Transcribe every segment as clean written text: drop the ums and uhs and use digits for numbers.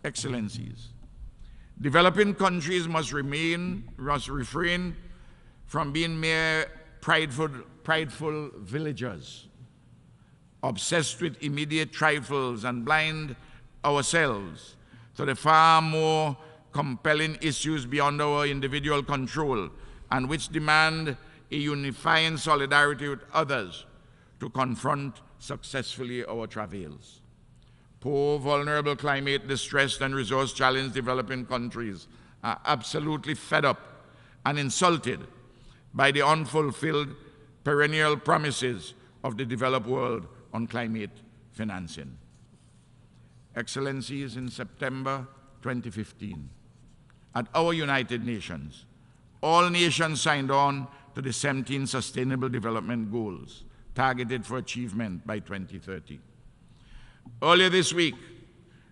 Excellencies, developing countries must refrain from being mere prideful villagers, obsessed with immediate trifles and blind ourselves to the far more compelling issues beyond our individual control and which demand a unifying solidarity with others to confront successfully our travails. Poor, vulnerable, climate-distressed and resource-challenged developing countries are absolutely fed up and insulted by the unfulfilled perennial promises of the developed world on climate financing. Excellencies, in September 2015, at our United Nations, all nations signed on to the 17 Sustainable Development Goals targeted for achievement by 2030. Earlier this week,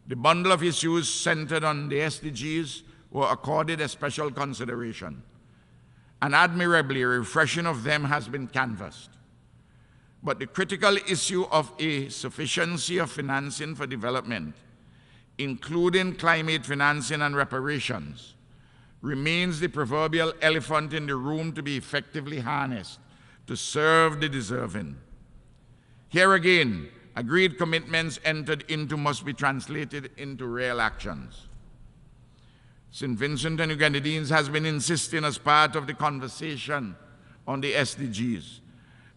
the bundle of issues centered on the SDGs were accorded a special consideration, and admirably, a refreshing of them has been canvassed. But the critical issue of a sufficiency of financing for development, including climate financing and reparations, remains the proverbial elephant in the room to be effectively harnessed to serve the deserving. Here again, agreed commitments entered into must be translated into real actions. St. Vincent and the Grenadines has been insisting as part of the conversation on the SDGs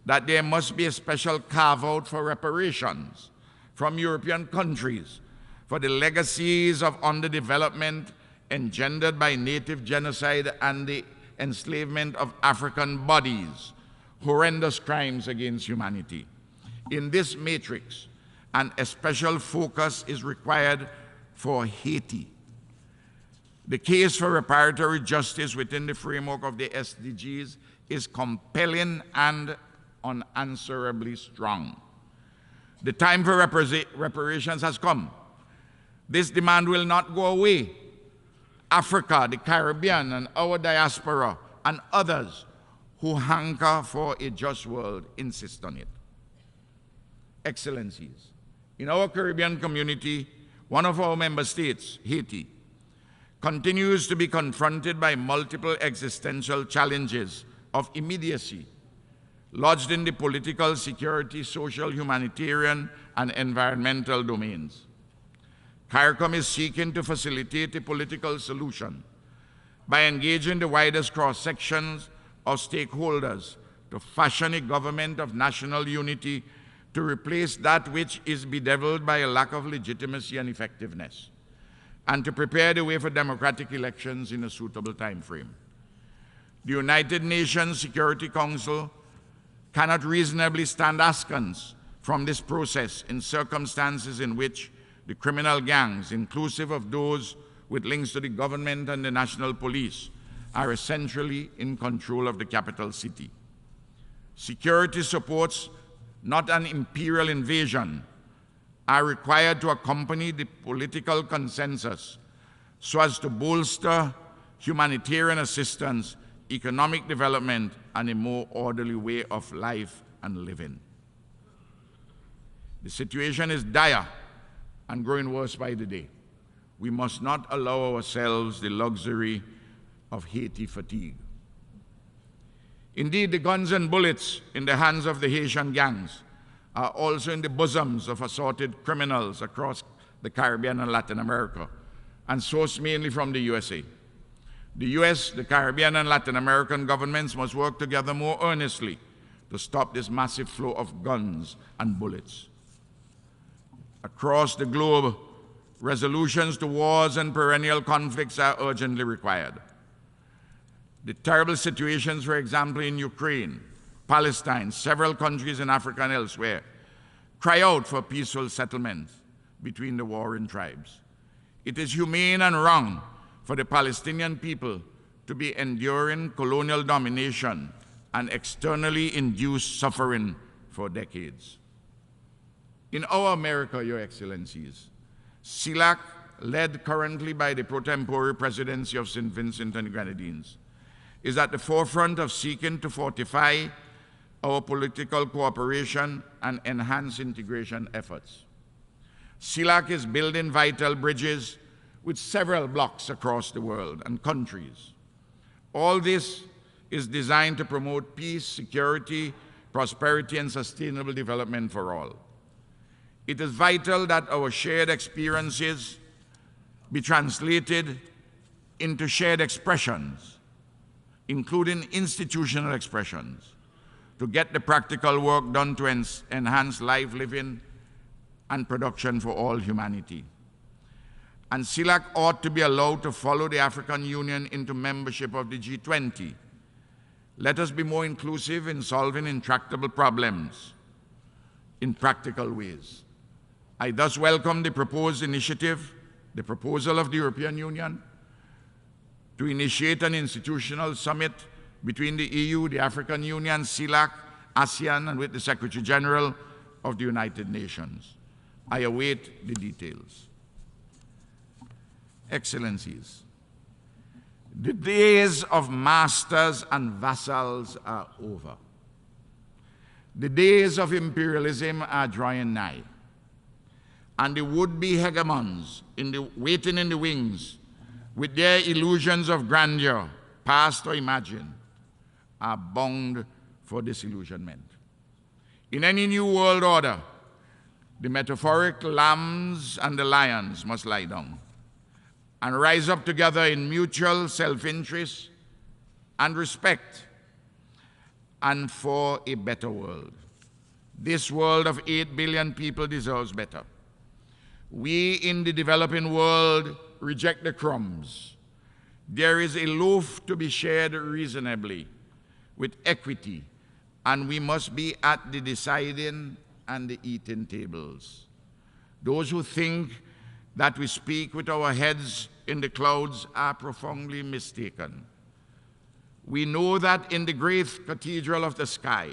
that there must be a special carve-out for reparations from European countries for the legacies of underdevelopment engendered by native genocide and the enslavement of African bodies, horrendous crimes against humanity. In this matrix, a special focus is required for Haiti. The case for reparatory justice within the framework of the SDGs is compelling and unanswerably strong. The time for reparations has come. This demand will not go away. Africa, the Caribbean, and our diaspora, and others who hanker for a just world insist on it. Excellencies, in our Caribbean community, one of our member states, Haiti, continues to be confronted by multiple existential challenges of immediacy, lodged in the political, security, social, humanitarian, and environmental domains. CARICOM is seeking to facilitate a political solution by engaging the widest cross-sections of stakeholders to fashion a government of national unity to replace that which is bedeviled by a lack of legitimacy and effectiveness, and to prepare the way for democratic elections in a suitable time frame. The United Nations Security Council cannot reasonably stand askance from this process in circumstances in which the criminal gangs, inclusive of those with links to the government and the national police, are essentially in control of the capital city. Security supports, not an imperial invasion, are required to accompany the political consensus so as to bolster humanitarian assistance, economic development, and a more orderly way of life and living. The situation is dire and growing worse by the day. We must not allow ourselves the luxury of Haiti fatigue. Indeed, the guns and bullets in the hands of the Haitian gangs are also in the bosoms of assorted criminals across the Caribbean and Latin America, and sourced mainly from the USA. The US, the Caribbean, and Latin American governments must work together more earnestly to stop this massive flow of guns and bullets. Across the globe, resolutions to wars and perennial conflicts are urgently required. The terrible situations, for example, in Ukraine, Palestine, several countries in Africa and elsewhere, cry out for peaceful settlements between the warring tribes. It is humane and wrong for the Palestinian people to be enduring colonial domination and externally induced suffering for decades. In our America, Your Excellencies, CELAC, led currently by the pro tempore presidency of St. Vincent and the Grenadines, is at the forefront of seeking to fortify our political cooperation and enhance integration efforts. CELAC is building vital bridges with several blocks across the world and countries. All this is designed to promote peace, security, prosperity, and sustainable development for all. It is vital that our shared experiences be translated into shared expressions, including institutional expressions, to get the practical work done to enhance life, living, and production for all humanity. And CELAC ought to be allowed to follow the African Union into membership of the G20. Let us be more inclusive in solving intractable problems in practical ways. I thus welcome the proposed initiative, the proposal of the European Union to initiate an institutional summit between the EU, the African Union, CELAC, ASEAN, and with the Secretary General of the United Nations. I await the details. Excellencies, the days of masters and vassals are over. The days of imperialism are drawing nigh, and the would-be hegemons waiting in the wings with their illusions of grandeur, past or imagined, are bound for disillusionment. In any new world order, the metaphoric lambs and the lions must lie down and rise up together in mutual self-interest and respect, and for a better world. This world of 8 billion people deserves better. We in the developing world reject the crumbs. There is a loaf to be shared reasonably, with equity, and we must be at the deciding and the eating tables. Those who think that we speak with our heads in the clouds are profoundly mistaken. We know that in the great cathedral of the sky,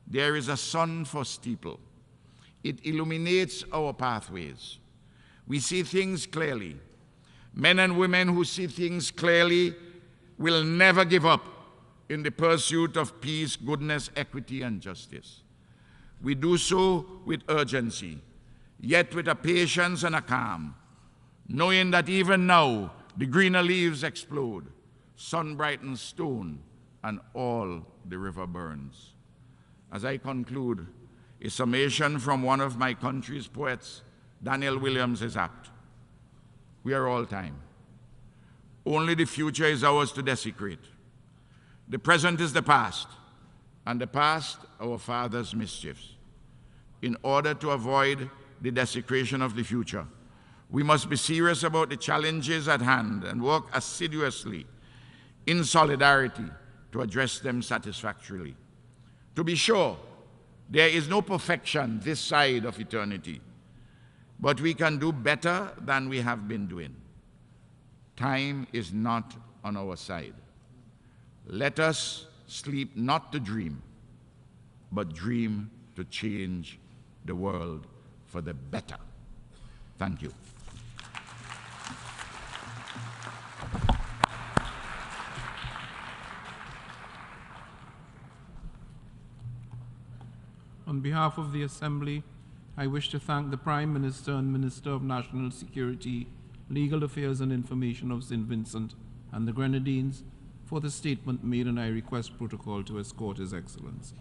there is a sun for steeple. It illuminates our pathways. We see things clearly. Men and women who see things clearly will never give up in the pursuit of peace, goodness, equity, and justice. We do so with urgency, yet with a patience and a calm, knowing that even now the greener leaves explode, sun brightens stone, and all the river burns. As I conclude, a summation from one of my country's poets, Daniel Williams, is apt. We are all time. Only the future is ours to desecrate. The present is the past, and the past our fathers' mischiefs. In order to avoid the desecration of the future, we must be serious about the challenges at hand and work assiduously in solidarity to address them satisfactorily. To be sure, there is no perfection this side of eternity, but we can do better than we have been doing. Time is not on our side. Let us sleep not to dream, but dream to change the world for the better. Thank you. On behalf of the Assembly, I wish to thank the Prime Minister and Minister of National Security, Legal Affairs and Information of St. Vincent and the Grenadines for the statement made, and I request protocol to escort His Excellency.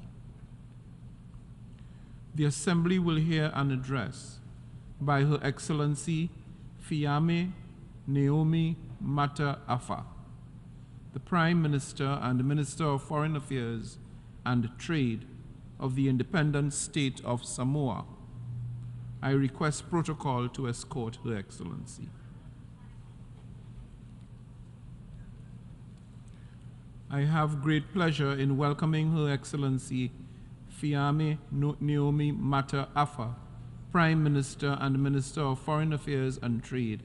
The Assembly will hear an address by Her Excellency Fiame Naomi Mata Afa, the Prime Minister and Minister of Foreign Affairs and Trade of the independent state of Samoa. I request protocol to escort Her Excellency. I have great pleasure in welcoming Her Excellency Fiame Naomi Mata Afa, Prime Minister and Minister of Foreign Affairs and Trade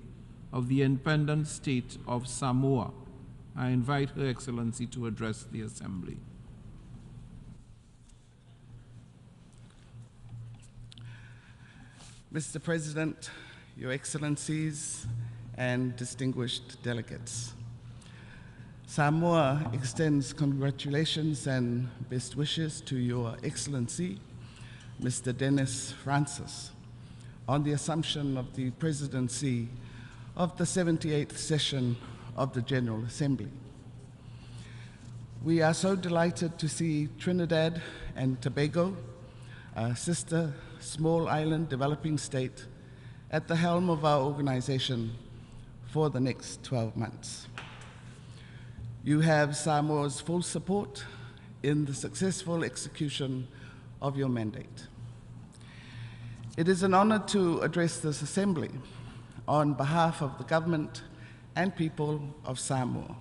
of the independent state of Samoa. I invite Her Excellency to address the Assembly. Mr. President, Your Excellencies, and distinguished delegates, Samoa extends congratulations and best wishes to Your Excellency, Mr. Dennis Francis, on the assumption of the presidency of the 78th session of the General Assembly. We are so delighted to see Trinidad and Tobago, a sister small island developing state, at the helm of our organization for the next 12 months. You have Samoa's full support in the successful execution of your mandate. It is an honor to address this assembly on behalf of the government and people of Samoa.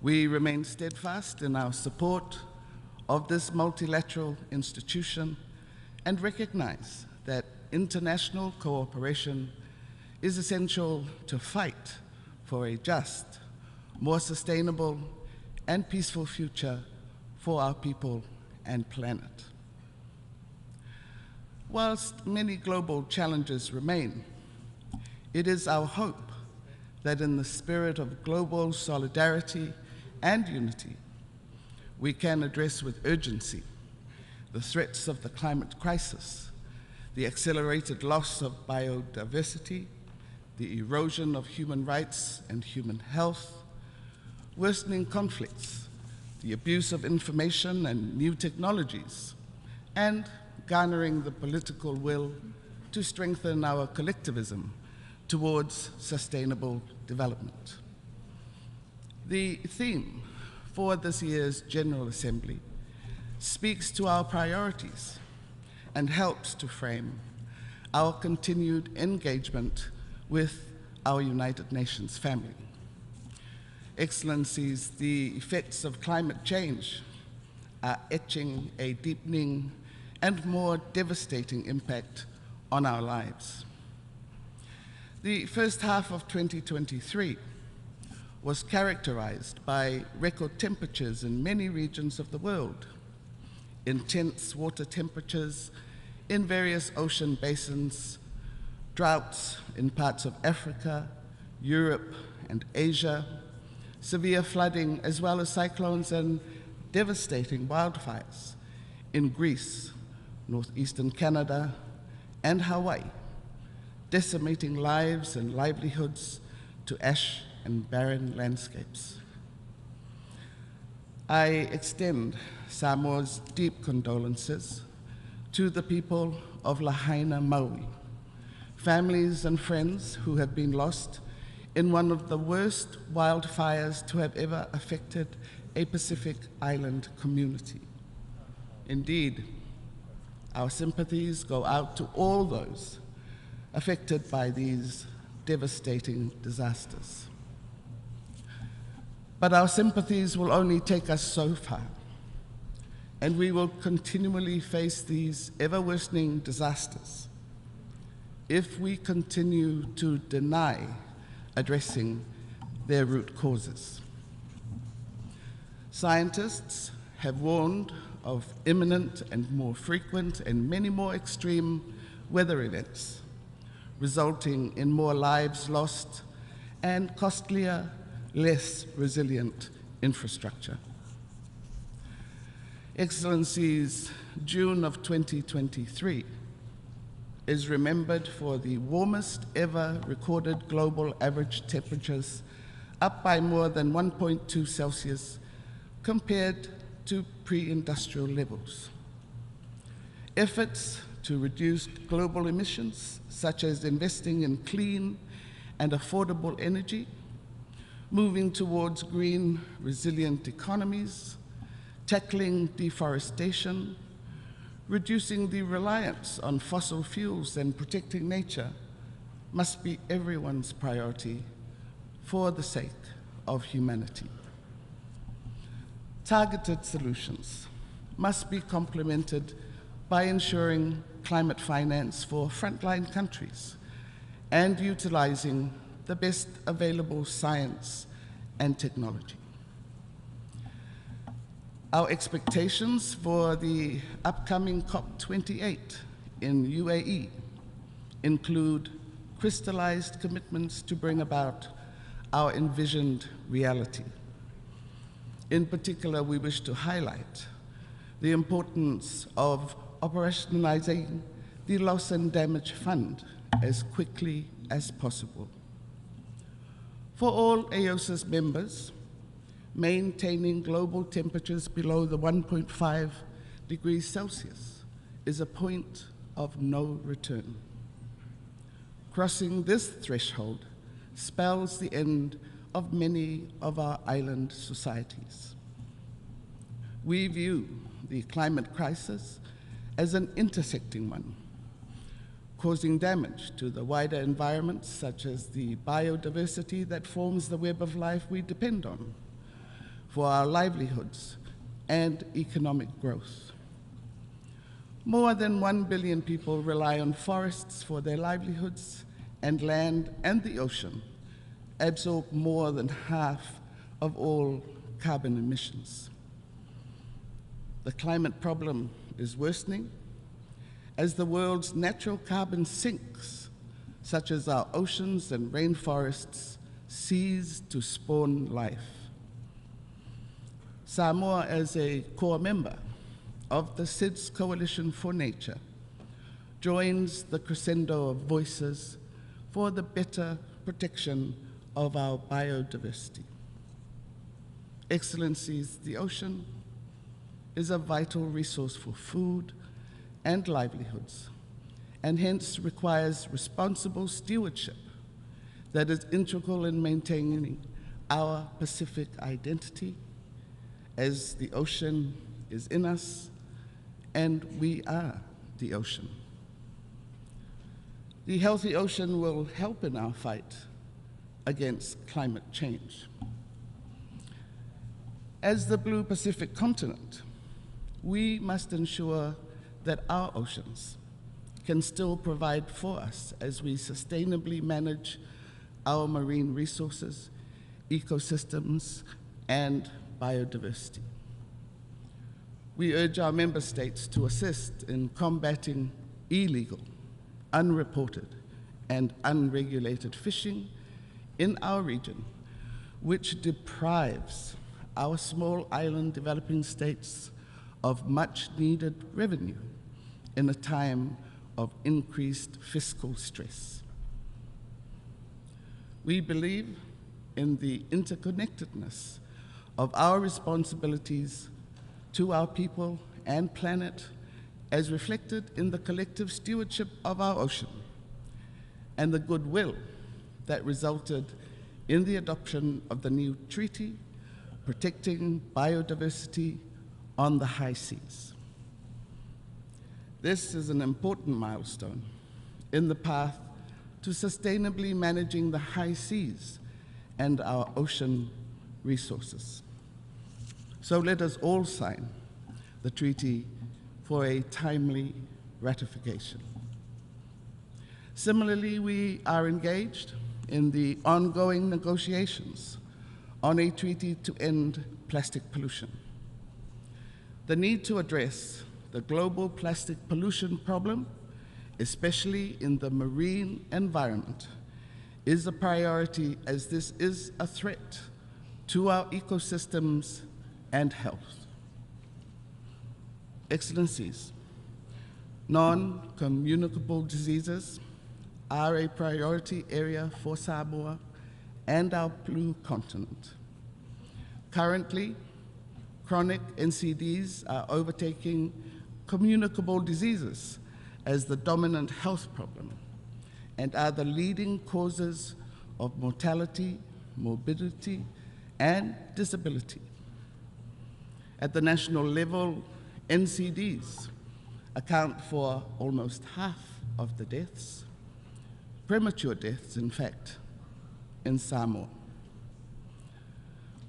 We remain steadfast in our support of this multilateral institution and recognize that international cooperation is essential to fight for a just, more sustainable, and peaceful future for our people and planet. Whilst many global challenges remain, it is our hope that in the spirit of global solidarity and unity, we can address with urgency the threats of the climate crisis, the accelerated loss of biodiversity, the erosion of human rights and human health, worsening conflicts, the abuse of information and new technologies, and garnering the political will to strengthen our collectivism towards sustainable development. The theme for this year's General Assembly speaks to our priorities and helps to frame our continued engagement with our United Nations family. Excellencies, the effects of climate change are etching a deepening and more devastating impact on our lives. The first half of 2023 was characterized by record temperatures in many regions of the world, intense water temperatures in various ocean basins, droughts in parts of Africa, Europe, and Asia, severe flooding, as well as cyclones and devastating wildfires in Greece, northeastern Canada, and Hawaii, decimating lives and livelihoods to ash and barren landscapes. I extend Samoa's deep condolences to the people of Lahaina, Maui, families and friends who have been lost in one of the worst wildfires to have ever affected a Pacific Island community. Indeed, our sympathies go out to all those affected by these devastating disasters. But our sympathies will only take us so far, and we will continually face these ever-worsening disasters if we continue to deny addressing their root causes. Scientists have warned of imminent and more frequent and many more extreme weather events, resulting in more lives lost and costlier, less resilient infrastructure. Excellencies, June of 2023 is remembered for the warmest ever recorded global average temperatures, up by more than 1.2 Celsius compared to pre-industrial levels. Efforts to reduce global emissions, such as investing in clean and affordable energy, moving towards green, resilient economies, tackling deforestation, reducing the reliance on fossil fuels and protecting nature must be everyone's priority for the sake of humanity. Targeted solutions must be complemented by ensuring climate finance for frontline countries and utilizing the best available science and technology. Our expectations for the upcoming COP28 in UAE include crystallized commitments to bring about our envisioned reality. In particular, we wish to highlight the importance of operationalizing the Loss and Damage Fund as quickly as possible. For all AOSIS members, maintaining global temperatures below the 1.5 degrees Celsius is a point of no return. Crossing this threshold spells the end of many of our island societies. We view the climate crisis as an intersecting one, causing damage to the wider environment, such as the biodiversity that forms the web of life we depend on for our livelihoods and economic growth. More than 1 billion people rely on forests for their livelihoods, and land and the ocean absorb more than half of all carbon emissions. The climate problem is worsening as the world's natural carbon sinks, such as our oceans and rainforests, cease to spawn life. Samoa, as a core member of the SIDS Coalition for Nature, joins the crescendo of voices for the better protection of our biodiversity. Excellencies, the ocean is a vital resource for food and livelihoods, and hence requires responsible stewardship that is integral in maintaining our Pacific identity, as the ocean is in us and we are the ocean. The healthy ocean will help in our fight against climate change. As the Blue Pacific continent, we must ensure that our oceans can still provide for us as we sustainably manage our marine resources, ecosystems, and biodiversity. We urge our member states to assist in combating illegal, unreported, and unregulated fishing in our region, which deprives our small island developing states of much needed revenue in a time of increased fiscal stress. We believe in the interconnectedness of our responsibilities to our people and planet as reflected in the collective stewardship of our ocean and the goodwill that resulted in the adoption of the new treaty protecting biodiversity on the high seas. This is an important milestone in the path to sustainably managing the high seas and our ocean resources. So let us all sign the treaty for a timely ratification. Similarly, we are engaged in the ongoing negotiations on a treaty to end plastic pollution. The need to address the global plastic pollution problem, especially in the marine environment, is a priority as this is a threat to our ecosystems and health. Excellencies, non-communicable diseases are a priority area for Samoa and our Blue Continent. Currently, chronic NCDs are overtaking communicable diseases as the dominant health problem and are the leading causes of mortality, morbidity, and disability. At the national level, NCDs account for almost half of the deaths, premature deaths, in fact, in Samoa.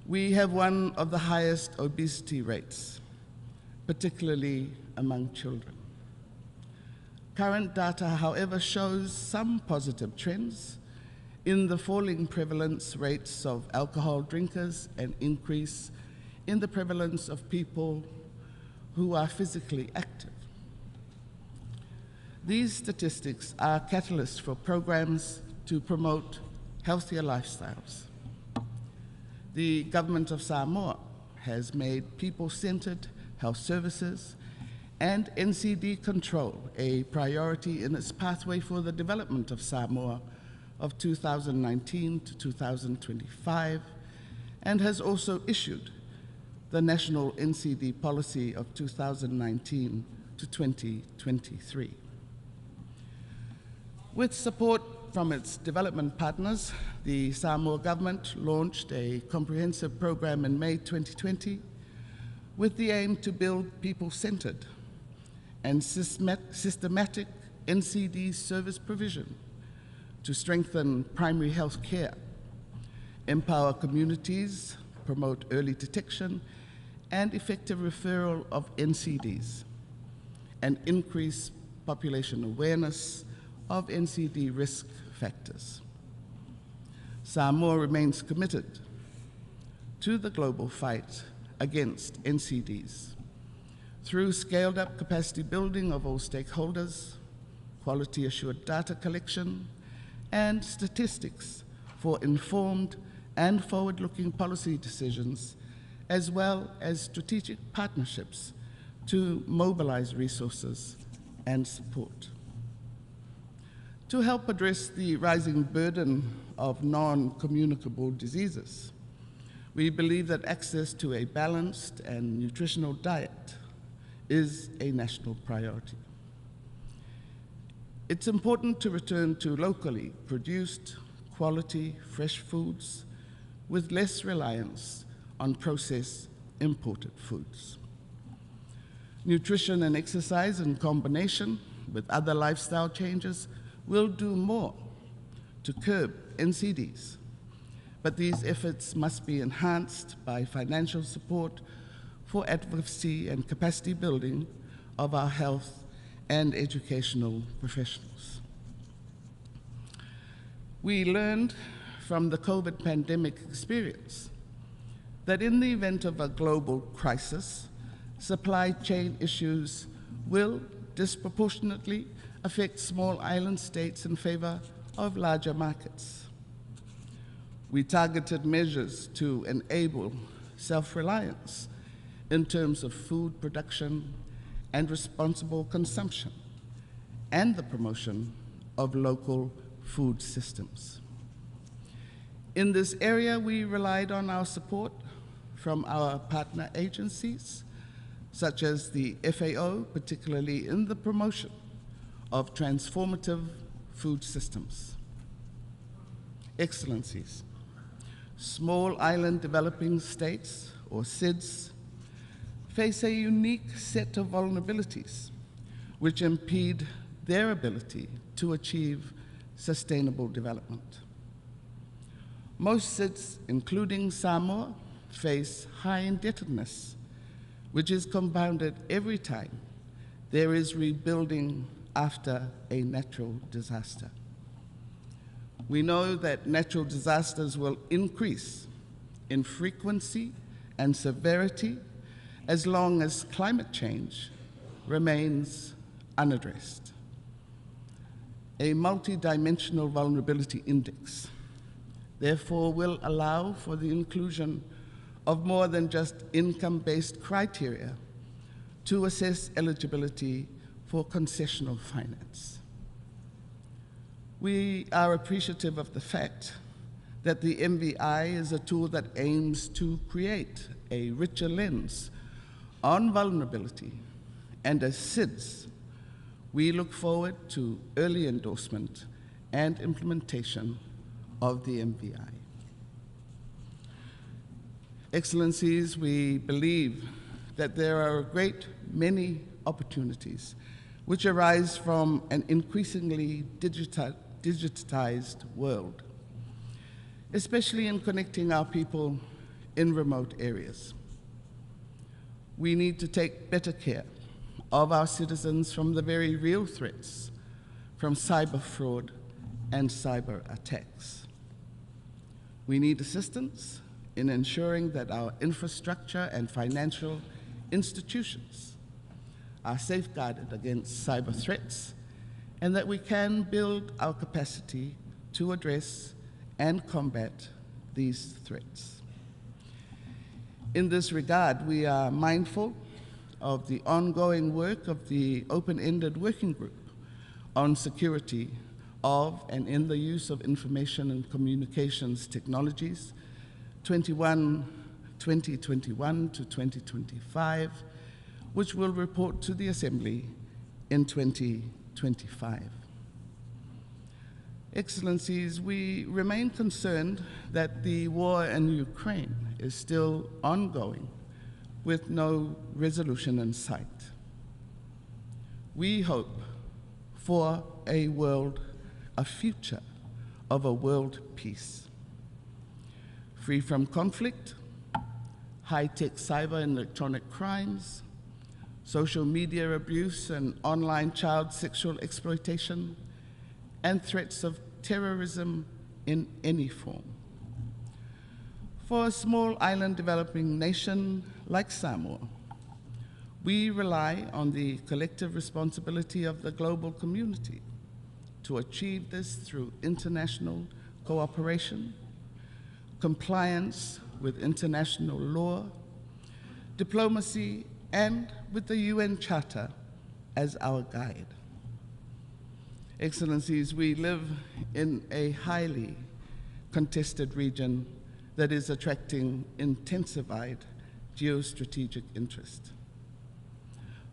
We have one of the highest obesity rates, particularly among children. Current data, however, shows some positive trends in the falling prevalence rates of alcohol drinkers and increase in the prevalence of people who are physically active. These statistics are catalysts for programs to promote healthier lifestyles. The government of Samoa has made people-centered health services and NCD control a priority in its pathway for the development of Samoa of 2019 to 2025, and has also issued the National NCD Policy of 2019 to 2023. With support from its development partners, the Samoa government launched a comprehensive program in May 2020 with the aim to build people-centered and systematic NCD service provision to strengthen primary health care, empower communities, promote early detection and effective referral of NCDs, and increase population awareness of NCD risk factors. Samoa remains committed to the global fight against NCDs through scaled-up capacity building of all stakeholders, quality-assured data collection, and statistics for informed and forward-looking policy decisions, as well as strategic partnerships to mobilize resources and support. To help address the rising burden of non-communicable diseases, we believe that access to a balanced and nutritional diet is a national priority. It's important to return to locally produced, quality, fresh foods with less reliance on processed, imported foods. Nutrition and exercise in combination with other lifestyle changes will do more to curb NCDs, but these efforts must be enhanced by financial support for advocacy and capacity building of our health and educational professionals. We learned from the COVID pandemic experience that in the event of a global crisis, supply chain issues will disproportionately affect small island states in favor of larger markets. We targeted measures to enable self-reliance in terms of food production and responsible consumption, and the promotion of local food systems. In this area, we relied on our support from our partner agencies, such as the FAO, particularly in the promotion of transformative food systems. Excellencies, small island developing states, or SIDS, face a unique set of vulnerabilities which impede their ability to achieve sustainable development. Most SIDS, including Samoa, face high indebtedness, which is compounded every time there is rebuilding after a natural disaster. We know that natural disasters will increase in frequency and severity as long as climate change remains unaddressed. A multidimensional vulnerability index, therefore, will allow for the inclusion of more than just income-based criteria to assess eligibility for concessional finance. We are appreciative of the fact that the MVI is a tool that aims to create a richer lens on vulnerability, and as SIDS, we look forward to early endorsement and implementation of the MVI. Excellencies, we believe that there are a great many opportunities which arise from an increasingly digitized world, especially in connecting our people in remote areas. We need to take better care of our citizens from the very real threats from cyber fraud and cyber attacks. We need assistance in ensuring that our infrastructure and financial institutions are safeguarded against cyber threats, and that we can build our capacity to address and combat these threats. In this regard, we are mindful of the ongoing work of the open-ended working group on security of and in the use of information and communications technologies, 2021 to 2025, which will report to the Assembly in 2025. Excellencies, we remain concerned that the war in Ukraine is still ongoing with no resolution in sight. We hope for a future of a world peace, free from conflict, high-tech cyber and electronic crimes, social media abuse and online child sexual exploitation, and threats of terrorism in any form. For a small island developing nation like Samoa, we rely on the collective responsibility of the global community to achieve this through international cooperation, compliance with international law, diplomacy, and with the UN Charter as our guide. Excellencies, we live in a highly contested region that is attracting intensified geostrategic interest.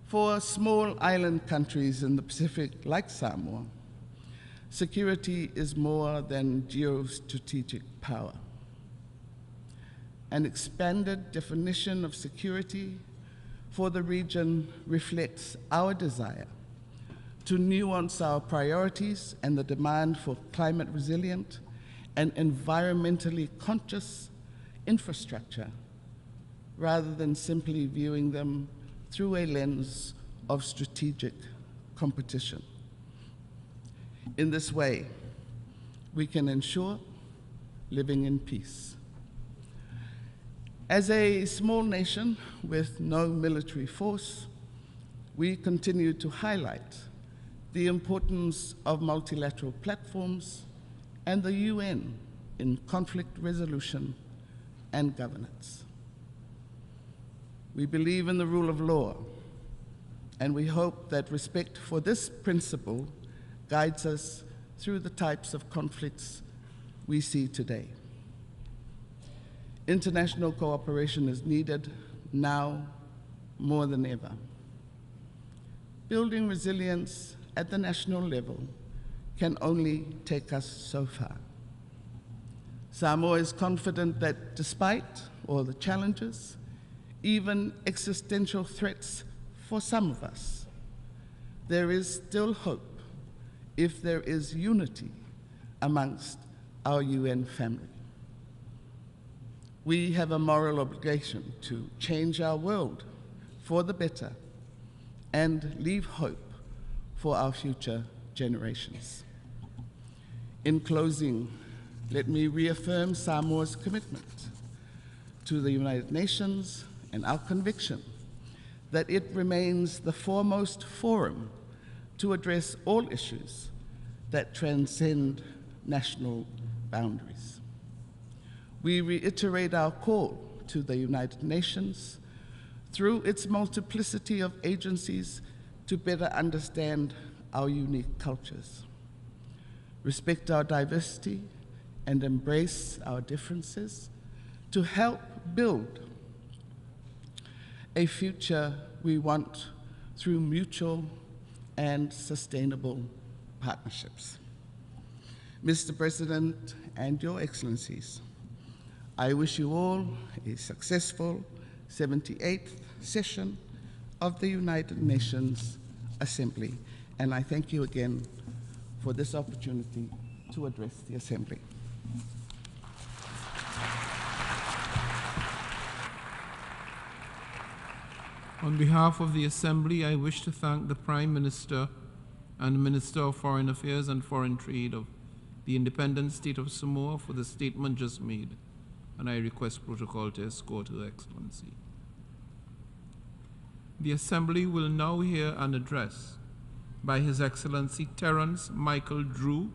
For small island countries in the Pacific like Samoa, security is more than geostrategic power. An expanded definition of security for the region reflects our desire to nuance our priorities and the demand for climate resilient and environmentally conscious infrastructure, rather than simply viewing them through a lens of strategic competition. In this way, we can ensure living in peace. As a small nation with no military force, we continue to highlight the importance of multilateral platforms and the UN in conflict resolution and governance. We believe in the rule of law, and we hope that respect for this principle guides us through the types of conflicts we see today. International cooperation is needed now more than ever. Building resilience at the national level can only take us so far. Samoa is confident that despite all the challenges, even existential threats for some of us, there is still hope if there is unity amongst our UN family. We have a moral obligation to change our world for the better and leave hope for our future generations. In closing, let me reaffirm Samoa's commitment to the United Nations and our conviction that it remains the foremost forum to address all issues that transcend national boundaries. We reiterate our call to the United Nations through its multiplicity of agencies to better understand our unique cultures, respect our diversity, and embrace our differences to help build a future we want through mutual and sustainable partnerships. Mr. President and Your Excellencies, I wish you all a successful 78th session of the United Nations Assembly, and I thank you again for this opportunity to address the Assembly. On behalf of the Assembly, I wish to thank the Prime Minister and Minister of Foreign Affairs and Foreign Trade of the independent state of Samoa for the statement just made, and I request protocol to escort Her Excellency. The Assembly will now hear an address by His Excellency Terence Michael Drew,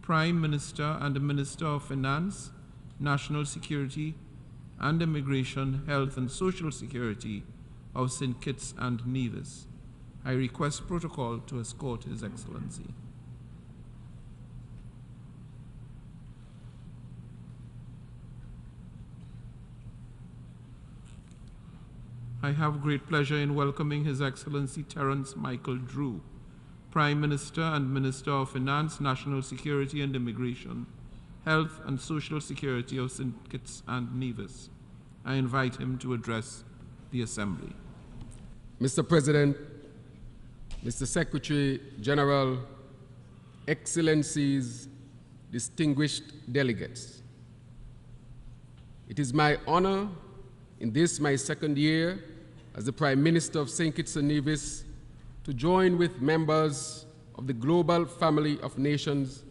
Prime Minister and Minister of Finance, National Security and Immigration, Health and Social Security of St. Kitts and Nevis. I request protocol to escort His Excellency. I have great pleasure in welcoming His Excellency Terence Michael Drew, Prime Minister and Minister of Finance, National Security and Immigration, Health and Social Security of St. Kitts and Nevis. I invite him to address the Assembly. Mr. President, Mr. Secretary General, Excellencies, distinguished delegates. It is my honor in this, my second year as the Prime Minister of St. Kitts and Nevis, to join with members of the global family of nations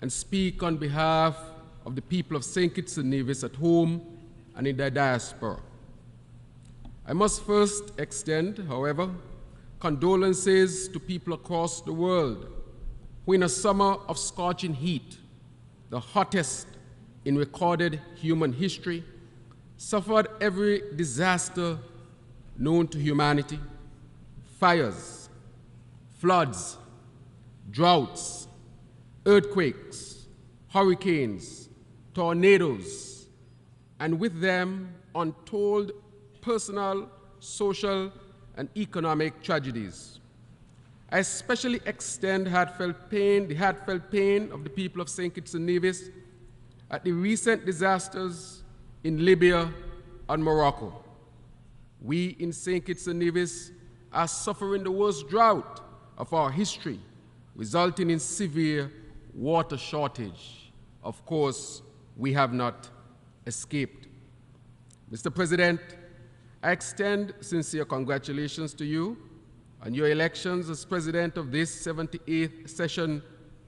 and speak on behalf of the people of St. Kitts and Nevis at home and in their diaspora. I must first extend, however, condolences to people across the world who in a summer of scorching heat, the hottest in recorded human history, suffered every disaster known to humanity: fires, floods, droughts, earthquakes, hurricanes, tornadoes, and with them untold personal, social, and economic tragedies. I especially extend the heartfelt pain of the people of St. Kitts and Nevis at the recent disasters in Libya and Morocco. We in St. Kitts and Nevis are suffering the worst drought of our history, resulting in severe water shortage. Of course, we have not escaped. Mr. President, I extend sincere congratulations to you on your elections as President of this 78th session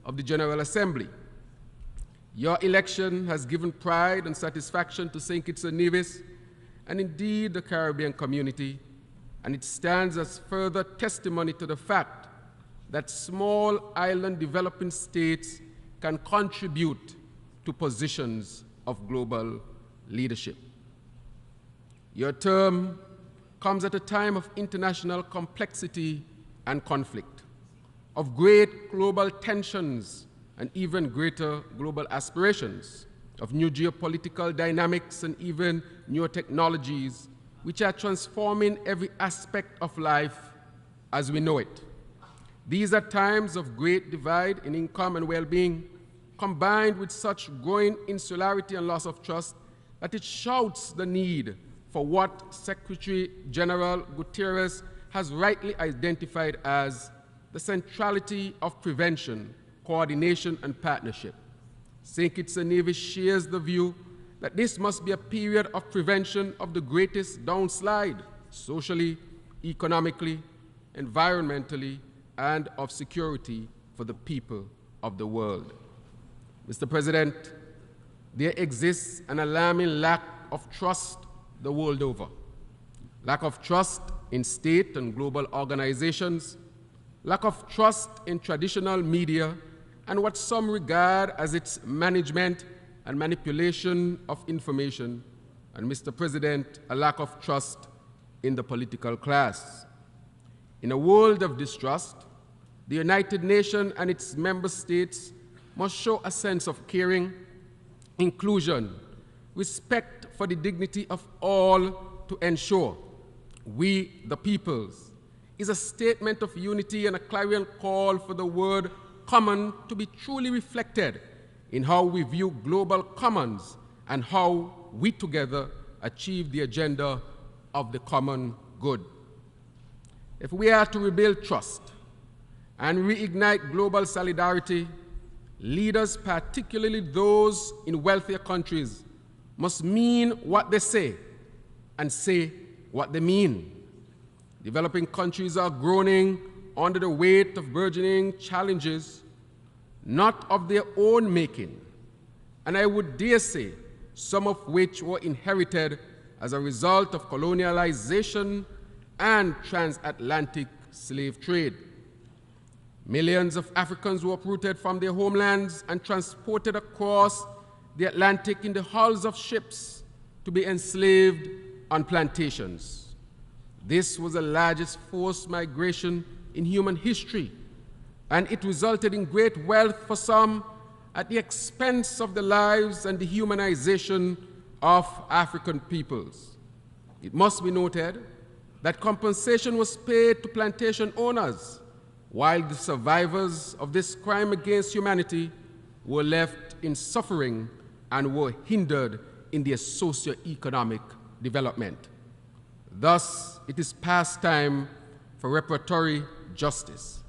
of the General Assembly. Your election has given pride and satisfaction to St. Kitts and Nevis, and indeed the Caribbean community, and it stands as further testimony to the fact that small island developing states can contribute to positions of global leadership. Your term comes at a time of international complexity and conflict, of great global tensions and even greater global aspirations, of new geopolitical dynamics and even newer technologies which are transforming every aspect of life as we know it. These are times of great divide in income and well-being, combined with such growing insularity and loss of trust that it shouts the need for what Secretary General Guterres has rightly identified as the centrality of prevention, coordination, and partnership. St. Kitts and Nevis shares the view that this must be a period of prevention of the greatest downslide, socially, economically, environmentally, and of security for the people of the world. Mr. President, there exists an alarming lack of trust the world over. Lack of trust in state and global organizations, lack of trust in traditional media, and what some regard as its management and manipulation of information, and Mr. President, a lack of trust in the political class. In a world of distrust, the United Nations and its member states must show a sense of caring, inclusion, respect for the dignity of all to ensure we, the peoples, is a statement of unity and a clarion call for the word common to be truly reflected in how we view global commons and how we together achieve the agenda of the common good. If we are to rebuild trust and reignite global solidarity, leaders, particularly those in wealthier countries, must mean what they say and say what they mean. Developing countries are groaning under the weight of burgeoning challenges, not of their own making, and I would dare say some of which were inherited as a result of colonialization and transatlantic slave trade. Millions of Africans were uprooted from their homelands and transported across the Atlantic in the hulls of ships to be enslaved on plantations. This was the largest forced migration in human history, and it resulted in great wealth for some at the expense of the lives and the humanization of African peoples. It must be noted that compensation was paid to plantation owners, while the survivors of this crime against humanity were left in suffering and were hindered in their socio-economic development. Thus, it is past time for reparatory justice.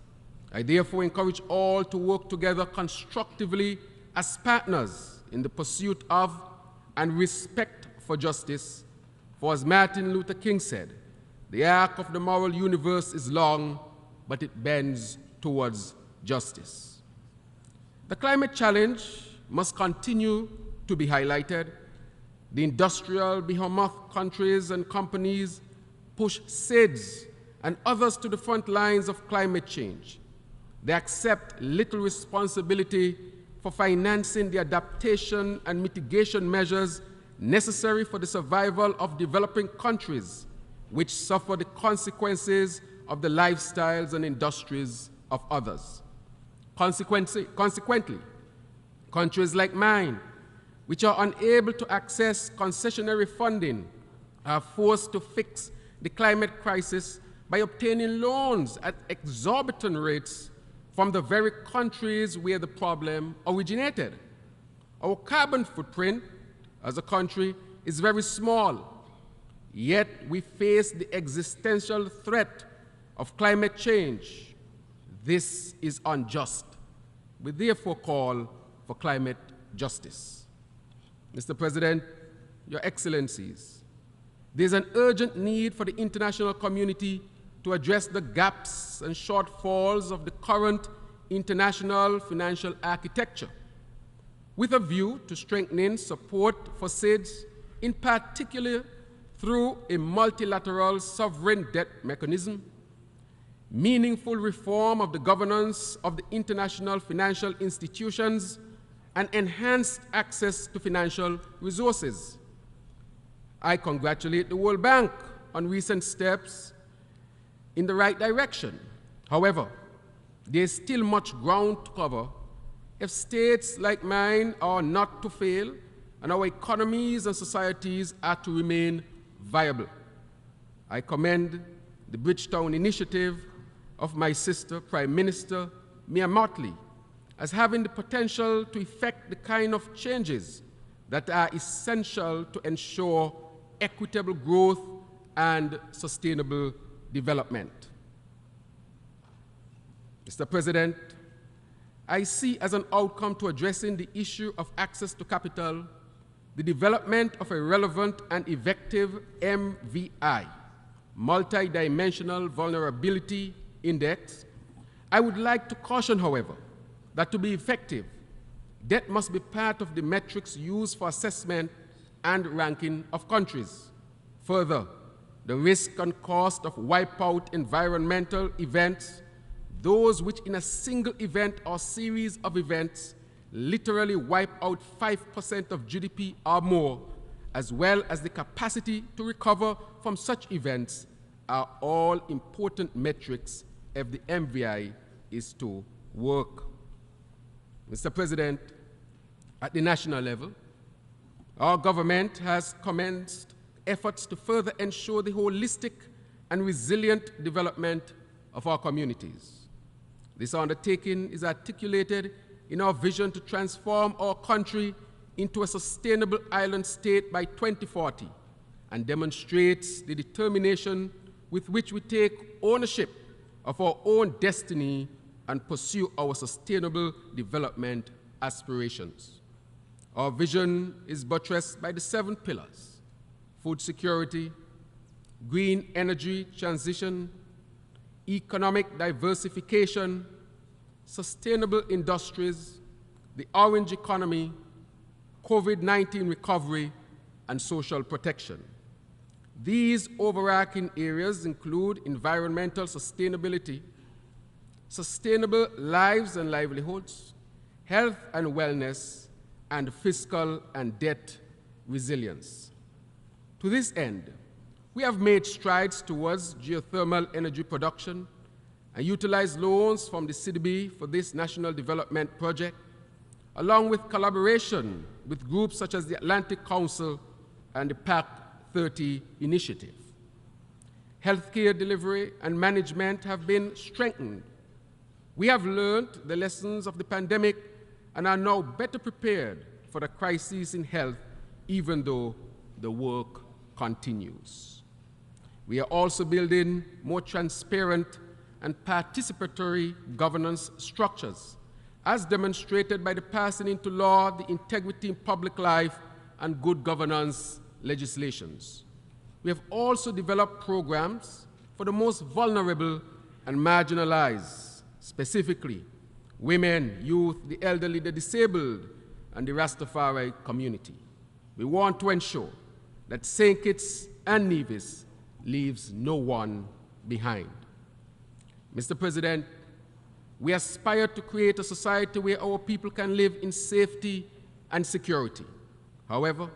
I therefore encourage all to work together constructively as partners in the pursuit of and respect for justice. For as Martin Luther King said, the arc of the moral universe is long, but it bends towards justice. The climate challenge must continue to be highlighted. The industrial behemoth countries and companies push SIDS and others to the front lines of climate change. They accept little responsibility for financing the adaptation and mitigation measures necessary for the survival of developing countries, which suffer the consequences of the lifestyles and industries of others. Consequently, countries like mine, which are unable to access concessionary funding, are forced to fix the climate crisis by obtaining loans at exorbitant rates from the very countries where the problem originated. Our carbon footprint as a country is very small, yet we face the existential threat of climate change. This is unjust. We therefore call for climate justice. Mr. President, Your Excellencies, there's an urgent need for the international community to address the gaps and shortfalls of the current international financial architecture, with a view to strengthening support for SIDS, in particular through a multilateral sovereign debt mechanism, meaningful reform of the governance of the international financial institutions, and enhanced access to financial resources. I congratulate the World Bank on recent steps in the right direction. However, there is still much ground to cover if states like mine are not to fail and our economies and societies are to remain viable. I commend the Bridgetown initiative of my sister, Prime Minister Mia Mottley, as having the potential to effect the kind of changes that are essential to ensure equitable growth and sustainable development. Mr. President, I see as an outcome to addressing the issue of access to capital the development of a relevant and effective MVI, Multidimensional Vulnerability Index. I would like to caution, however, that to be effective, debt must be part of the metrics used for assessment and ranking of countries. Further, the risk and cost of wipeout environmental events, those which in a single event or series of events literally wipe out 5% of GDP or more, as well as the capacity to recover from such events, are all important metrics if the MVI is to work. Mr. President, at the national level, our government has commenced efforts to further ensure the holistic and resilient development of our communities. This undertaking is articulated in our vision to transform our country into a sustainable island state by 2040 and demonstrates the determination with which we take ownership of our own destiny and pursue our sustainable development aspirations. Our vision is buttressed by the 7 pillars: food security, green energy transition, economic diversification, sustainable industries, the orange economy, COVID-19 recovery, and social protection. These overarching areas include environmental sustainability, sustainable lives and livelihoods, health and wellness, and fiscal and debt resilience. To this end, we have made strides towards geothermal energy production and utilized loans from the CDB for this national development project, along with collaboration with groups such as the Atlantic Council and the PAC 30 initiative. healthcare delivery and management have been strengthened. We have learned the lessons of the pandemic and are now better prepared for the crisis in health, even though the work continues. We are also building more transparent and participatory governance structures, as demonstrated by the passing into law the Integrity in Public Life and Good Governance legislations. We have also developed programs for the most vulnerable and marginalized, specifically women, youth, the elderly, the disabled, and the Rastafari community. We want to ensure that St. Kitts and Nevis leaves no one behind. Mr. President, we aspire to create a society where our people can live in safety and security. However,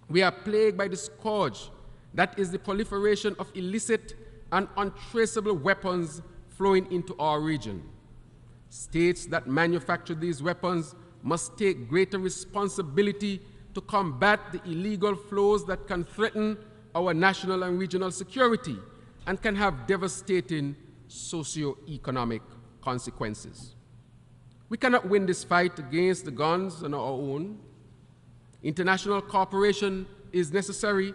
we are plagued by the scourge that is the proliferation of illicit and untraceable weapons flowing into our region. States that manufacture these weapons must take greater responsibility to combat the illegal flows that can threaten our national and regional security and can have devastating socio-economic consequences. We cannot win this fight against the guns on our own. International cooperation is necessary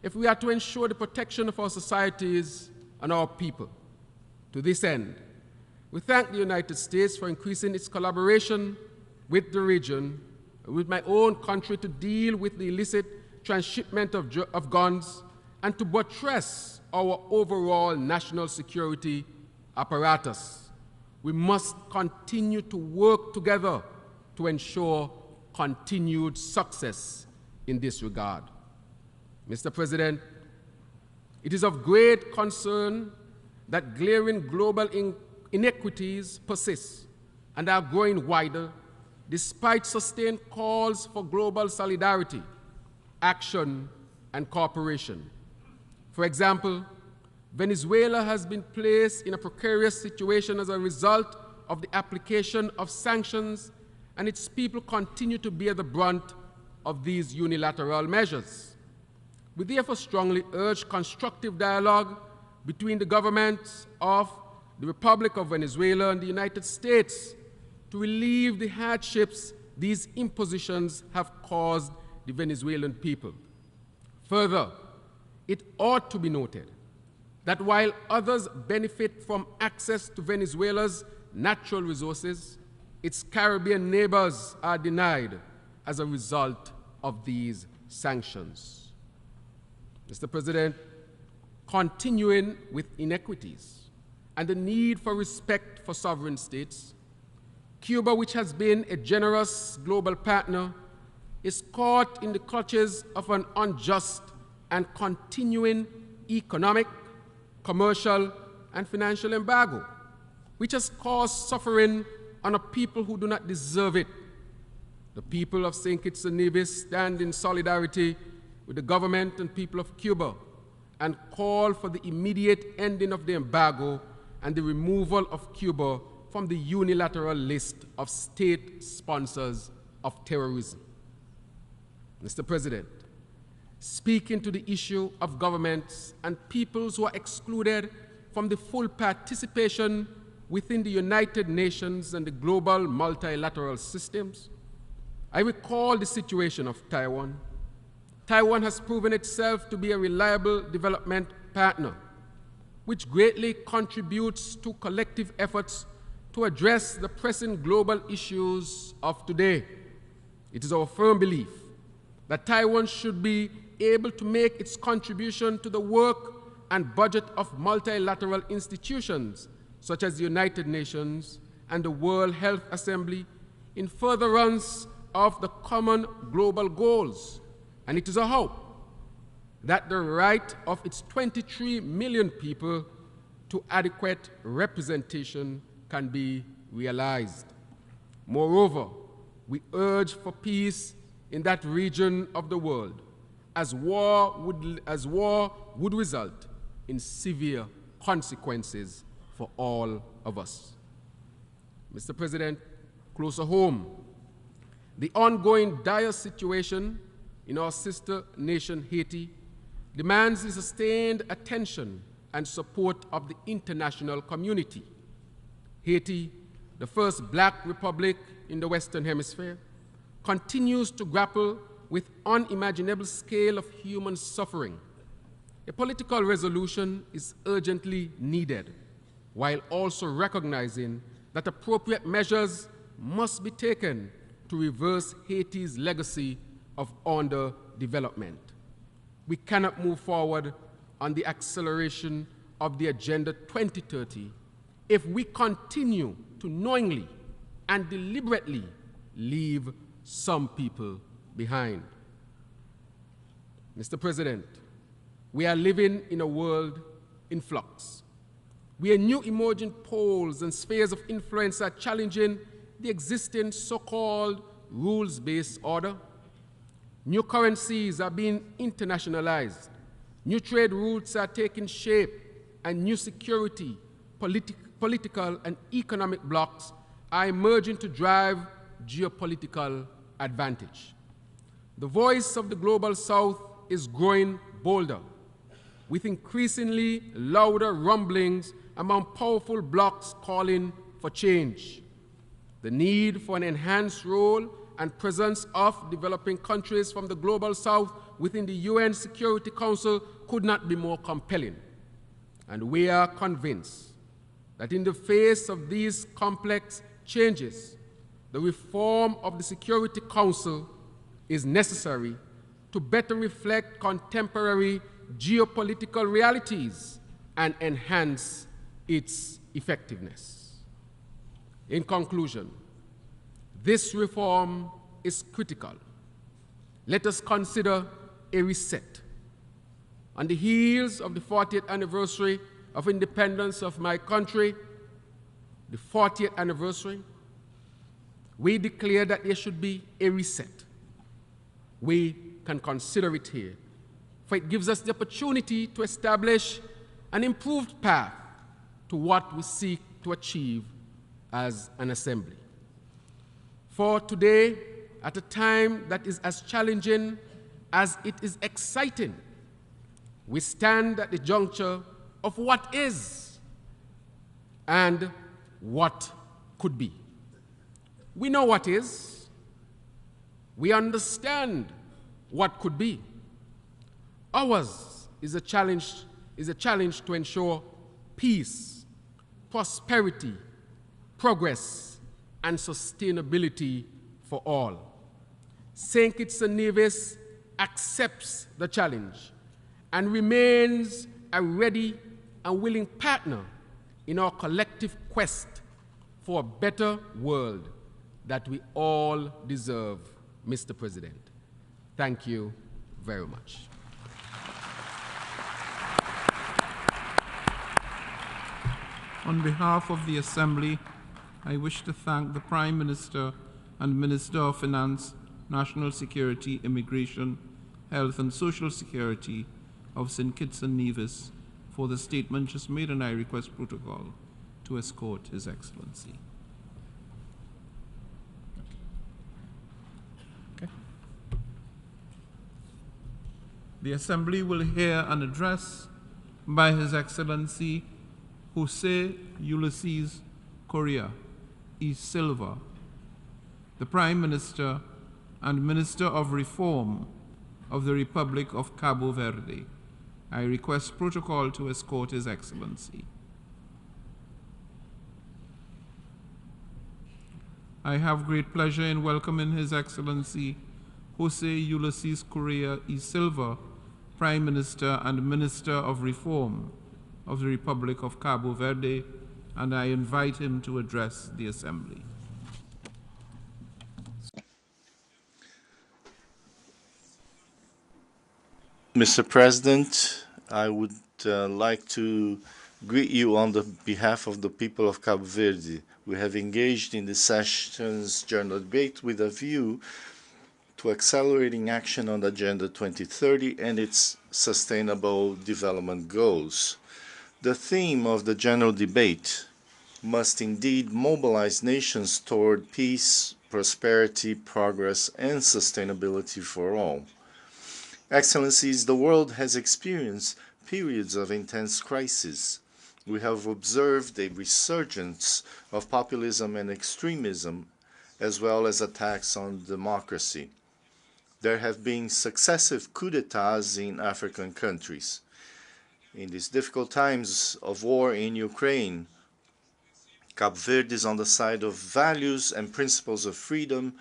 if we are to ensure the protection of our societies and our people. To this end, we thank the United States for increasing its collaboration with the region, with my own country, to deal with the illicit transshipment of guns and to buttress our overall national security apparatus. We must continue to work together to ensure continued success in this regard. Mr. President, it is of great concern that glaring global inequities persist and are growing wider despite sustained calls for global solidarity, action, and cooperation. For example, Venezuela has been placed in a precarious situation as a result of the application of sanctions, and its people continue to bear the brunt of these unilateral measures. We therefore strongly urge constructive dialogue between the governments of the Republic of Venezuela and the United States to relieve the hardships these impositions have caused the Venezuelan people. Further, it ought to be noted that while others benefit from access to Venezuela's natural resources, its Caribbean neighbors are denied as a result of these sanctions. Mr. President, continuing with inequities and the need for respect for sovereign states, Cuba, which has been a generous global partner, is caught in the clutches of an unjust and continuing economic, commercial, and financial embargo, which has caused suffering on a people who do not deserve it. The people of St. Kitts and Nevis stand in solidarity with the government and people of Cuba and call for the immediate ending of the embargo and the removal of Cuba from the unilateral list of state sponsors of terrorism. Mr. President, speaking to the issue of governments and peoples who are excluded from the full participation within the United Nations and the global multilateral systems, I recall the situation of Taiwan. Taiwan has proven itself to be a reliable development partner, which greatly contributes to collective efforts to address the pressing global issues of today. It is our firm belief that Taiwan should be able to make its contribution to the work and budget of multilateral institutions such as the United Nations and the World Health Assembly in furtherance of the common global goals. And it is a hope that the right of its 23 million people to adequate representation can be realized. Moreover, we urge for peace in that region of the world, as war would result in severe consequences for all of us. Mr. President, closer home, the ongoing dire situation in our sister nation, Haiti, demands the sustained attention and support of the international community. Haiti, the first black republic in the Western Hemisphere, continues to grapple with unimaginable scale of human suffering. A political resolution is urgently needed, while also recognizing that appropriate measures must be taken to reverse Haiti's legacy of underdevelopment. We cannot move forward on the acceleration of the Agenda 2030 if we continue to knowingly and deliberately leave some people behind. Mr. President, we are living in a world in flux, where new emerging poles and spheres of influence are challenging the existing so-called rules-based order. New currencies are being internationalized, new trade routes are taking shape, and new security, political and economic blocs are emerging to drive geopolitical advantage. The voice of the Global South is growing bolder, with increasingly louder rumblings among powerful blocs calling for change. The need for an enhanced role and presence of developing countries from the Global South within the UN Security Council could not be more compelling. And we are convinced that in the face of these complex changes, the reform of the Security Council is necessary to better reflect contemporary geopolitical realities and enhance its effectiveness. In conclusion, this reform is critical. Let us consider a reset. On the heels of the 40th anniversary of independence of my country, the 40th anniversary, we declare that there should be a reset. We can consider it here, for it gives us the opportunity to establish an improved path to what we seek to achieve as an assembly. For today, at a time that is as challenging as it is exciting, we stand at the juncture of what is and what could be. We know what is. We understand what could be. Ours is a challenge to ensure peace, prosperity, progress, and sustainability for all. St. Kitts and Nevis accepts the challenge and remains a ready and willing partner in our collective quest for a better world that we all deserve, Mr. President. Thank you very much. On behalf of the Assembly, I wish to thank the Prime Minister and Minister of Finance, National Security, Immigration, Health and Social Security of St. Kitts and Nevis for the statement just made, and I request protocol to escort His Excellency. Okay. The Assembly will hear an address by His Excellency Jose Ulysses Correa E. Silva, the Prime Minister and Minister of Reform of the Republic of Cabo Verde. I request protocol to escort His Excellency. I have great pleasure in welcoming His Excellency Jose Ulysses Correa E. Silva, Prime Minister and Minister of Reform of the Republic of Cabo Verde, and I invite him to address the Assembly. Mr. President, I would like to greet you on the behalf of the people of Cabo Verde. We have engaged in this session's general debate with a view to accelerating action on Agenda 2030 and its sustainable development goals. The theme of the general debate must indeed mobilize nations toward peace, prosperity, progress, and sustainability for all. Excellencies, the world has experienced periods of intense crisis. We have observed a resurgence of populism and extremism, as well as attacks on democracy. There have been successive coups d'etats in African countries. In these difficult times of war in Ukraine, Cabo Verde is on the side of values and principles of freedom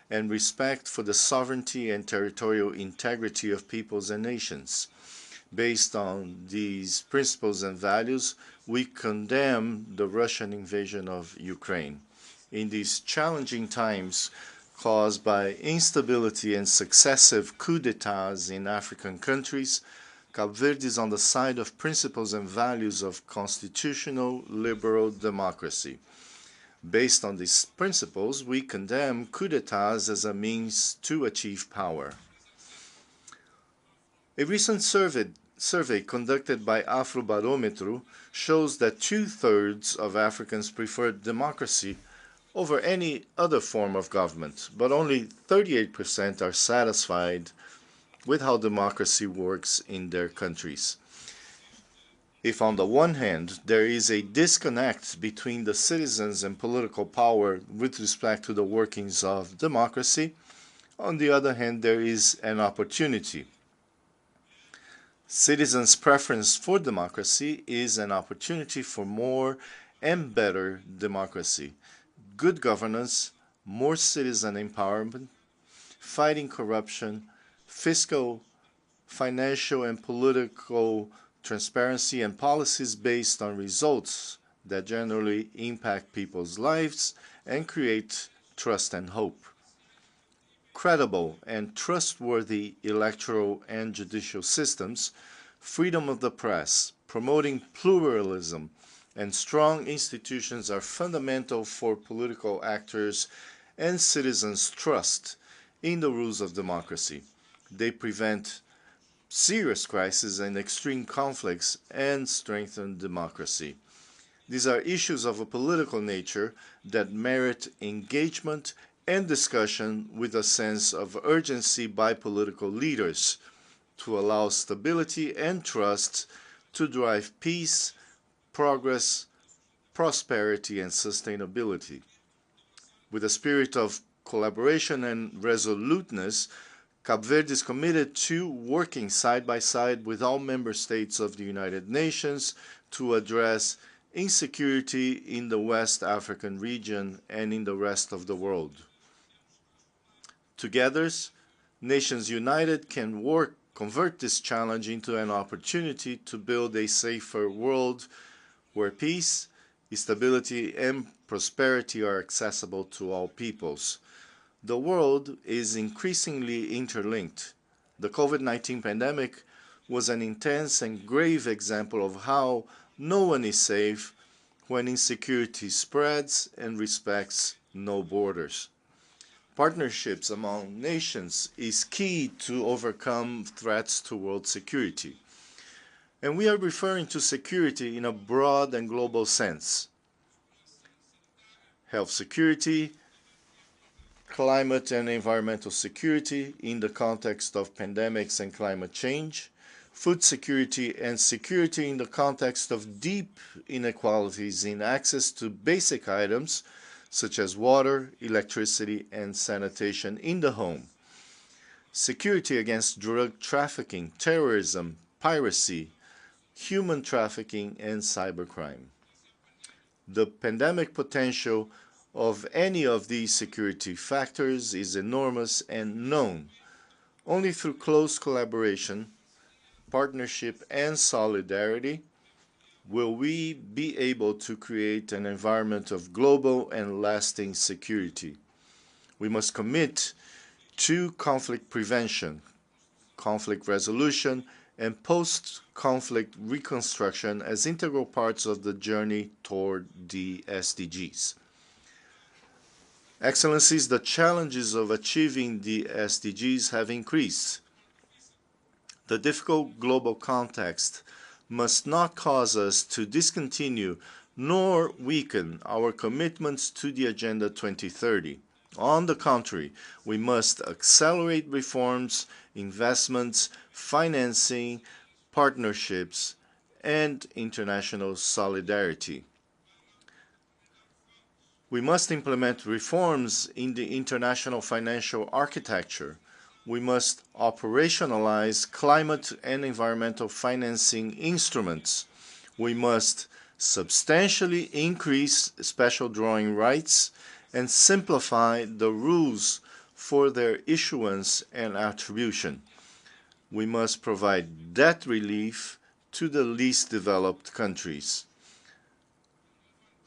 and respect for the sovereignty and territorial integrity of peoples and nations. Based on these principles and values, we condemn the Russian invasion of Ukraine. In these challenging times caused by instability and successive coups d'etats in African countries, Cabo Verde is on the side of principles and values of constitutional liberal democracy. Based on these principles, we condemn coups d'etats as a means to achieve power. A recent survey conducted by Afrobarometro shows that 2/3 of Africans prefer democracy over any other form of government, but only 38% are satisfied with how democracy works in their countries. If on the one hand there is a disconnect between the citizens and political power with respect to the workings of democracy, on the other hand there is an opportunity. Citizens' preference for democracy is an opportunity for more and better democracy, good governance, more citizen empowerment, fighting corruption, fiscal, financial, and political transparency, and policies based on results that generally impact people's lives and create trust and hope. Credible and trustworthy electoral and judicial systems, freedom of the press, promoting pluralism, and strong institutions are fundamental for political actors and citizens' trust in the rules of democracy. They prevent serious crises and extreme conflicts and strengthen democracy. These are issues of a political nature that merit engagement and discussion with a sense of urgency by political leaders to allow stability and trust to drive peace, progress, prosperity, and sustainability. With a spirit of collaboration and resoluteness, Cabo Verde is committed to working side by side with all member states of the United Nations to address insecurity in the West African region and in the rest of the world. Together, nations united can convert this challenge into an opportunity to build a safer world where peace, stability, and prosperity are accessible to all peoples. The world is increasingly interlinked. The COVID-19 pandemic was an intense and grave example of how no one is safe when insecurity spreads and respects no borders. Partnerships among nations is key to overcome threats to world security. And we are referring to security in a broad and global sense. Health security, climate and environmental security in the context of pandemics and climate change, food security and security in the context of deep inequalities in access to basic items such as water, electricity, and sanitation in the home, security against drug trafficking, terrorism, piracy, human trafficking, and cybercrime. The pandemic potential of any of these security factors is enormous and known. Only through close collaboration, partnership, and solidarity will we be able to create an environment of global and lasting security. We must commit to conflict prevention, conflict resolution, and post-conflict reconstruction as integral parts of the journey toward the SDGs. Excellencies, the challenges of achieving the SDGs have increased. The difficult global context must not cause us to discontinue nor weaken our commitments to the Agenda 2030. On the contrary, we must accelerate reforms, investments, financing, partnerships, and international solidarity. We must implement reforms in the international financial architecture. We must operationalize climate and environmental financing instruments. We must substantially increase special drawing rights and simplify the rules for their issuance and attribution. We must provide debt relief to the least developed countries.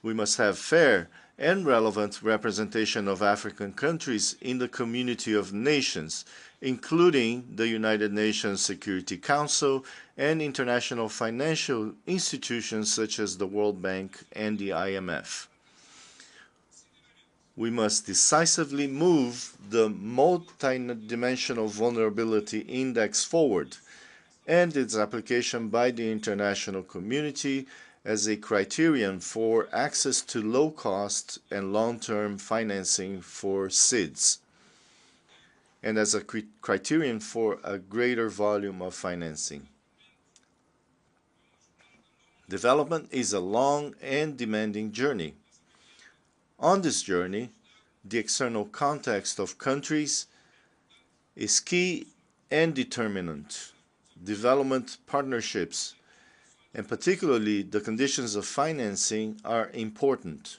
We must have fair and relevant representation of African countries in the community of nations, including the United Nations Security Council and international financial institutions such as the World Bank and the IMF. We must decisively move the multidimensional vulnerability index forward and its application by the international community as a criterion for access to low-cost and long-term financing for SIDS, and as a criterion for a greater volume of financing. Development is a long and demanding journey. On this journey, the external context of countries is key and determinant. Development partnerships, and particularly the conditions of financing, are important.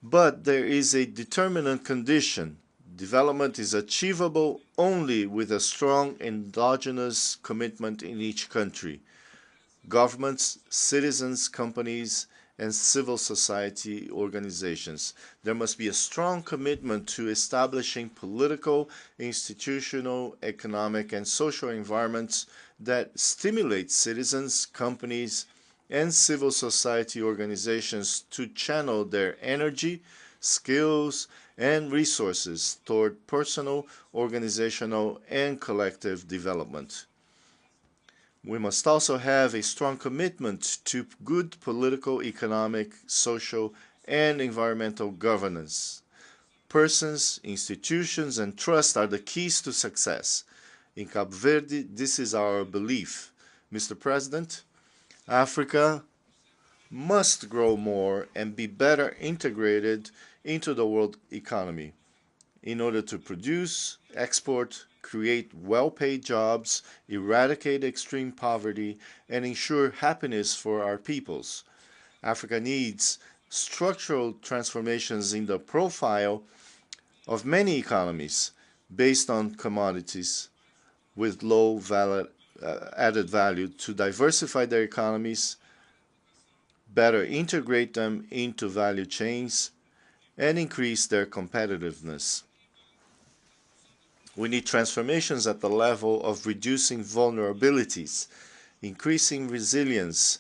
But there is a determinant condition. Development is achievable only with a strong endogenous commitment in each country. Governments, citizens, companies, and civil society organizations. There must be a strong commitment to establishing political, institutional, economic, and social environments that stimulate citizens, companies, and civil society organizations to channel their energy, skills, and resources toward personal, organizational, and collective development. We must also have a strong commitment to good political, economic, social, and environmental governance. Persons, institutions, and trust are the keys to success. In Cabo Verde, this is our belief. Mr. President, Africa must grow more and be better integrated into the world economy in order to produce, export, create well-paid jobs, eradicate extreme poverty, and ensure happiness for our peoples. Africa needs structural transformations in the profile of many economies based on commodities with low added value to diversify their economies, better integrate them into value chains, and increase their competitiveness. We need transformations at the level of reducing vulnerabilities, increasing resilience,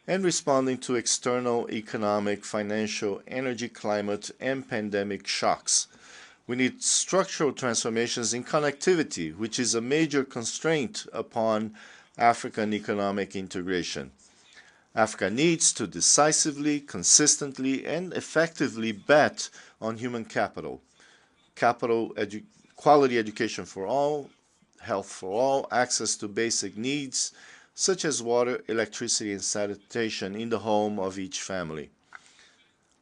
and responding to external economic, financial, energy, climate, and pandemic shocks. We need structural transformations in connectivity, which is a major constraint upon African economic integration. Africa needs to decisively, consistently, and effectively bet on human capital, quality education for all, health for all, access to basic needs such as water, electricity, and sanitation in the home of each family.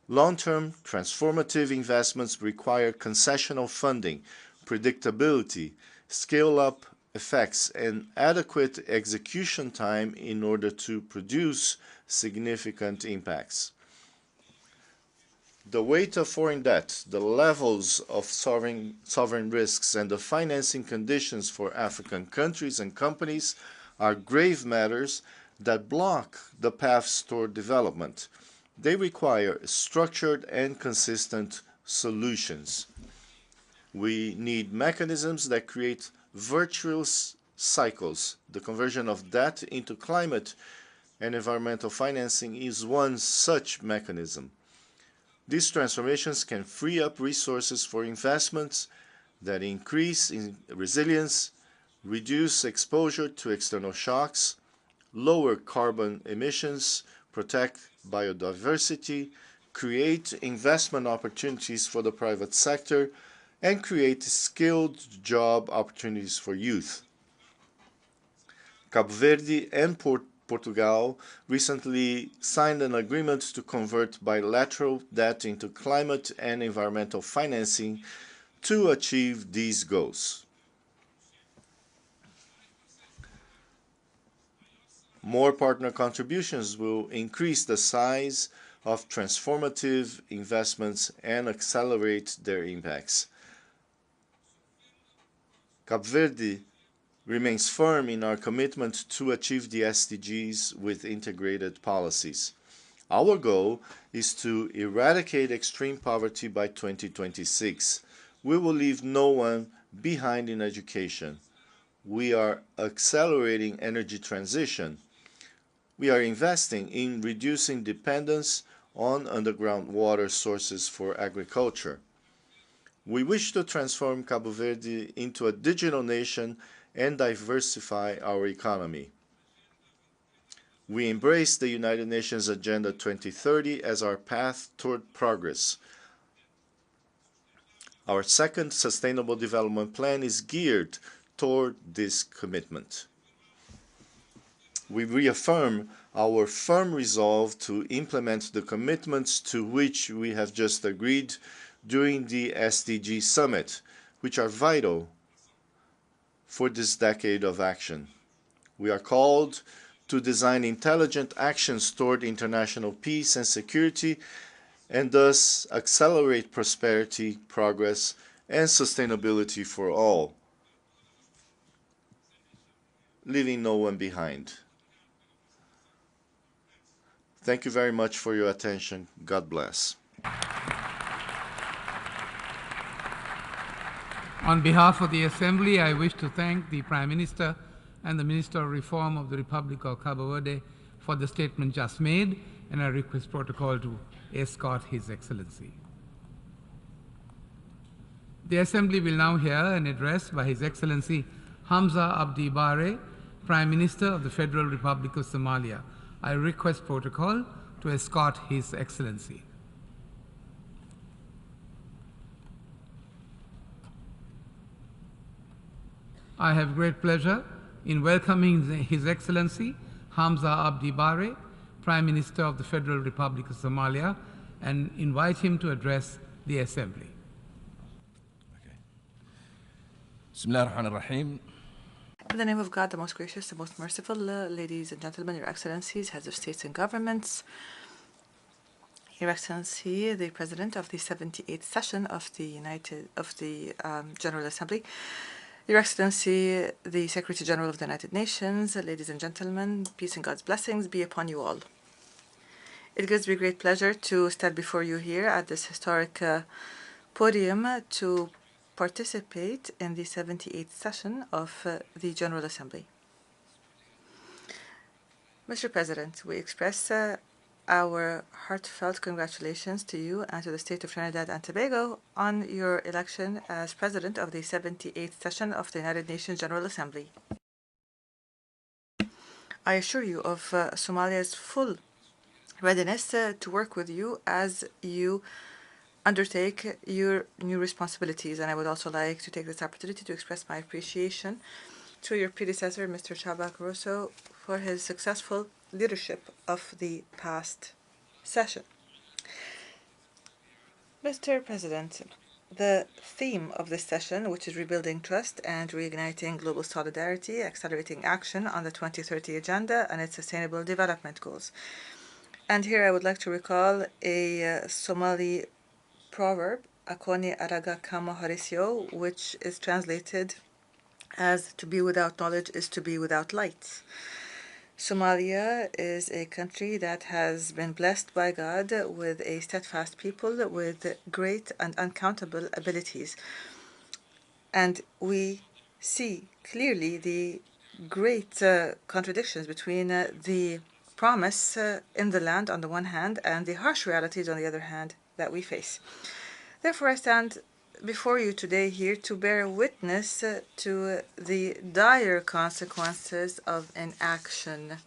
Long-term transformative investments require concessional funding, predictability, scale-up effects, and adequate execution time in order to produce significant impacts. The weight of foreign debt, the levels of sovereign risks, and the financing conditions for African countries and companies are grave matters that block the paths toward development. They require structured and consistent solutions. We need mechanisms that create virtuous cycles. The conversion of debt into climate and environmental financing is one such mechanism. These transformations can free up resources for investments that increase in resilience, reduce exposure to external shocks, lower carbon emissions, protect biodiversity, create investment opportunities for the private sector, and create skilled job opportunities for youth. Cabo Verde and Portugal recently signed an agreement to convert bilateral debt into climate and environmental financing to achieve these goals. More partner contributions will increase the size of transformative investments and accelerate their impacts. Cabo Verde remains firm in our commitment to achieve the SDGs with integrated policies. Our goal is to eradicate extreme poverty by 2026. We will leave no one behind in education. We are accelerating energy transition. We are investing in reducing dependence on underground water sources for agriculture. We wish to transform Cabo Verde into a digital nation and diversify our economy. We embrace the United Nations Agenda 2030 as our path toward progress. Our second Sustainable Development Plan is geared toward this commitment. We reaffirm our firm resolve to implement the commitments to which we have just agreed during the SDG Summit, which are vital for this decade of action. We are called to design intelligent actions toward international peace and security, and thus accelerate prosperity, progress, and sustainability for all, leaving no one behind. Thank you very much for your attention. God bless. On behalf of the Assembly, I wish to thank the Prime Minister and the Minister of Reform of the Republic of Cabo Verde for the statement just made, and I request protocol to escort His Excellency. The Assembly will now hear an address by His Excellency Hamza Abdi Bare, Prime Minister of the Federal Republic of Somalia. I request protocol to escort His Excellency. I have great pleasure in welcoming His Excellency Hamza Abdi Bare, Prime Minister of the Federal Republic of Somalia, and invite him to address the Assembly. Bismillah ar-Rahman ar-Rahim. In the name of God, the most gracious, the most merciful, ladies and gentlemen, Your Excellencies, heads of states and governments, Your Excellency, the President of the 78th session of the General Assembly, Your Excellency, the Secretary General of the United Nations, ladies and gentlemen, peace and God's blessings be upon you all. It gives me great pleasure to stand before you here at this historic podium to participate in the 78th session of the General Assembly. Mr. President, we express our heartfelt congratulations to you and to the state of Trinidad and Tobago on your election as President of the 78th session of the United Nations General Assembly. I assure you of Somalia's full readiness to work with you as you undertake your new responsibilities, and I would also like to take this opportunity to express my appreciation to your predecessor, Mr. Chaba Caruso, for his successful leadership of the past session. Mr. President, the theme of this session, which is rebuilding trust and reigniting global solidarity, accelerating action on the 2030 Agenda and its sustainable development goals. And here I would like to recall a Somali proverb, Akoni Araga Kama Harisio, which is translated as to be without knowledge is to be without light. Somalia is a country that has been blessed by God with a steadfast people with great and uncountable abilities. And we see clearly the great contradictions between the promise in the land on the one hand and the harsh realities on the other hand that we face. Therefore, I stand before you today here to bear witness to the dire consequences of inaction,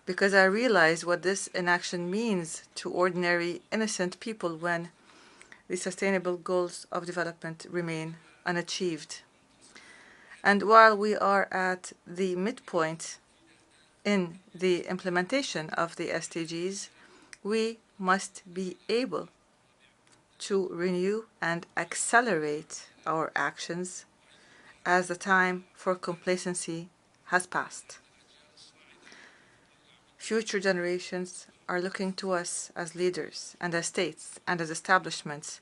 because I realize what this inaction means to ordinary, innocent people when the sustainable goals of development remain unachieved. And while we are at the midpoint in the implementation of the SDGs, we must be able to renew and accelerate our actions as the time for complacency has passed. Future generations are looking to us as leaders and as states and as establishments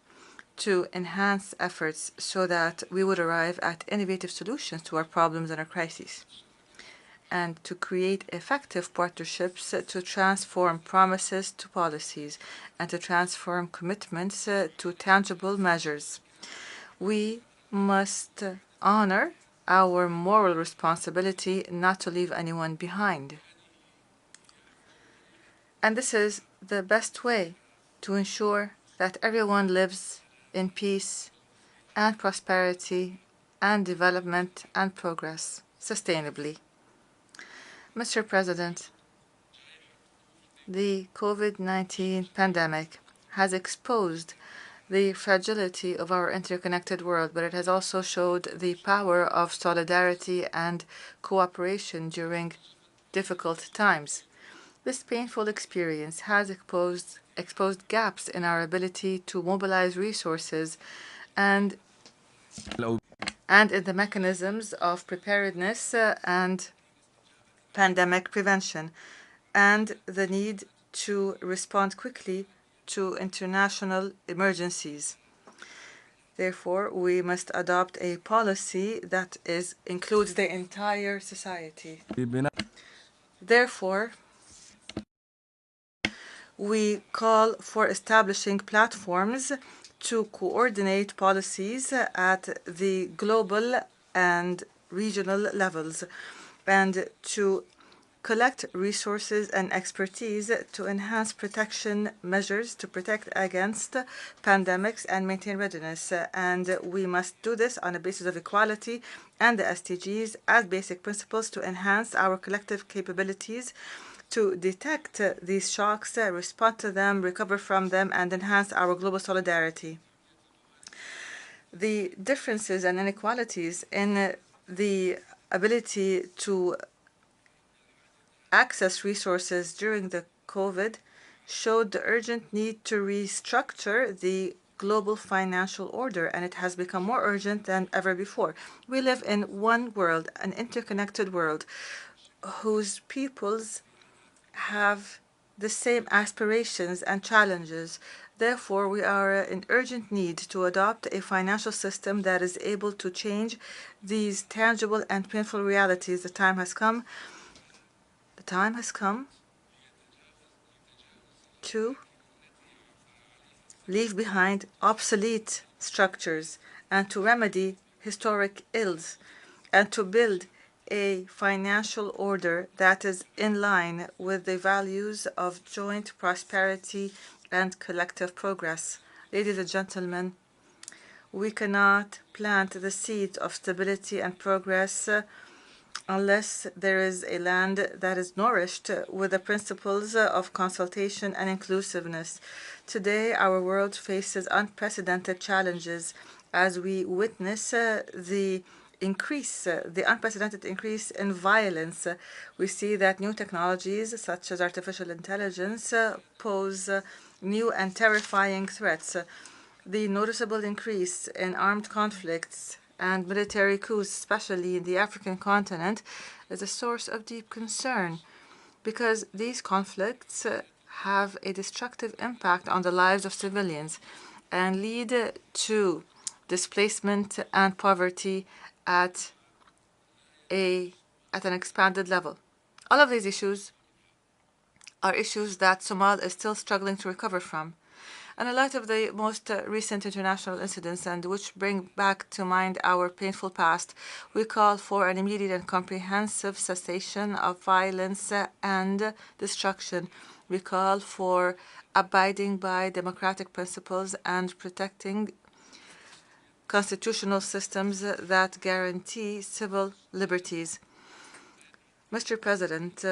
to enhance efforts so that we would arrive at innovative solutions to our problems and our crises, and to create effective partnerships to transform promises to policies and to transform commitments to tangible measures. We must honor our moral responsibility not to leave anyone behind. And this is the best way to ensure that everyone lives in peace and prosperity and development and progress sustainably. Mr. President, the COVID-19 pandemic has exposed the fragility of our interconnected world, but it has also showed the power of solidarity and cooperation during difficult times. This painful experience has exposed gaps in our ability to mobilize resources and in the mechanisms of preparedness and pandemic prevention, and the need to respond quickly to international emergencies. Therefore, we must adopt a policy that includes the entire society. Therefore, we call for establishing platforms to coordinate policies at the global and regional levels, and to collect resources and expertise to enhance protection measures to protect against pandemics and maintain readiness. And we must do this on a basis of equality and the SDGs as basic principles to enhance our collective capabilities to detect these shocks, respond to them, recover from them, and enhance our global solidarity. The differences and inequalities in the ability to access resources during the COVID showed the urgent need to restructure the global financial order, and it has become more urgent than ever before. We live in one world, an interconnected world, whose peoples have the same aspirations and challenges. Therefore, we are in urgent need to adopt a financial system that is able to change these tangible and painful realities. The time has come to leave behind obsolete structures and to remedy historic ills and to build a financial order that is in line with the values of joint prosperity and collective progress. Ladies and gentlemen, we cannot plant the seeds of stability and progress unless there is a land that is nourished with the principles of consultation and inclusiveness. Today, our world faces unprecedented challenges as we witness the unprecedented increase in violence. We see that new technologies such as artificial intelligence pose new and terrifying threats. The noticeable increase in armed conflicts and military coups, especially in the African continent, is a source of deep concern because these conflicts have a destructive impact on the lives of civilians and lead to displacement and poverty at an expanded level. All of these issues are issues that Somalia is still struggling to recover from. And in light of the most recent international incidents, and which bring back to mind our painful past, we call for an immediate and comprehensive cessation of violence and destruction. We call for abiding by democratic principles and protecting constitutional systems that guarantee civil liberties. Mr. President,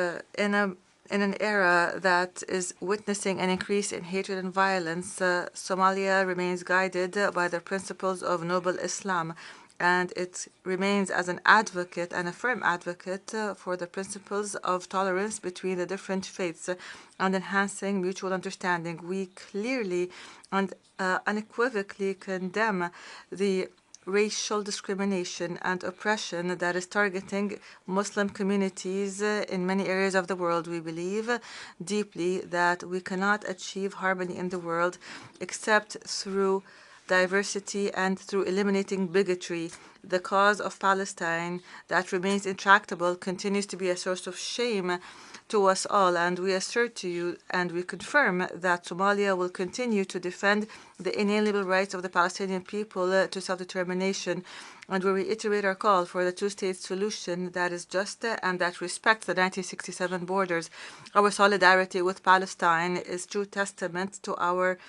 in an era that is witnessing an increase in hatred and violence, Somalia remains guided by the principles of noble Islam and it remains as an advocate and a firm advocate for the principles of tolerance between the different faiths and enhancing mutual understanding. We clearly and unequivocally condemn the racial discrimination and oppression that is targeting Muslim communities in many areas of the world. We believe deeply that we cannot achieve harmony in the world except through diversity and through eliminating bigotry. The cause of Palestine that remains intractable continues to be a source of shame to us all, and we assert to you and we confirm that Somalia will continue to defend the inalienable rights of the Palestinian people to self-determination, and we reiterate our call for the two-state solution that is just and that respects the 1967 borders. Our solidarity with Palestine is true testament to our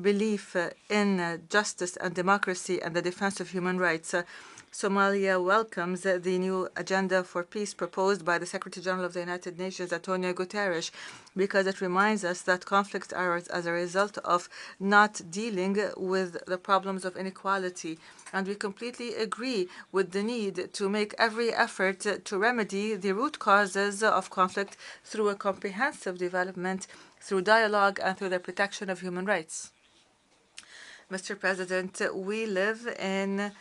belief in justice and democracy and the defense of human rights. Somalia welcomes the new agenda for peace proposed by the Secretary General of the United Nations, Antonio Guterres, because it reminds us that conflicts are as a result of not dealing with the problems of inequality. And we completely agree with the need to make every effort to remedy the root causes of conflict through a comprehensive development, through dialogue, and through the protection of human rights. Mr. President, we live in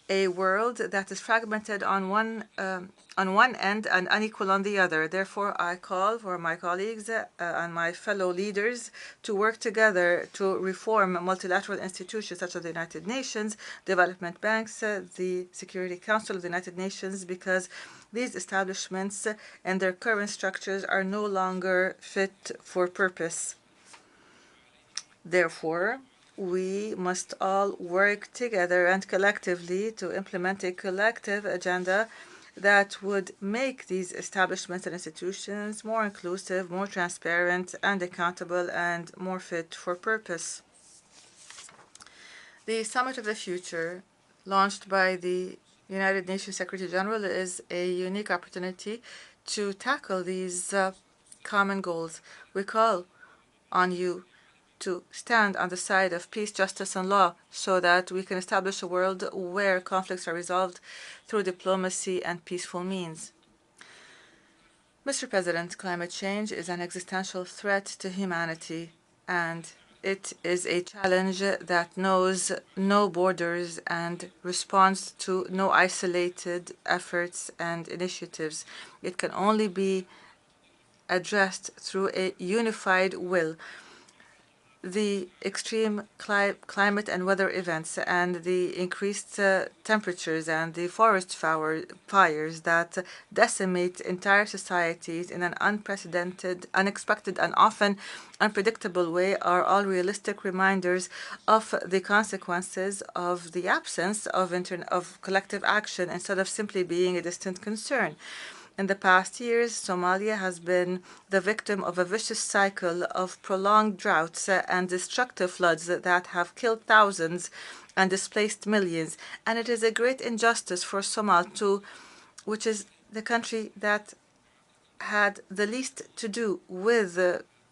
a world that is fragmented on one end and unequal on the other. Therefore, I call for my colleagues and my fellow leaders to work together to reform multilateral institutions such as the United Nations, development banks, the Security Council of the United Nations, because these establishments and their current structures are no longer fit for purpose. Therefore, we must all work together and collectively to implement a collective agenda that would make these establishments and institutions more inclusive, more transparent and accountable, and more fit for purpose. The Summit of the Future, launched by the United Nations Secretary General, is a unique opportunity to tackle these common goals. We call on you to stand on the side of peace, justice, and law so that we can establish a world where conflicts are resolved through diplomacy and peaceful means. Mr. President, climate change is an existential threat to humanity, and it is a challenge that knows no borders and responds to no isolated efforts and initiatives. It can only be addressed through a unified will. The extreme climate and weather events and the increased temperatures and the forest fires that decimate entire societies in an unprecedented, unexpected, and often unpredictable way are all realistic reminders of the consequences of the absence of collective action instead of simply being a distant concern. In the past years, Somalia has been the victim of a vicious cycle of prolonged droughts and destructive floods that have killed thousands and displaced millions. And it is a great injustice for Somalia, which is the country that had the least to do with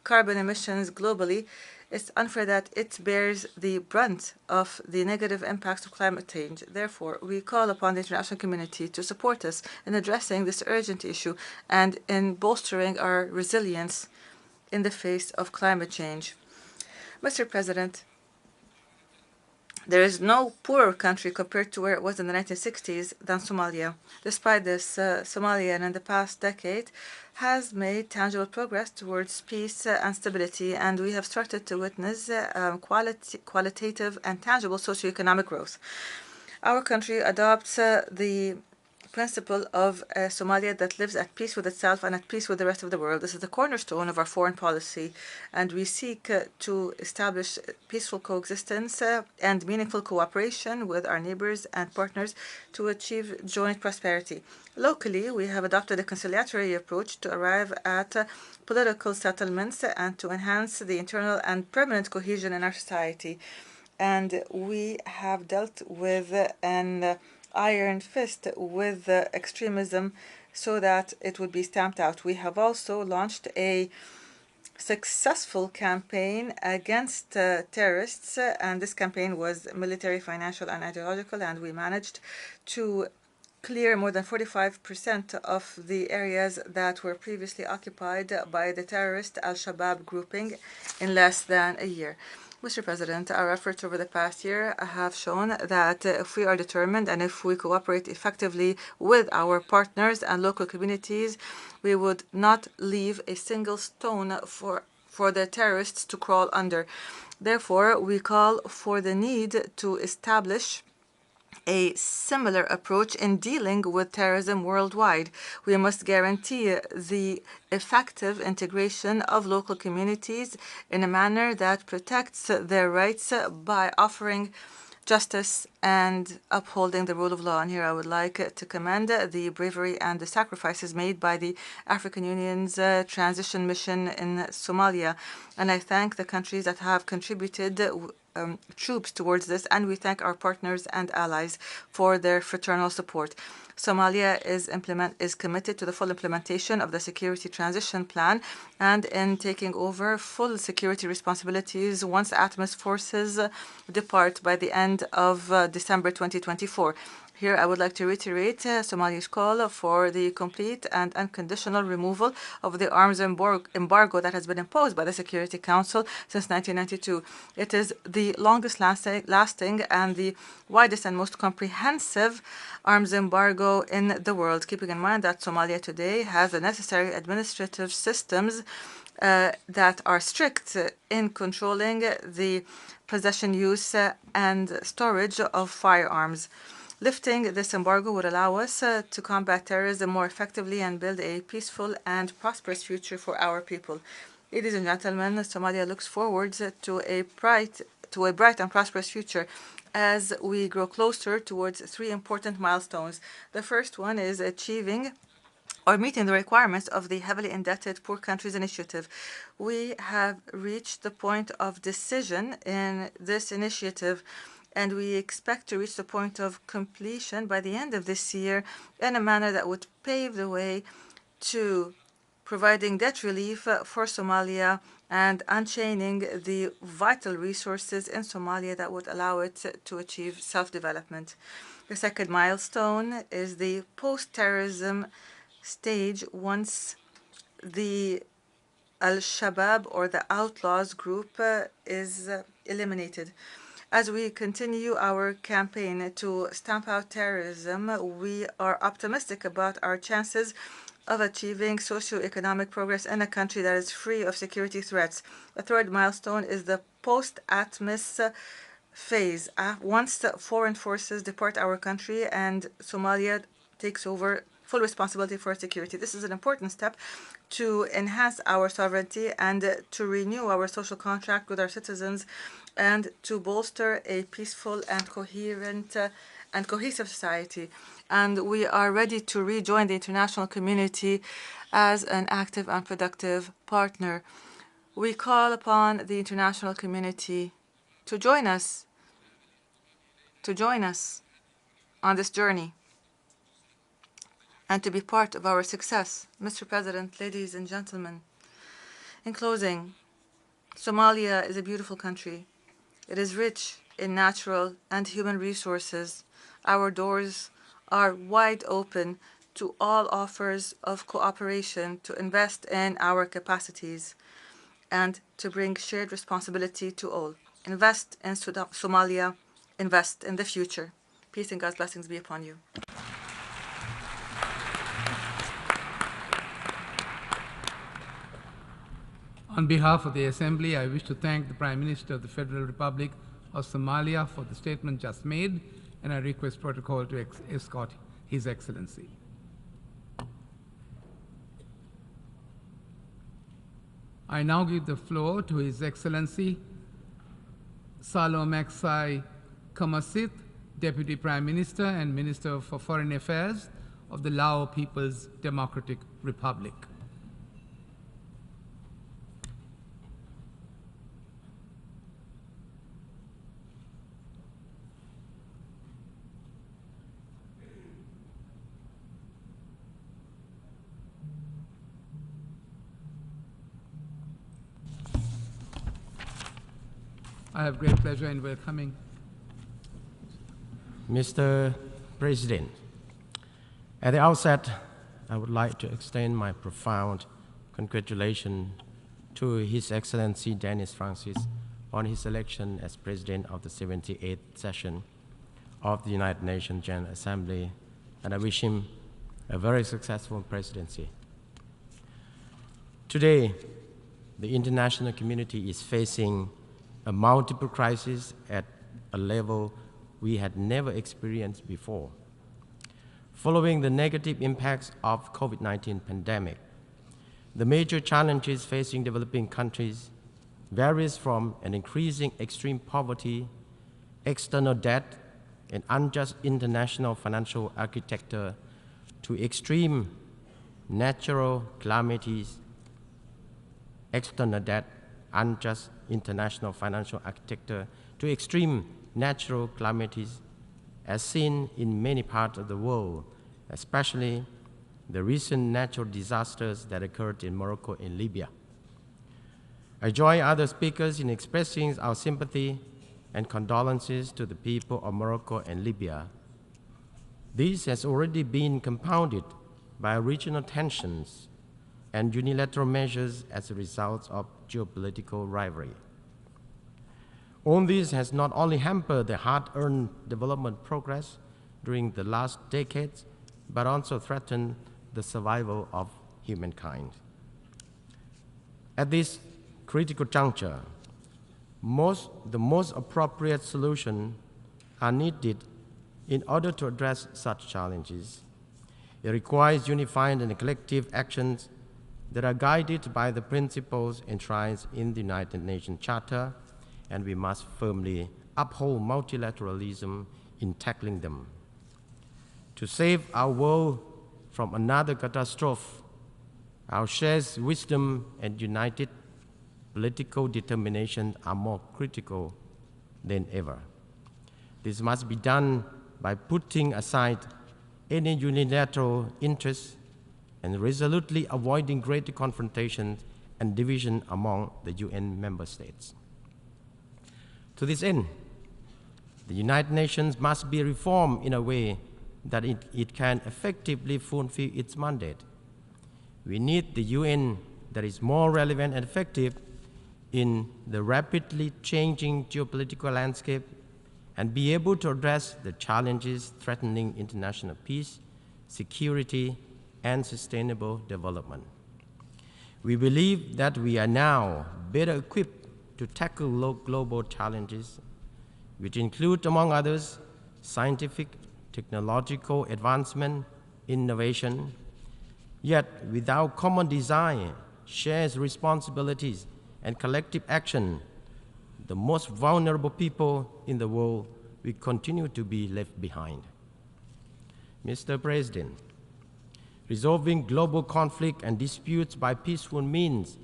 carbon emissions globally. It's unfair that it bears the brunt of the negative impacts of climate change. Therefore, we call upon the international community to support us in addressing this urgent issue and in bolstering our resilience in the face of climate change. Mr. President, there is no poorer country compared to where it was in the 1960s than Somalia. Despite this, Somalia, in the past decade, has made tangible progress towards peace and stability, and we have started to witness qualitative and tangible socioeconomic growth. Our country adopts the principle of Somalia that lives at peace with itself and at peace with the rest of the world. This is the cornerstone of our foreign policy, and we seek to establish peaceful coexistence and meaningful cooperation with our neighbors and partners to achieve joint prosperity. Locally, we have adopted a conciliatory approach to arrive at political settlements and to enhance the internal and permanent cohesion in our society. And we have dealt with an iron fist with extremism so that it would be stamped out. We have also launched a successful campaign against terrorists, and this campaign was military, financial, and ideological, and we managed to clear more than 45% of the areas that were previously occupied by the terrorist Al-Shabaab grouping in less than a year. Mr. President, our efforts over the past year have shown that if we are determined and if we cooperate effectively with our partners and local communities, we would not leave a single stone for the terrorists to crawl under. Therefore, we call for the need to establish a similar approach in dealing with terrorism worldwide. We must guarantee the effective integration of local communities in a manner that protects their rights by offering justice and upholding the rule of law. And here I would like to commend the bravery and the sacrifices made by the African Union's transition mission in Somalia. And I thank the countries that have contributed troops towards this, and we thank our partners and allies for their fraternal support. Somalia is committed to the full implementation of the security transition plan and in taking over full security responsibilities once ATMIS forces depart by the end of December 2024. Here I would like to reiterate Somalia's call for the complete and unconditional removal of the arms embargo that has been imposed by the Security Council since 1992. It is the longest lasting and the widest and most comprehensive arms embargo in the world, keeping in mind that Somalia today has the necessary administrative systems that are strict in controlling the possession, use, and storage of firearms. Lifting this embargo would allow us to combat terrorism more effectively and build a peaceful and prosperous future for our people. Ladies and gentlemen, Somalia looks forward to a bright and prosperous future as we grow closer towards three important milestones. The first one is achieving or meeting the requirements of the heavily indebted Poor Countries Initiative. We have reached the point of decision in this initiative, and we expect to reach the point of completion by the end of this year in a manner that would pave the way to providing debt relief for Somalia and unchaining the vital resources in Somalia that would allow it to achieve self-development. The second milestone is the post-terrorism stage once the Al-Shabaab or the outlaws group is eliminated. As we continue our campaign to stamp out terrorism, we are optimistic about our chances of achieving socio-economic progress in a country that is free of security threats. The third milestone is the post-ATMIS phase. Once foreign forces depart our country and Somalia takes over full responsibility for security. This is an important step to enhance our sovereignty and to renew our social contract with our citizens and to bolster a peaceful and coherent and cohesive society. And we are ready to rejoin the international community as an active and productive partner. We call upon the international community to join us on this journey and to be part of our success. Mr. President, ladies and gentlemen, in closing, Somalia is a beautiful country. It is rich in natural and human resources. Our doors are wide open to all offers of cooperation to invest in our capacities and to bring shared responsibility to all. Invest in Somalia, invest in the future. Peace and God's blessings be upon you. On behalf of the Assembly, I wish to thank the Prime Minister of the Federal Republic of Somalia for the statement just made, and I request protocol to escort His Excellency. I now give the floor to His Excellency Salomaksai Kamasit, Deputy Prime Minister and Minister for Foreign Affairs of the Lao People's Democratic Republic. I have great pleasure in welcoming Mr. President, at the outset, I would like to extend my profound congratulations to His Excellency Dennis Francis on his election as President of the 78th session of the United Nations General Assembly, and I wish him a very successful presidency. Today, the international community is facing a multiple crisis at a level we had never experienced before. Following the negative impacts of COVID-19 pandemic, the major challenges facing developing countries varies from an increasing extreme poverty, external debt, and unjust international financial architecture to extreme natural calamities, external debt, unjust international financial architecture to extreme natural calamities as seen in many parts of the world, especially the recent natural disasters that occurred in Morocco and Libya. I join other speakers in expressing our sympathy and condolences to the people of Morocco and Libya. This has already been compounded by regional tensions and unilateral measures as a result of geopolitical rivalry. All this has not only hampered the hard-earned development progress during the last decades, but also threatened the survival of humankind. At this critical juncture, the most appropriate solutions are needed in order to address such challenges. It requires unified and collective actions that are guided by the principles enshrined in the United Nations Charter, and we must firmly uphold multilateralism in tackling them. To save our world from another catastrophe, our shared wisdom and united political determination are more critical than ever. This must be done by putting aside any unilateral interests and resolutely avoiding greater confrontation and division among the UN member states. To this end, the United Nations must be reformed in a way that it can effectively fulfill its mandate. We need the UN that is more relevant and effective in the rapidly changing geopolitical landscape and be able to address the challenges threatening international peace, security, and sustainable development. We believe that we are now better equipped to tackle global challenges, which include, among others, scientific, technological advancement, innovation. Yet, without common design, shared responsibilities, and collective action, the most vulnerable people in the world will continue to be left behind. Mr. President, resolving global conflict and disputes by peaceful means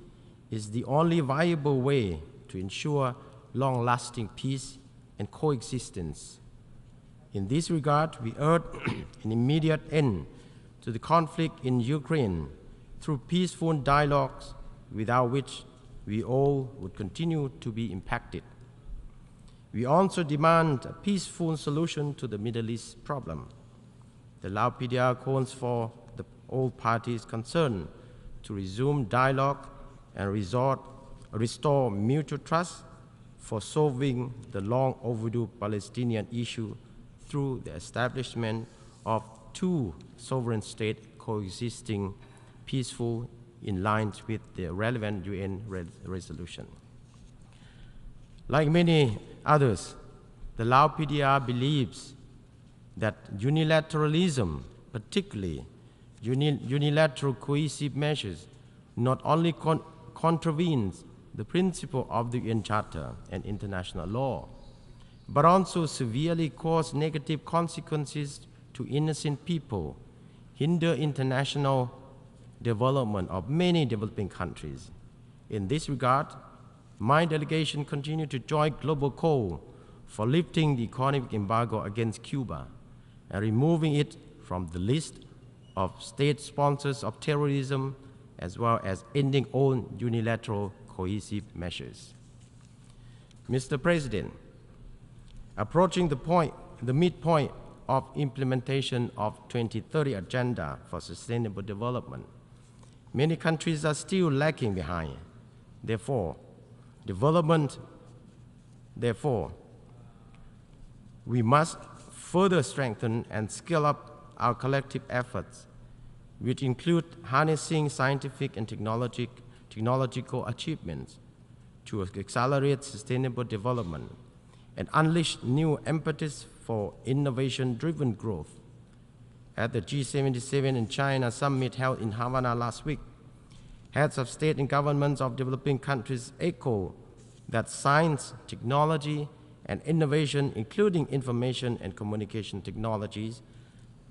is the only viable way to ensure long-lasting peace and coexistence. In this regard, we urge an immediate end to the conflict in Ukraine through peaceful dialogues, without which we all would continue to be impacted. We also demand a peaceful solution to the Middle East problem. The LAUPDR calls for all parties concerned to resume dialogue and restore mutual trust for solving the long overdue Palestinian issue through the establishment of two sovereign states coexisting peaceful in line with the relevant UN resolution. Like many others, the LAUPDR believes that unilateralism, particularly unilateral cohesive measures, not only contravenes the principle of the UN Charter and international law, but also severely cause negative consequences to innocent people, hinder international development of many developing countries. In this regard, my delegation continues to join global call for lifting the economic embargo against Cuba and removing it from the list of state sponsors of terrorism, as well as ending all unilateral cohesive measures. Mr. President, approaching the midpoint of implementation of 2030 Agenda for Sustainable Development, many countries are still lagging behind. Therefore, we must further strengthen and scale up our collective efforts, which include harnessing scientific and technological achievements to accelerate sustainable development and unleash new impetus for innovation-driven growth. At the G77 in China summit held in Havana last week, heads of state and governments of developing countries echo that science, technology, and innovation, including information and communication technologies,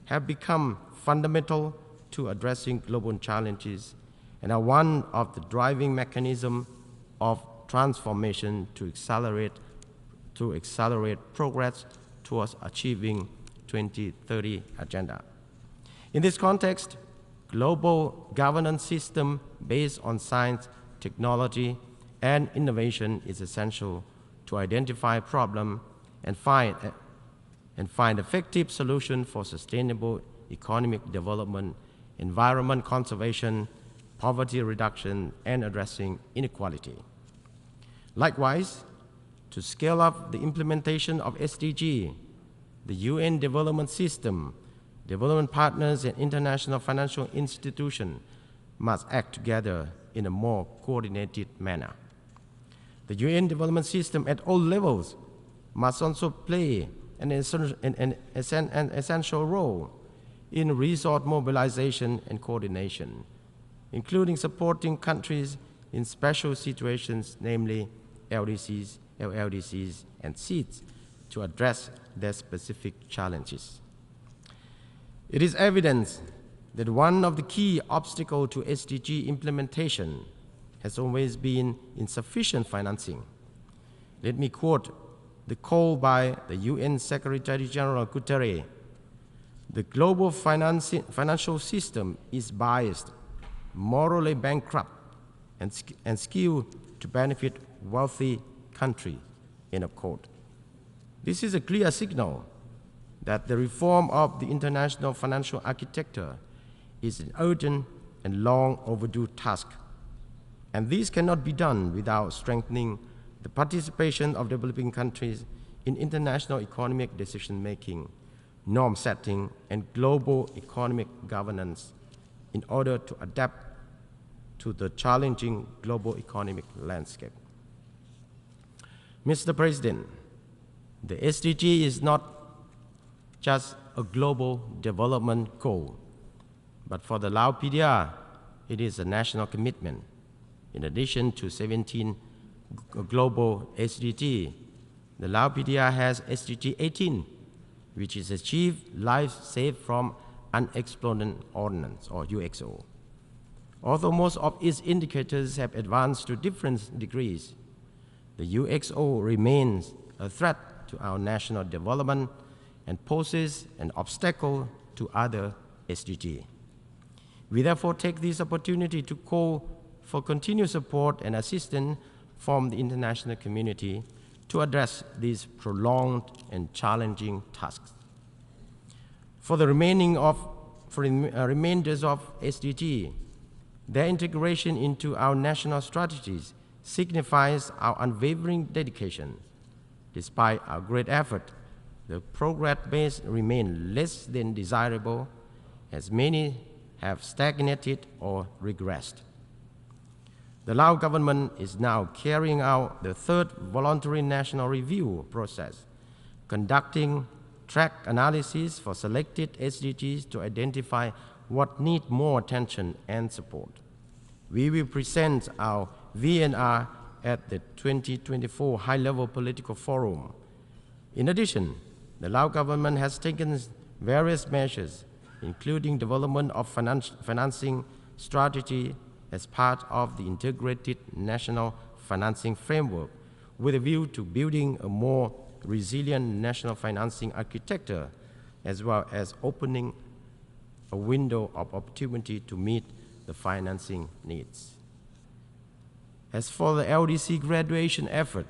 have become fundamental to addressing global challenges and are one of the driving mechanisms of transformation to accelerate progress towards achieving 2030 Agenda. In this context, global governance system based on science, technology, and innovation is essential to identify problems and find effective solutions for sustainable economic development, environment conservation, poverty reduction, and addressing inequality. Likewise, to scale up the implementation of SDG, the UN development system, development partners, and international financial institutions must act together in a more coordinated manner. The UN development system at all levels must also play an essential role in resource mobilization and coordination, including supporting countries in special situations, namely LDCs, LLDCs, and SEEDs, to address their specific challenges. It is evident that one of the key obstacles to SDG implementation has always been insufficient financing. Let me quote the call by the UN Secretary General Guterres: "The global financial system is biased, morally bankrupt, and skewed to benefit wealthy countries." End of quote. This is a clear signal that the reform of the international financial architecture is an urgent and long overdue task. And this cannot be done without strengthening the participation of developing countries in international economic decision-making, norm setting, and global economic governance in order to adapt to the challenging global economic landscape. Mr. President, the SDG is not just a global development goal, but for the Lao PDR, it is a national commitment. In addition to 17 global SDG, the Lao PDR has SDG 18, which is achieve lives saved from unexploded ordnance, or UXO. Although most of its indicators have advanced to different degrees, the UXO remains a threat to our national development and poses an obstacle to other SDG. We therefore take this opportunity to call for continued support and assistance from the international community to address these prolonged and challenging tasks. For the remainders of SDG, their integration into our national strategies signifies our unwavering dedication. Despite our great effort, the progress base remains less than desirable, as many have stagnated or regressed. The Lao government is now carrying out the third voluntary national review process, conducting track analysis for selected SDGs to identify what need more attention and support. We will present our VNR at the 2024 High-Level Political Forum. In addition, the Lao government has taken various measures, including development of financing strategy as part of the integrated national financing framework, with a view to building a more resilient national financing architecture, as well as opening a window of opportunity to meet the financing needs. As for the LDC graduation effort,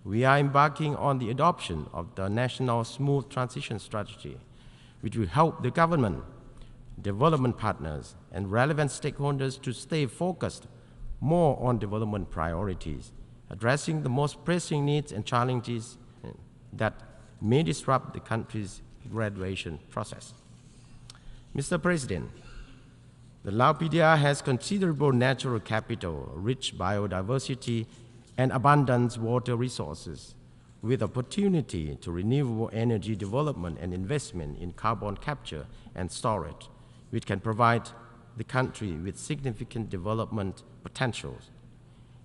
we are embarking on the adoption of the National Smooth Transition Strategy, which will help the government, development partners, and relevant stakeholders to stay focused more on development priorities, addressing the most pressing needs and challenges that may disrupt the country's graduation process. Mr. President, the Lao PDR has considerable natural capital, rich biodiversity, and abundant water resources, with opportunity to renewable energy development and investment in carbon capture and storage, which can provide the country with significant development potentials.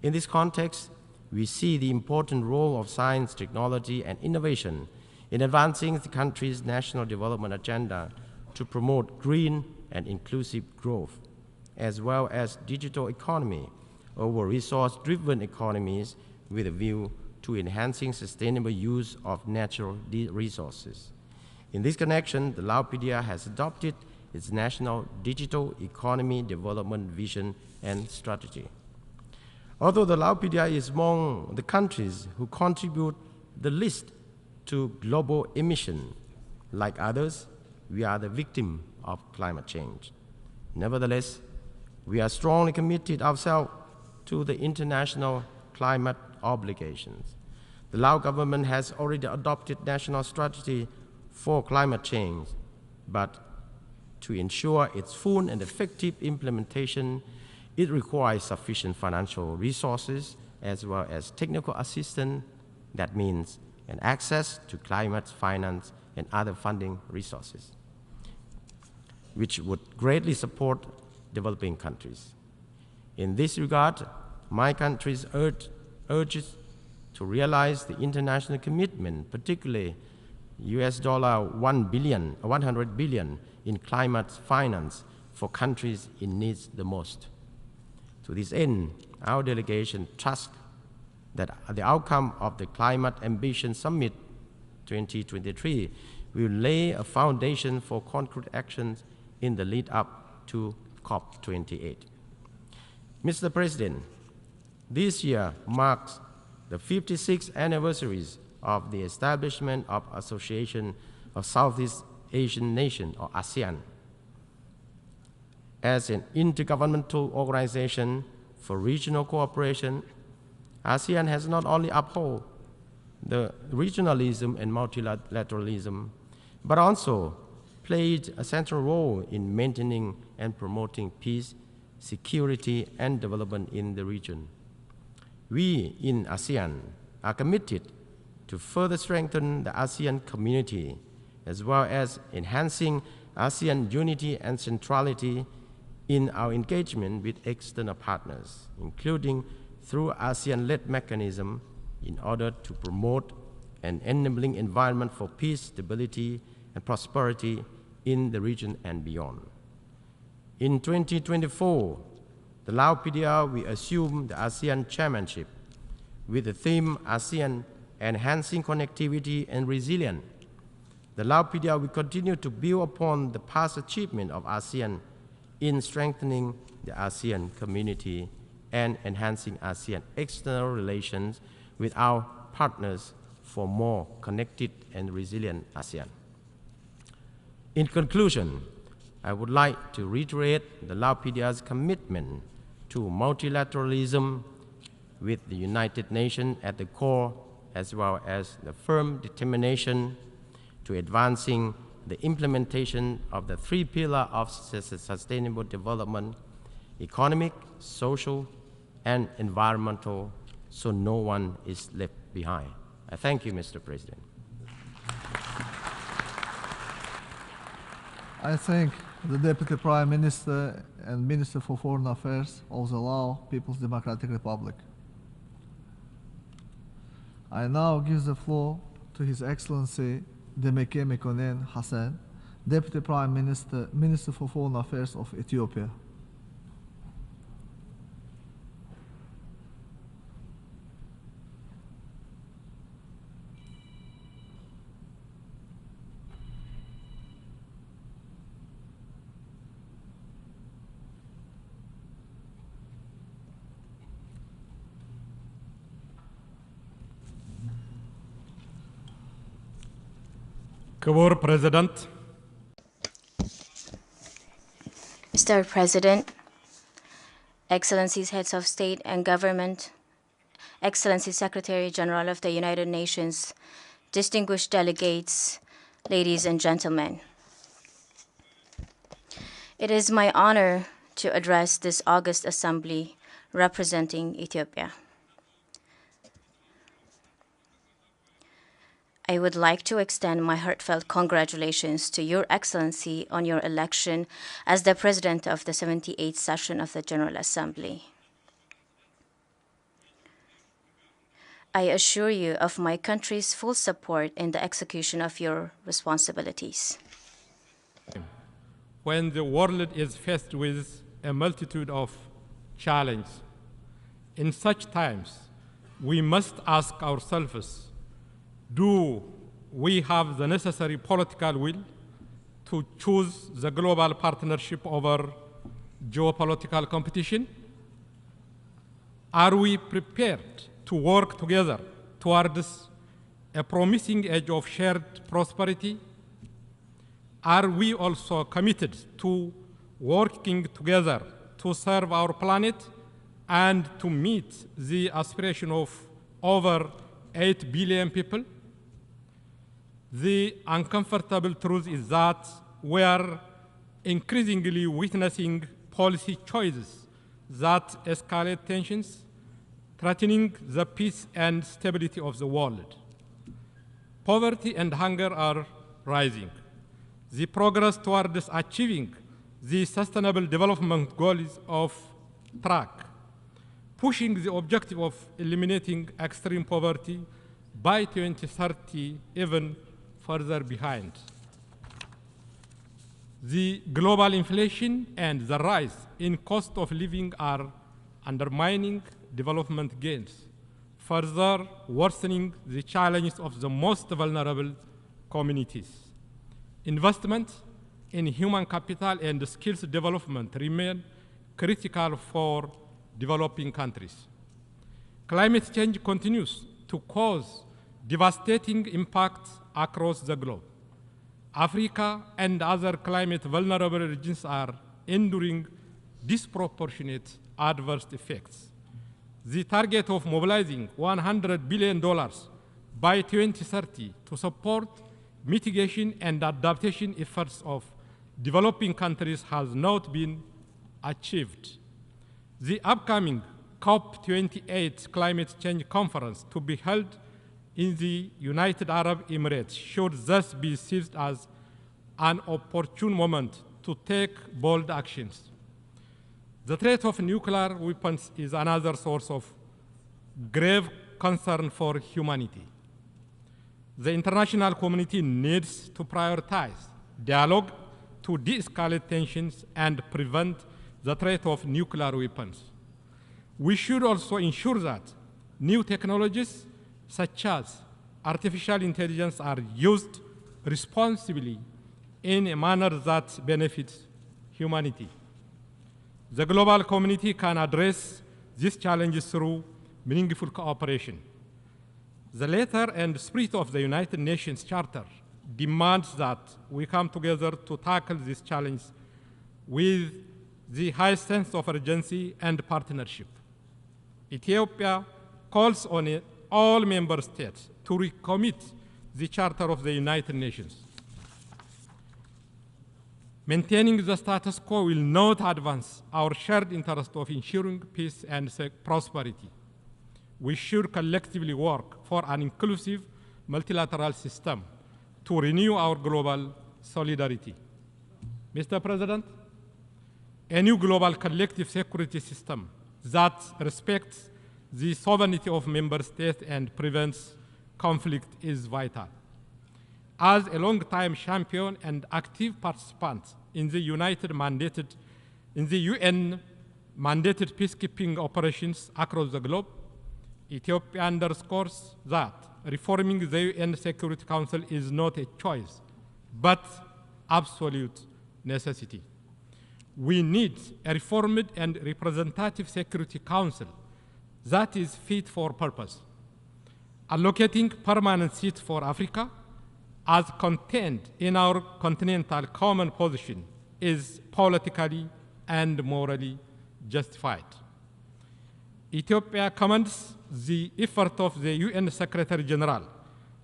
In this context, we see the important role of science, technology, and innovation in advancing the country's national development agenda to promote green and inclusive growth, as well as digital economy over resource-driven economies with a view to enhancing sustainable use of natural resources. In this connection, the Lao PDR has adopted its National Digital Economy Development Vision and Strategy. Although the Lao PDR is among the countries who contribute the least to global emission, like others, we are the victim of climate change. Nevertheless, we are strongly committed ourselves to the international climate obligations. The Lao government has already adopted national strategy for climate change, but to ensure its full and effective implementation, it requires sufficient financial resources as well as technical assistance. That means and access to climate finance and other funding resources, which would greatly support developing countries. In this regard, my country urges to realize the international commitment, particularly $100 billion in climate finance for countries in need the most. To this end, our delegation trusts that the outcome of the Climate Ambition Summit 2023 will lay a foundation for concrete actions in the lead up to COP28. Mr. President, this year marks the 56th anniversary of the establishment of Association of Southeast Asian Nations, or ASEAN. As an intergovernmental organization for regional cooperation, ASEAN has not only upheld the regionalism and multilateralism, but also played a central role in maintaining and promoting peace, security, and development in the region. We in ASEAN are committed to further strengthen the ASEAN community, as well as enhancing ASEAN unity and centrality in our engagement with external partners, including through ASEAN-led mechanism in order to promote an enabling environment for peace, stability, and prosperity in the region and beyond. In 2024, the Lao PDR will assume the ASEAN chairmanship with the theme ASEAN Enhancing Connectivity and Resilience. The Lao PDR will continue to build upon the past achievement of ASEAN in strengthening the ASEAN community and enhancing ASEAN external relations with our partners for more connected and resilient ASEAN. In conclusion, I would like to reiterate the Lao PDR's commitment to multilateralism with the United Nations at the core, as well as the firm determination to advancing the implementation of the three pillars of sustainable development: economic, social, and environmental, so no one is left behind. I thank you, Mr. President. I thank the Deputy Prime Minister and Minister for Foreign Affairs of the Lao People's Democratic Republic. I now give the floor to His Excellency Demeke Mekonnen Hassan, Deputy Prime Minister, Minister for Foreign Affairs of Ethiopia. ክቡር ፕሬዝዳንት Mr. President, Excellencies, Heads of State and Government, Excellencies, Secretary General of the United Nations, distinguished delegates, ladies and gentlemen. It is my honor to address this August Assembly representing Ethiopia. I would like to extend my heartfelt congratulations to Your Excellency on your election as the President of the 78th session of the General Assembly. I assure you of my country's full support in the execution of your responsibilities. When the world is faced with a multitude of challenges, in such times, we must ask ourselves, do we have the necessary political will to choose the global partnership over geopolitical competition? Are we prepared to work together towards a promising age of shared prosperity? Are we also committed to working together to serve our planet and to meet the aspiration of over 8 billion people? The uncomfortable truth is that we are increasingly witnessing policy choices that escalate tensions, threatening the peace and stability of the world. Poverty and hunger are rising. The progress towards achieving the Sustainable Development Goals of track, pushing the objective of eliminating extreme poverty by 2030 even further behind. The global inflation and the rise in cost of living are undermining development gains, further worsening the challenges of the most vulnerable communities. Investment in human capital and skills development remain critical for developing countries. Climate change continues to cause devastating impacts across the globe. Africa and other climate vulnerable regions are enduring disproportionate adverse effects. The target of mobilizing $100 billion by 2030 to support mitigation and adaptation efforts of developing countries has not been achieved. The upcoming COP28 climate change conference to be held in the United Arab Emirates should thus be seized as an opportune moment to take bold actions. The threat of nuclear weapons is another source of grave concern for humanity. The international community needs to prioritize dialogue to de-escalate tensions and prevent the threat of nuclear weapons. We should also ensure that new technologies such as artificial intelligence are used responsibly in a manner that benefits humanity. The global community can address these challenges through meaningful cooperation. The letter and spirit of the United Nations Charter demands that we come together to tackle this challenge with the highest sense of urgency and partnership. Ethiopia calls on all member states to recommit the Charter of the United Nations. Maintaining the status quo will not advance our shared interest of ensuring peace and prosperity. We should collectively work for an inclusive multilateral system to renew our global solidarity. Mr. President, a new global collective security system that respects the sovereignty of member states and prevents conflict is vital. As a long-time champion and active participant in the UN mandated peacekeeping operations across the globe, Ethiopia underscores that reforming the UN Security Council is not a choice, but absolute necessity. We need a reformed and representative Security Council that is fit for purpose, allocating permanent seats for Africa, as contained in our continental common position is politically and morally justified. Ethiopia commends the effort of the UN Secretary General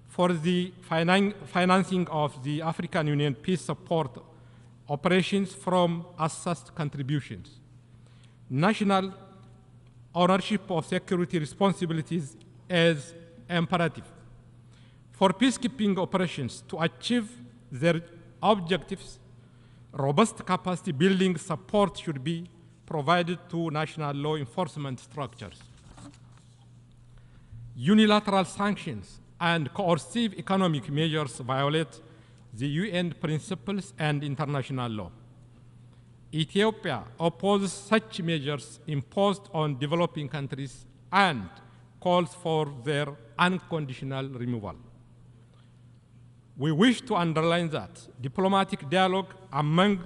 for the financing of the African Union peace support operations from assessed contributions. National ownership of security responsibilities is imperative. For peacekeeping operations to achieve their objectives, robust capacity building support should be provided to national law enforcement structures. Unilateral sanctions and coercive economic measures violate the UN principles and international law. Ethiopia opposes such measures imposed on developing countries and calls for their unconditional removal. We wish to underline that diplomatic dialogue among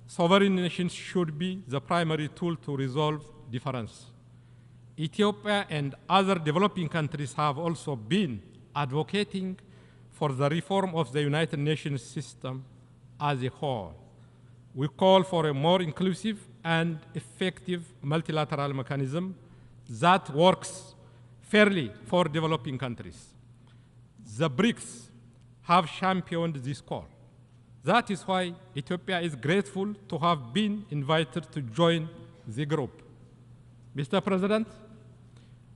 sovereign nations should be the primary tool to resolve differences. Ethiopia and other developing countries have also been advocating for the reform of the United Nations system as a whole. We call for a more inclusive and effective multilateral mechanism that works fairly for developing countries. The BRICS have championed this call. That is why Ethiopia is grateful to have been invited to join the group. Mr. President,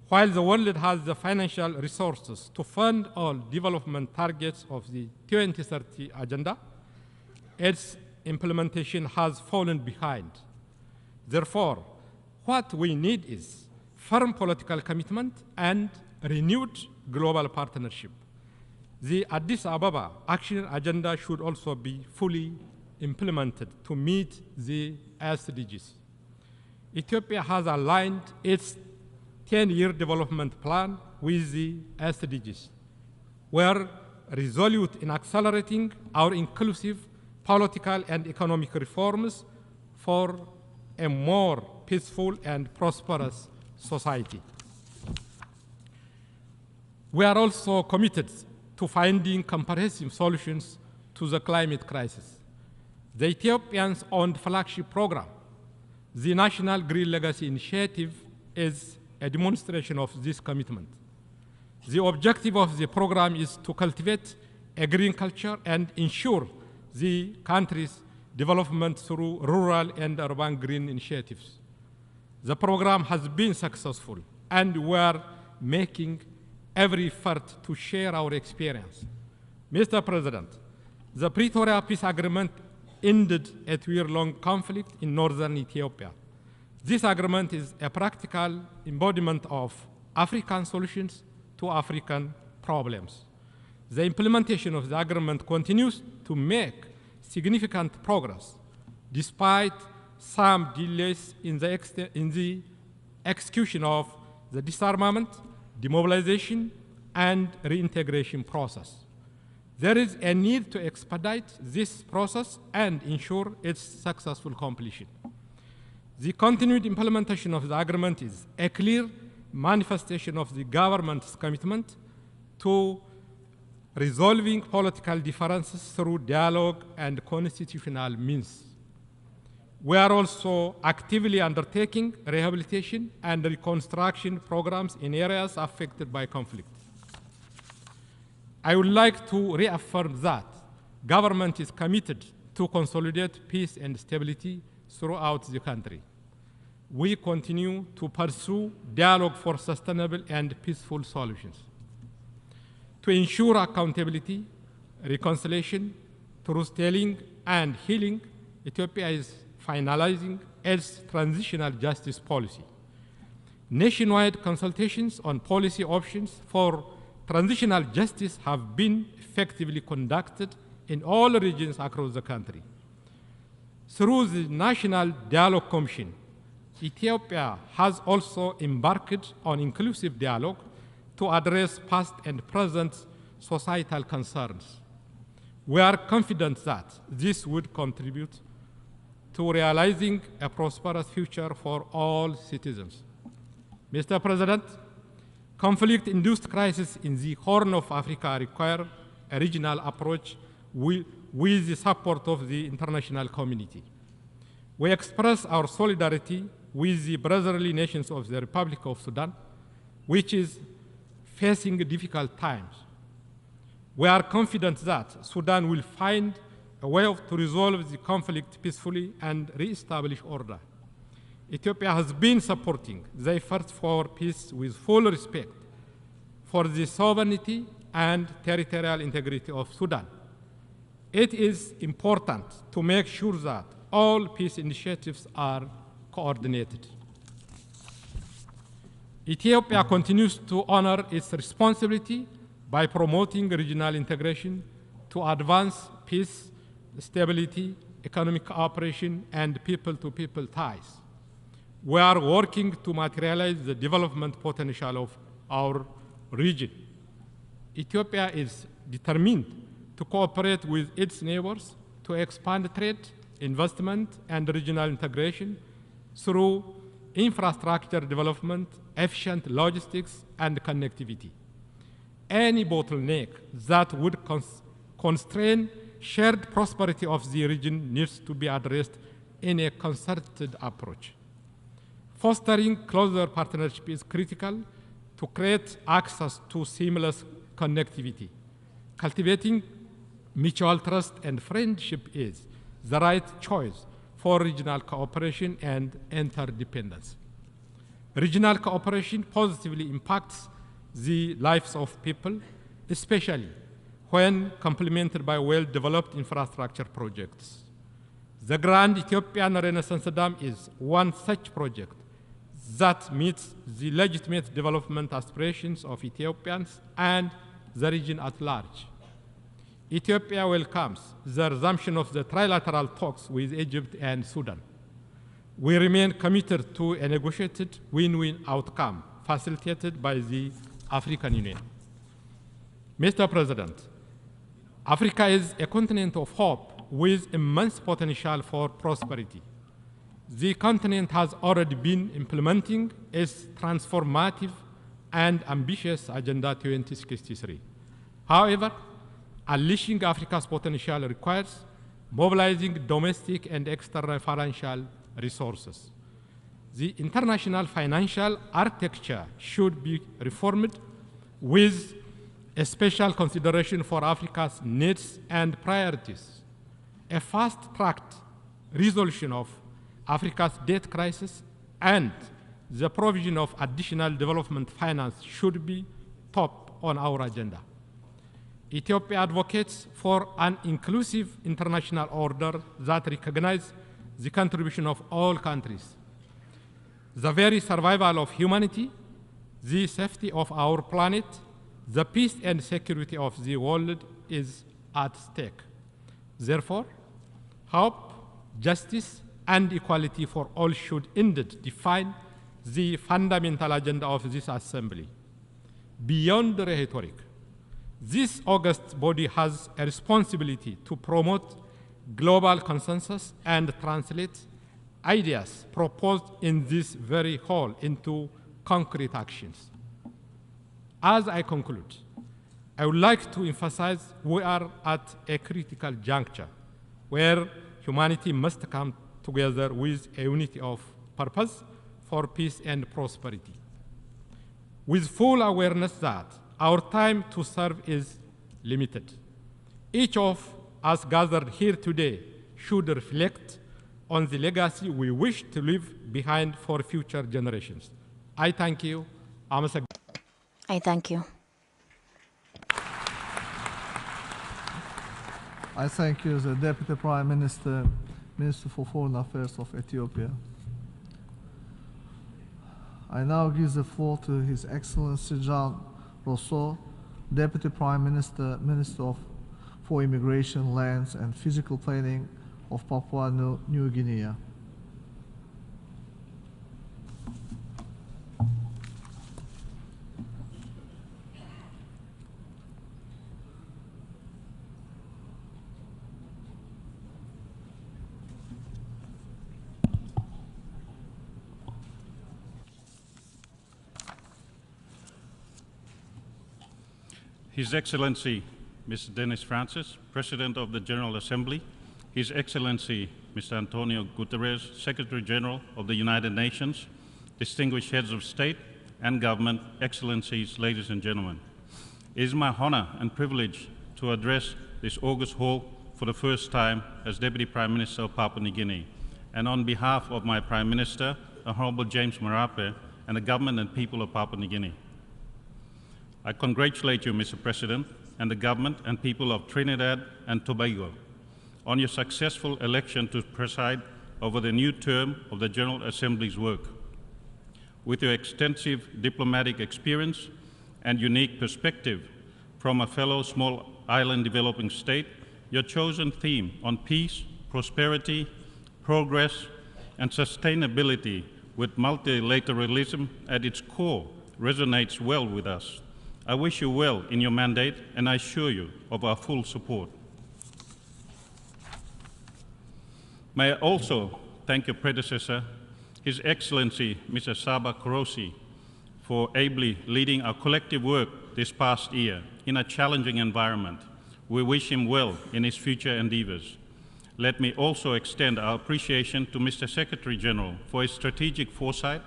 while the world has the financial resources to fund all development targets of the 2030 Agenda, its implementation has fallen behind. Therefore, what we need is firm political commitment and renewed global partnership. The Addis Ababa Action Agenda should also be fully implemented to meet the SDGs. Ethiopia has aligned its 10-year development plan with the SDGs. We are resolute in accelerating our inclusive political and economic reforms for a more peaceful and prosperous society. We are also committed to finding comprehensive solutions to the climate crisis. The Ethiopians' own flagship program, the National Green Legacy Initiative, is a demonstration of this commitment. The objective of the program is to cultivate a green culture and ensure the country's development through rural and urban green initiatives. The program has been successful, and we are making every effort to share our experience. Mr. President, the Pretoria Peace Agreement ended a 2-year-long conflict in northern Ethiopia. This agreement is a practical embodiment of African solutions to African problems. The implementation of the agreement continues to make significant progress, despite some delays in the execution of the disarmament, demobilization, and reintegration process. There is a need to expedite this process and ensure its successful completion. The continued implementation of the agreement is a clear manifestation of the government's commitment to resolving political differences through dialogue and constitutional means. We are also actively undertaking rehabilitation and reconstruction programs in areas affected by conflict. I would like to reaffirm that government is committed to consolidate peace and stability throughout the country. We continue to pursue dialogue for sustainable and peaceful solutions. To ensure accountability, reconciliation, truth-telling, and healing, Ethiopia is finalizing its transitional justice policy. Nationwide consultations on policy options for transitional justice have been effectively conducted in all regions across the country. Through the National Dialogue Commission, Ethiopia has also embarked on inclusive dialogue to address past and present societal concerns. We are confident that this would contribute to realizing a prosperous future for all citizens. Mr. President, conflict-induced crises in the Horn of Africa require a regional approach with the support of the international community. We express our solidarity with the brotherly nations of the Republic of Sudan, which is facing difficult times. We are confident that Sudan will find a way to resolve the conflict peacefully and re-establish order. Ethiopia has been supporting the efforts for peace with full respect for the sovereignty and territorial integrity of Sudan. It is important to make sure that all peace initiatives are coordinated. Ethiopia continues to honor its responsibility by promoting regional integration to advance peace, stability, economic cooperation, and people-to-people ties. We are working to materialize the development potential of our region. Ethiopia is determined to cooperate with its neighbors to expand trade, investment, and regional integration through infrastructure development, efficient logistics, and connectivity. Any bottleneck that would constrain shared prosperity of the region needs to be addressed in a concerted approach. Fostering closer partnership is critical to create access to seamless connectivity. Cultivating mutual trust and friendship is the right choice for regional cooperation and interdependence. Regional cooperation positively impacts the lives of people, especially when complemented by well-developed infrastructure projects. The Grand Ethiopian Renaissance Dam is one such project that meets the legitimate development aspirations of Ethiopians and the region at large. Ethiopia welcomes the resumption of the trilateral talks with Egypt and Sudan. We remain committed to a negotiated win-win outcome facilitated by the African Union. Mr. President, Africa is a continent of hope with immense potential for prosperity. The continent has already been implementing its transformative and ambitious Agenda 2063. However, unleashing Africa's potential requires mobilizing domestic and external financial resources. The international financial architecture should be reformed with a special consideration for Africa's needs and priorities. A fast-tracked resolution of Africa's debt crisis and the provision of additional development finance should be top on our agenda. Ethiopia advocates for an inclusive international order that recognizes the contribution of all countries. The very survival of humanity, the safety of our planet, the peace and security of the world is at stake. Therefore, hope, justice, and equality for all should indeed define the fundamental agenda of this assembly. Beyond the rhetoric, this august body has a responsibility to promote global consensus and translate ideas proposed in this very hall into concrete actions. As I conclude, I would like to emphasize we are at a critical juncture where humanity must come together with a unity of purpose for peace and prosperity. With full awareness that our time to serve is limited, each of us gathered here today should reflect on the legacy we wish to leave behind for future generations. I thank you. I thank you. I thank you, the Deputy Prime Minister, Minister for Foreign Affairs of Ethiopia. I now give the floor to His Excellency John Rousseau, Deputy Prime Minister, Minister for Immigration, Lands and Physical Planning of Papua New Guinea. His Excellency, Mr. Dennis Francis, President of the General Assembly, His Excellency Mr. Antonio Guterres, Secretary General of the United Nations, distinguished heads of state and government, excellencies, ladies and gentlemen. It is my honor and privilege to address this august hall for the first time as Deputy Prime Minister of Papua New Guinea, and on behalf of my Prime Minister, Honorable James Marape, and the government and people of Papua New Guinea. I congratulate you, Mr. President, and the government and people of Trinidad and Tobago on your successful election to preside over the new term of the General Assembly's work. With your extensive diplomatic experience and unique perspective from a fellow small island developing state, your chosen theme on peace, prosperity, progress, and sustainability with multilateralism at its core resonates well with us. I wish you well in your mandate, and I assure you of our full support. May I also thank your predecessor, His Excellency Mr. Saba Korosi, for ably leading our collective work this past year in a challenging environment. We wish him well in his future endeavors. Let me also extend our appreciation to Mr. Secretary General for his strategic foresight,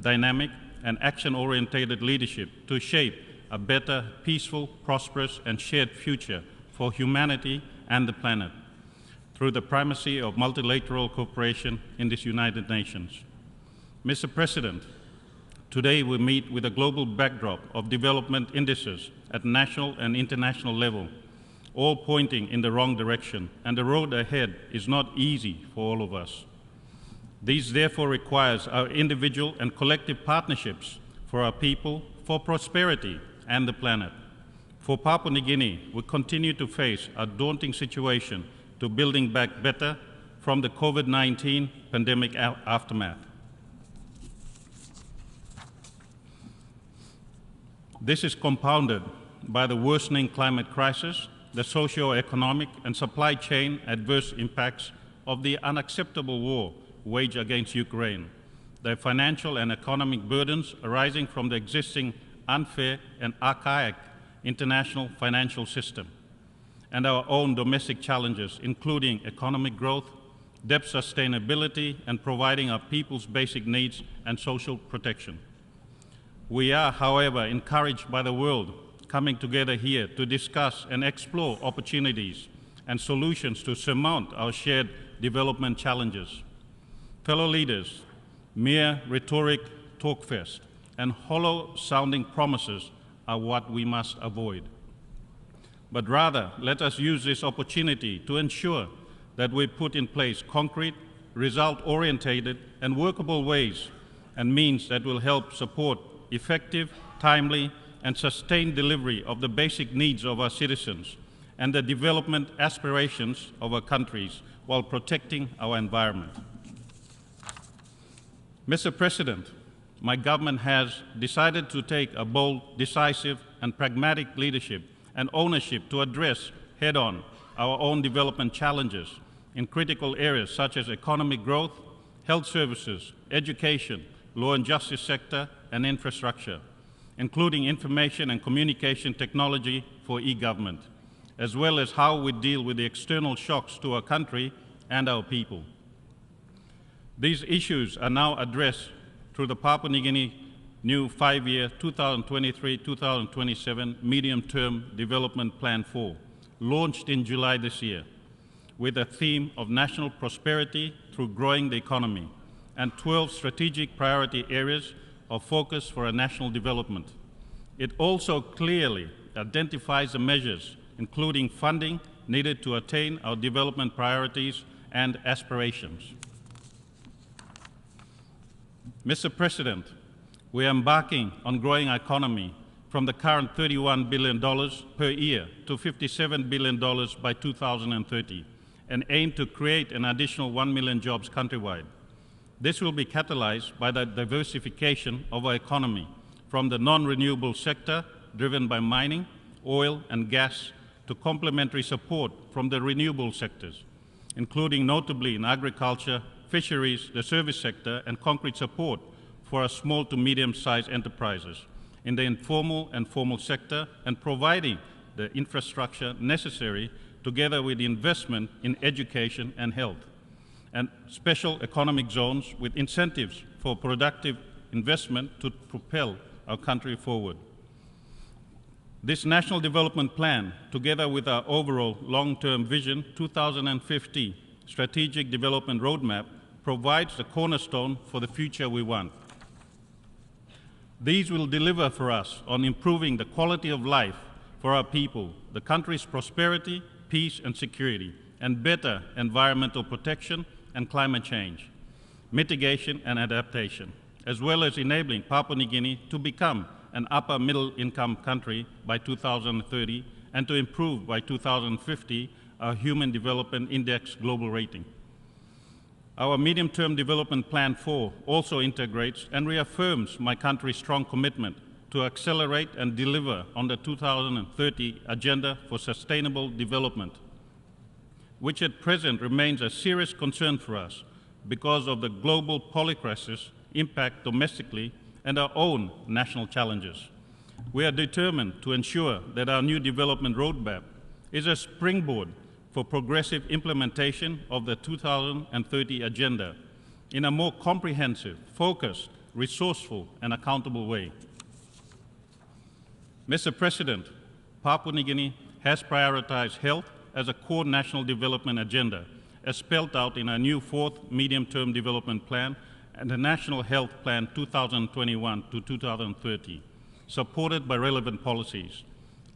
dynamic, and action-oriented leadership to shape a better, peaceful, prosperous, and shared future for humanity and the planet through the primacy of multilateral cooperation in this United Nations. Mr. President, today we meet with a global backdrop of development indices at national and international level, all pointing in the wrong direction, and the road ahead is not easy for all of us. These therefore requires our individual and collective partnerships for our people, for prosperity and the planet. For Papua New Guinea, we continue to face a daunting situation to building back better from the COVID-19 pandemic aftermath. This is compounded by the worsening climate crisis, the socio-economic and supply chain adverse impacts of the unacceptable war waged against Ukraine, the financial and economic burdens arising from the existing unfair and archaic international financial system, and our own domestic challenges, including economic growth, debt sustainability, and providing our people's basic needs and social protection. We are, however, encouraged by the world coming together here to discuss and explore opportunities and solutions to surmount our shared development challenges. Fellow leaders, mere rhetoric, talkfest, and hollow-sounding promises are what we must avoid. But rather, let us use this opportunity to ensure that we put in place concrete, result-oriented, and workable ways and means that will help support effective, timely, and sustained delivery of the basic needs of our citizens and the development aspirations of our countries while protecting our environment. Mr. President, my government has decided to take a bold, decisive, and pragmatic leadership and ownership to address head-on our own development challenges in critical areas such as economic growth, health services, education, law and justice sector, and infrastructure, including information and communication technology for e-government, as well as how we deal with the external shocks to our country and our people. These issues are now addressed through the Papua New Guinea new 5-year 2023-2027 Medium-Term Development Plan 4, launched in July this year, with a theme of national prosperity through growing the economy and 12 strategic priority areas of focus for our national development. It also clearly identifies the measures, including funding, needed to attain our development priorities and aspirations. Mr. President, we are embarking on growing our economy from the current $31 billion per year to $57 billion by 2030, and aim to create an additional 1 million jobs countrywide. This will be catalyzed by the diversification of our economy from the non-renewable sector driven by mining, oil and gas to complementary support from the renewable sectors, including notably in agriculture, fisheries, the service sector, and concrete support for our small to medium-sized enterprises in the informal and formal sector, and providing the infrastructure necessary together with investment in education and health, and special economic zones with incentives for productive investment to propel our country forward. This National Development Plan, together with our overall long-term vision 2050 Strategic Development Roadmap, provides the cornerstone for the future we want. These will deliver for us on improving the quality of life for our people, the country's prosperity, peace and security, and better environmental protection and climate change, mitigation and adaptation, as well as enabling Papua New Guinea to become an upper middle income country by 2030 and to improve by 2050 our Human Development Index global rating. Our Medium-Term Development Plan 4 also integrates and reaffirms my country's strong commitment to accelerate and deliver on the 2030 Agenda for Sustainable Development, which at present remains a serious concern for us because of the global polycrisis impact domestically and our own national challenges. We are determined to ensure that our new development roadmap is a springboard for progressive implementation of the 2030 Agenda in a more comprehensive, focused, resourceful, and accountable way. Mr. President, Papua New Guinea has prioritized health as a core national development agenda, as spelled out in our new fourth Medium-Term Development Plan and the National Health Plan 2021 to 2030, supported by relevant policies.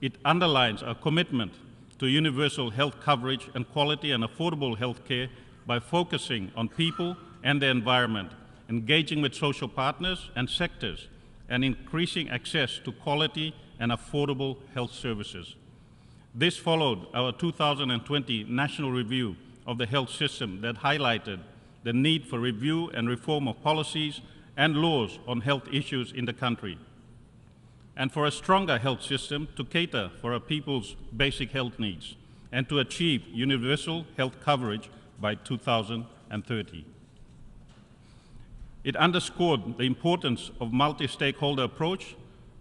It underlines our commitment to universal health coverage and quality and affordable health care by focusing on people and the environment, engaging with social partners and sectors, and increasing access to quality and affordable health services. This followed our 2020 National Review of the Health System that highlighted the need for review and reform of policies and laws on health issues in the country, and for a stronger health system to cater for our people's basic health needs and to achieve universal health coverage by 2030. It underscored the importance of multi-stakeholder approach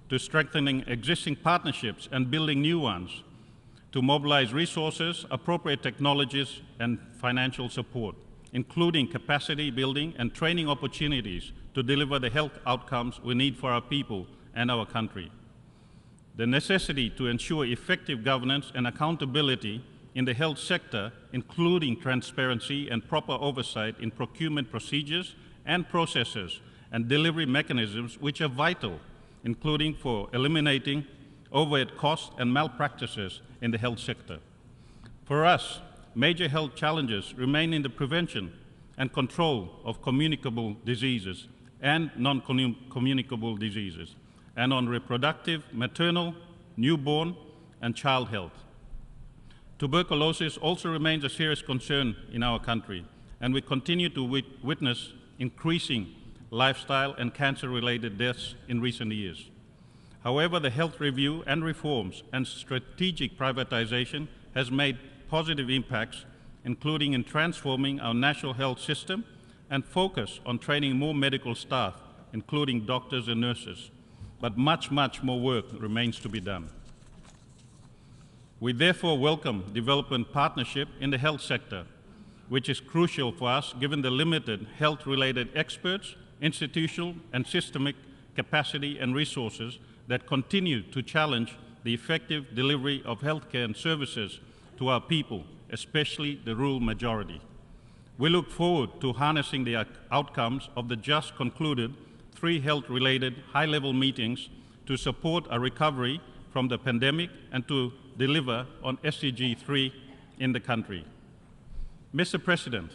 to strengthening existing partnerships and building new ones, to mobilize resources, appropriate technologies, and financial support, including capacity building and training opportunities to deliver the health outcomes we need for our people and our country. The necessity to ensure effective governance and accountability in the health sector, including transparency and proper oversight in procurement procedures and processes and delivery mechanisms which are vital, including for eliminating overhead costs and malpractices in the health sector. For us, major health challenges remain in the prevention and control of communicable diseases and non-communicable diseases, and on reproductive, maternal, newborn, and child health. Tuberculosis also remains a serious concern in our country, and we continue to witness increasing lifestyle and cancer-related deaths in recent years. However, the health review and reforms and strategic privatization has made positive impacts, including in transforming our national health system and focus on training more medical staff, including doctors and nurses. But much more work remains to be done. We therefore welcome development partnership in the health sector, which is crucial for us given the limited health-related experts, institutional and systemic capacity and resources that continue to challenge the effective delivery of healthcare and services to our people, especially the rural majority. We look forward to harnessing the outcomes of the just concluded 3 health-related high-level meetings to support a recovery from the pandemic and to deliver on SDG 3 in the country. Mr. President,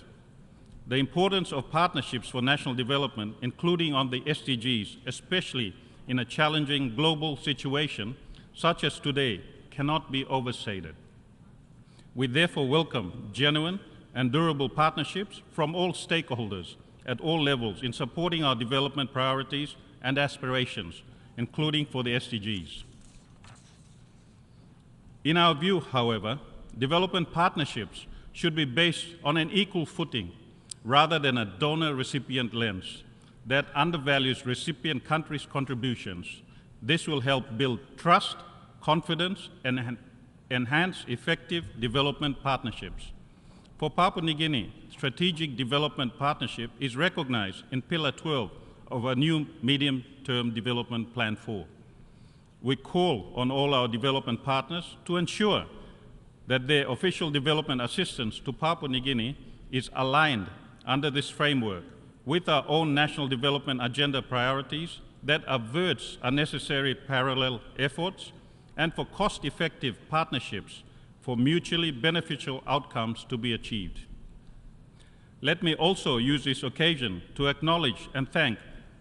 the importance of partnerships for national development, including on the SDGs, especially in a challenging global situation such as today, cannot be overstated. We therefore welcome genuine and durable partnerships from all stakeholders at all levels in supporting our development priorities and aspirations, including for the SDGs. In our view, however, development partnerships should be based on an equal footing rather than a donor-recipient lens that undervalues recipient countries' contributions. This will help build trust, confidence, and enhance effective development partnerships. For Papua New Guinea, strategic development partnership is recognized in Pillar 12 of our new medium-term development Plan 4. We call on all our development partners to ensure that their official development assistance to Papua New Guinea is aligned under this framework with our own national development agenda priorities that averts unnecessary parallel efforts and for cost-effective partnerships for mutually beneficial outcomes to be achieved. Let me also use this occasion to acknowledge and thank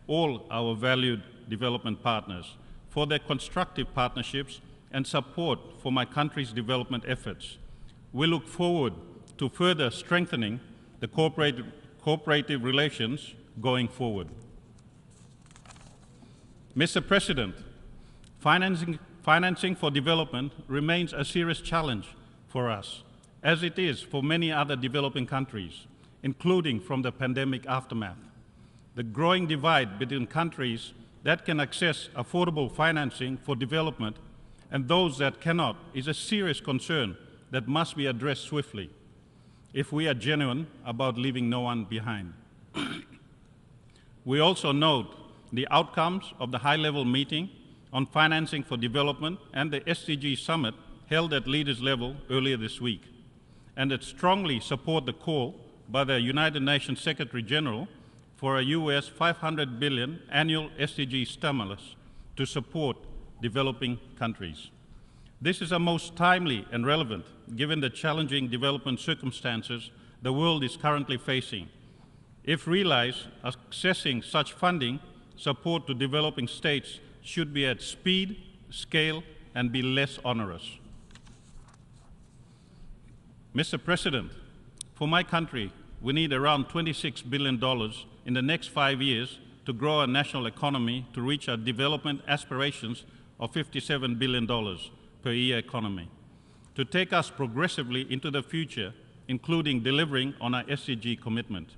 all our valued development partners for their constructive partnerships and support for my country's development efforts. We look forward to further strengthening the cooperative relations going forward. Mr. President, financing for development remains a serious challenge for us, as it is for many other developing countries, including from the pandemic aftermath. The growing divide between countries that can access affordable financing for development and those that cannot is a serious concern that must be addressed swiftly if we are genuine about leaving no one behind. We also note the outcomes of the high-level meeting on financing for development and the SDG summit held at leaders level earlier this week, and that strongly support the call by the United Nations Secretary General for a US $500 billion annual SDG stimulus to support developing countries. This is a most timely and relevant given the challenging development circumstances the world is currently facing. If realized, accessing such funding support to developing states should be at speed, scale, and be less onerous. Mr. President, for my country, we need around $26 billion in the next 5 years to grow our national economy to reach our development aspirations of $57 billion per year economy, to take us progressively into the future, including delivering on our SDG commitment.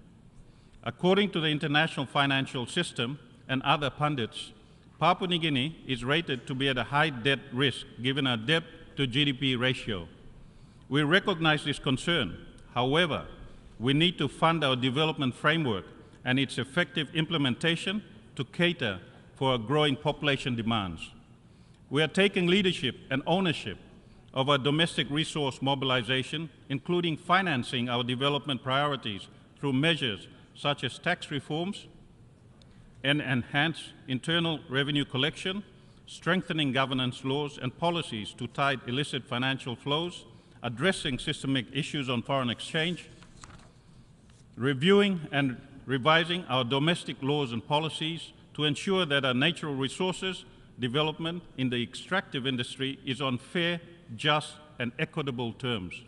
According to the international financial system and other pundits, Papua New Guinea is rated to be at a high debt risk given our debt to GDP ratio. We recognize this concern. However, we need to fund our development framework and its effective implementation to cater for our growing population demands. We are taking leadership and ownership of our domestic resource mobilization, including financing our development priorities through measures such as tax reforms and enhanced internal revenue collection, strengthening governance laws and policies to tide illicit financial flows, addressing systemic issues on foreign exchange, reviewing and revising our domestic laws and policies to ensure that our natural resources development in the extractive industry is on fair, just, and equitable terms,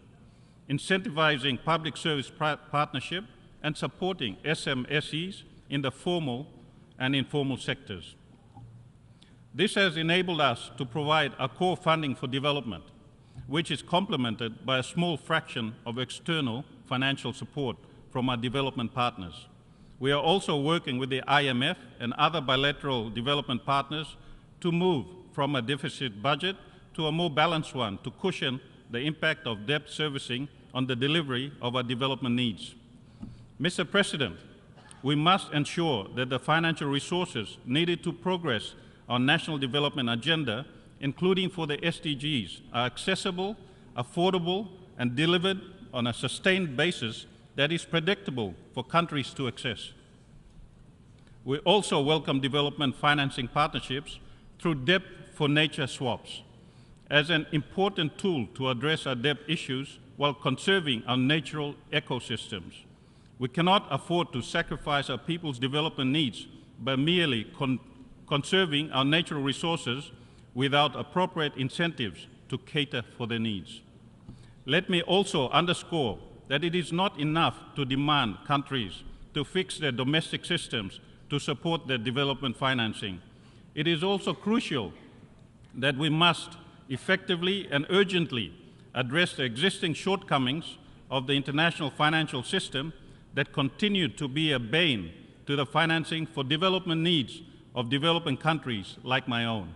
incentivizing public service partnership and supporting SMSEs in the formal and informal sectors. This has enabled us to provide a core funding for development, which is complemented by a small fraction of external financial support from our development partners. We are also working with the IMF and other bilateral development partners to move from a deficit budget to a more balanced one to cushion the impact of debt servicing on the delivery of our development needs. Mr. President, we must ensure that the financial resources needed to progress our national development agenda, including for the SDGs, are accessible, affordable, and delivered on a sustained basis that is predictable for countries to access. We also welcome development financing partnerships through debt for nature swaps as an important tool to address our debt issues while conserving our natural ecosystems. We cannot afford to sacrifice our people's development needs by merely conserving our natural resources without appropriate incentives to cater for their needs. Let me also underscore that it is not enough to demand countries to fix their domestic systems to support their development financing. It is also crucial that we must effectively and urgently address the existing shortcomings of the international financial system that continue to be a bane to the financing for development needs of developing countries like my own.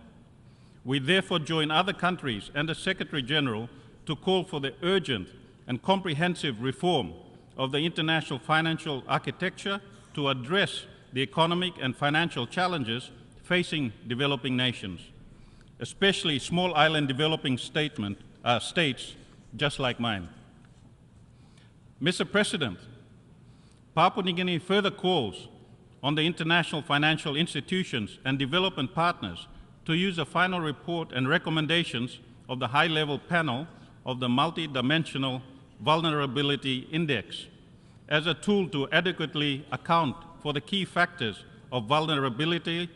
We therefore join other countries and the Secretary General to call for the urgent and comprehensive reform of the international financial architecture to address the economic and financial challenges facing developing nations, especially small island developing states just like mine. Mr. President, Papua New Guinea further calls on the international financial institutions and development partners to use the final report and recommendations of the high-level panel of the Multi-Dimensional Vulnerability Index as a tool to adequately account for the key factors of vulnerability,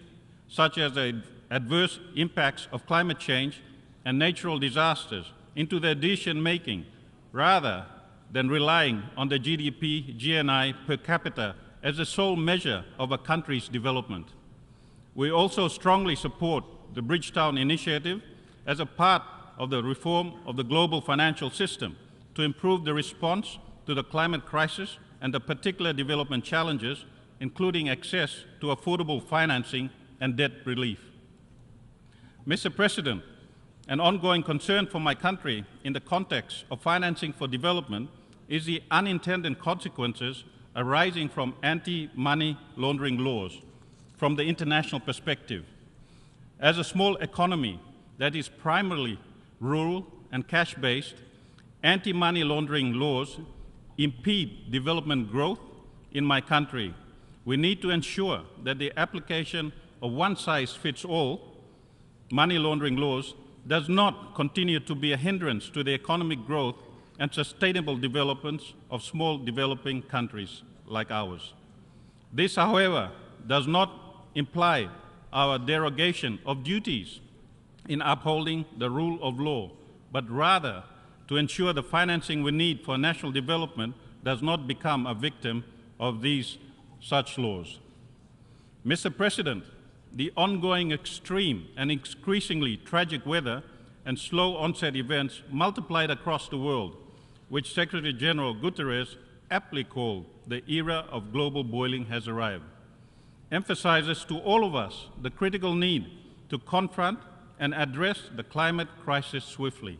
such as the adverse impacts of climate change and natural disasters, into their decision-making, rather than relying on the GDP, GNI per capita as the sole measure of a country's development. We also strongly support the Bridgetown Initiative as a part of the reform of the global financial system to improve the response to the climate crisis and the particular development challenges, including access to affordable financing and debt relief. Mr. President, an ongoing concern for my country in the context of financing for development is the unintended consequences arising from anti-money laundering laws from the international perspective. As a small economy that is primarily rural and cash-based, anti-money laundering laws impede development growth in my country. We need to ensure that the application of one-size-fits-all money laundering laws does not continue to be a hindrance to the economic growth and sustainable developments of small developing countries like ours. This, however, does not imply our derogation of duties in upholding the rule of law, but rather to ensure the financing we need for national development does not become a victim of these such laws. Mr. President, the ongoing extreme and increasingly tragic weather and slow onset events multiplied across the world, which Secretary General Guterres aptly called the era of global boiling has arrived, emphasizes to all of us the critical need to confront and address the climate crisis swiftly.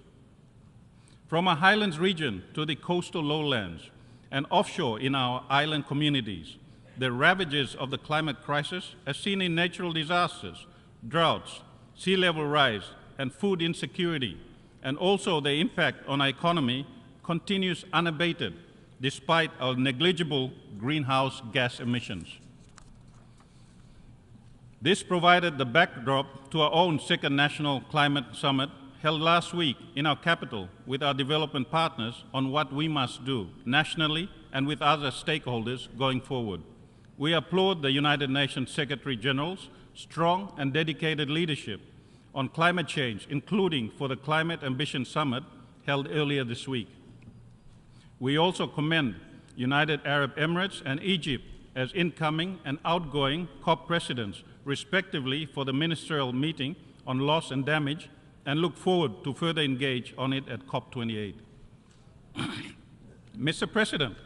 From our highlands region to the coastal lowlands and offshore in our island communities, the ravages of the climate crisis, as seen in natural disasters, droughts, sea level rise, and food insecurity, and also the impact on our economy, continues unabated despite our negligible greenhouse gas emissions. This provided the backdrop to our own second National Climate Summit held last week in our capital with our development partners on what we must do nationally and with other stakeholders going forward. We applaud the United Nations Secretary General's strong and dedicated leadership on climate change, including for the Climate Ambition Summit held earlier this week. We also commend United Arab Emirates and Egypt as incoming and outgoing COP presidents, respectively, for the ministerial meeting on loss and damage, and look forward to further engage on it at COP28. Mr. President,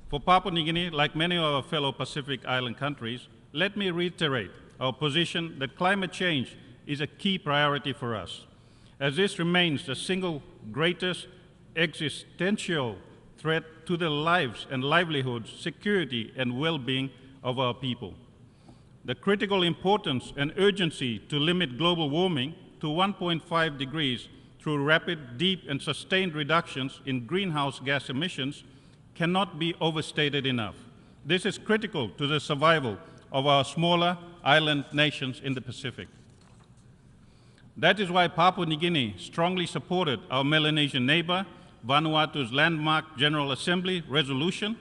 for Papua New Guinea, like many of our fellow Pacific Island countries, let me reiterate our position that climate change is a key priority for us, as this remains the single greatest existential threat to the lives and livelihoods, security, and well-being of our people. The critical importance and urgency to limit global warming to 1.5 degrees through rapid, deep, and sustained reductions in greenhouse gas emissions cannot be overstated enough. This is critical to the survival of our smaller island nations in the Pacific. That is why Papua New Guinea strongly supported our Melanesian neighbor, Vanuatu's landmark General Assembly resolution,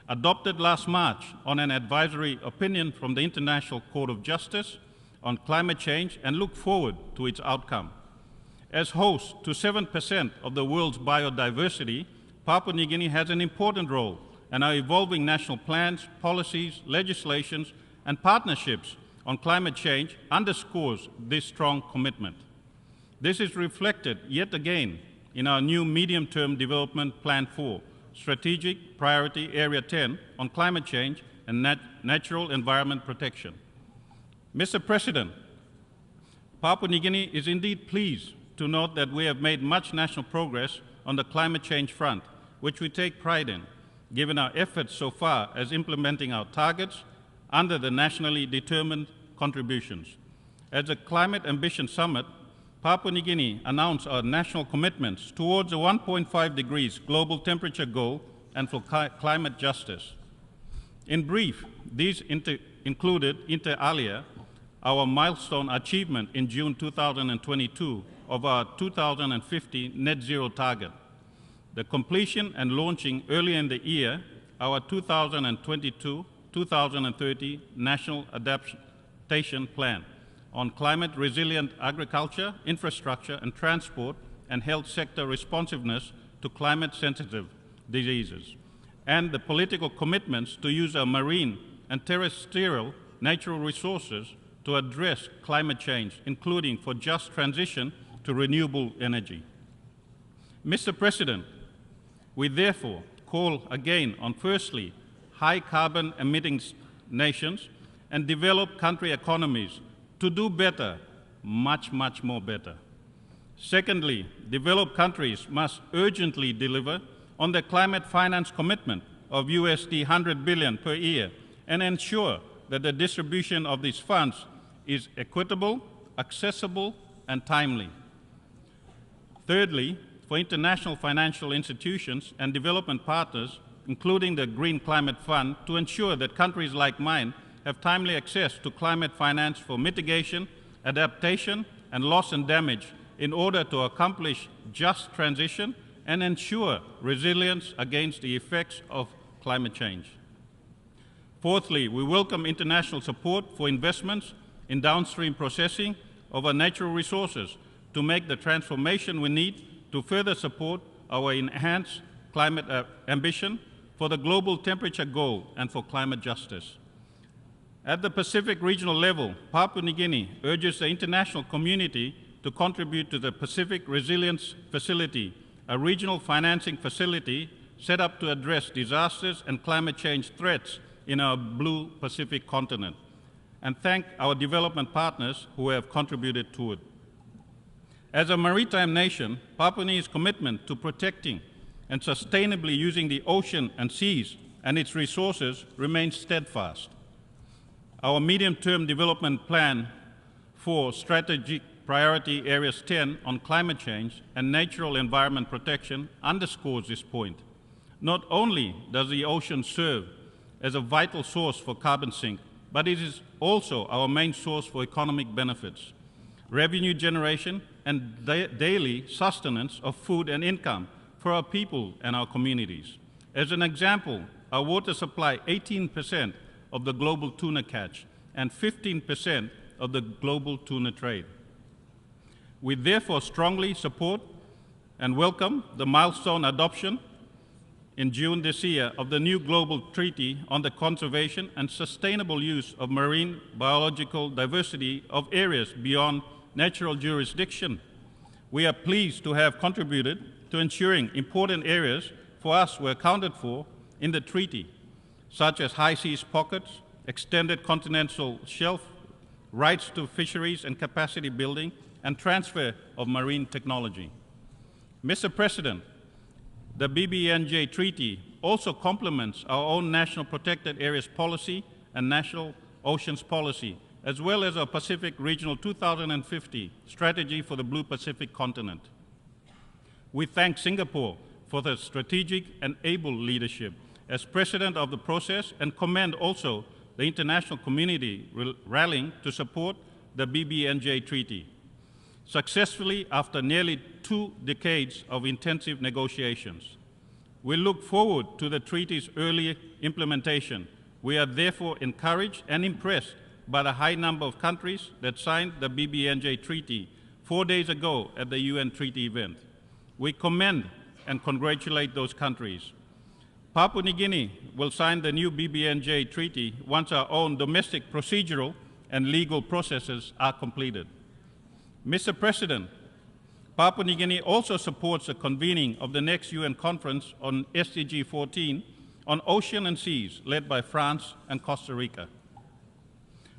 adopted last March on an advisory opinion from the International Court of Justice on climate change, and look forward to its outcome. As host to 7% of the world's biodiversity, Papua New Guinea has an important role, and our evolving national plans, policies, legislations, and partnerships on climate change underscores this strong commitment. This is reflected yet again in our new Medium-Term Development Plan 4, Strategic Priority Area 10 on climate change and natural environment protection. Mr. President, Papua New Guinea is indeed pleased to note that we have made much national progress on the climate change front, which we take pride in, given our efforts so far as implementing our targets under the nationally determined contributions. At the Climate Ambition Summit, Papua New Guinea announced our national commitments towards a 1.5 degrees global temperature goal and for climate justice. In brief, these included, inter alia, our milestone achievement in June 2022 of our 2050 net zero target, the completion and launching early in the year our 2022-2030 National Adaptation Plan on climate resilient agriculture, infrastructure and transport and health sector responsiveness to climate sensitive diseases, and the political commitments to use our marine and terrestrial natural resources to address climate change, including for just transition to renewable energy. Mr. President, we therefore call again on, firstly, high carbon emitting nations and developed country economies to do better, much, much more better. Secondly, developed countries must urgently deliver on their climate finance commitment of USD 100 billion per year and ensure that the distribution of these funds is equitable, accessible, and timely. Thirdly, for international financial institutions and development partners, including the Green Climate Fund, to ensure that countries like mine have timely access to climate finance for mitigation, adaptation, and loss and damage in order to accomplish just transition and ensure resilience against the effects of climate change. Fourthly, we welcome international support for investments in downstream processing of our natural resources to make the transformation we need to further support our enhanced climate ambition for the global temperature goal and for climate justice. At the Pacific regional level, Papua New Guinea urges the international community to contribute to the Pacific Resilience Facility, a regional financing facility set up to address disasters and climate change threats in our blue Pacific continent, and thank our development partners who have contributed to it. As a maritime nation, Papua New Guinea's commitment to protecting and sustainably using the ocean and seas and its resources remains steadfast. Our medium-term development plan for strategic priority areas 10 on climate change and natural environment protection underscores this point. Not only does the ocean serve as a vital source for carbon sink, but it is also our main source for economic benefits, revenue generation, and daily sustenance of food and income for our people and our communities. As an example, our water supply 18% of the global tuna catch and 15% of the global tuna trade. We therefore strongly support and welcome the milestone adoption in June this year of the new global treaty on the conservation and sustainable use of marine biological diversity of areas beyond natural jurisdiction. We are pleased to have contributed to ensuring important areas for us were accounted for in the treaty, such as high seas pockets, extended continental shelf, rights to fisheries and capacity building, and transfer of marine technology. Mr. President, the BBNJ Treaty also complements our own National Protected Areas Policy and National Oceans Policy, as well as our Pacific Regional 2050 Strategy for the Blue Pacific Continent. We thank Singapore for their strategic and able leadership as President of the process and commend also the international community rallying to support the BBNJ Treaty. Successfully after nearly 2 decades of intensive negotiations. We look forward to the treaty's early implementation. We are therefore encouraged and impressed by the high number of countries that signed the BBNJ Treaty 4 days ago at the UN Treaty event. We commend and congratulate those countries. Papua New Guinea will sign the new BBNJ Treaty once our own domestic procedural and legal processes are completed. Mr. President, Papua New Guinea also supports the convening of the next UN conference on SDG 14 on ocean and seas, led by France and Costa Rica.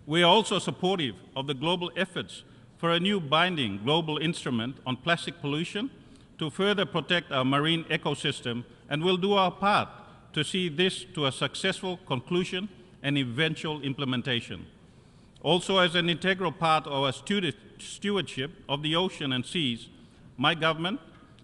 We are also supportive of the global efforts for a new binding global instrument on plastic pollution to further protect our marine ecosystem, and will do our part to see this to a successful conclusion and eventual implementation. Also, as an integral part of our stewardship of the ocean and seas, my government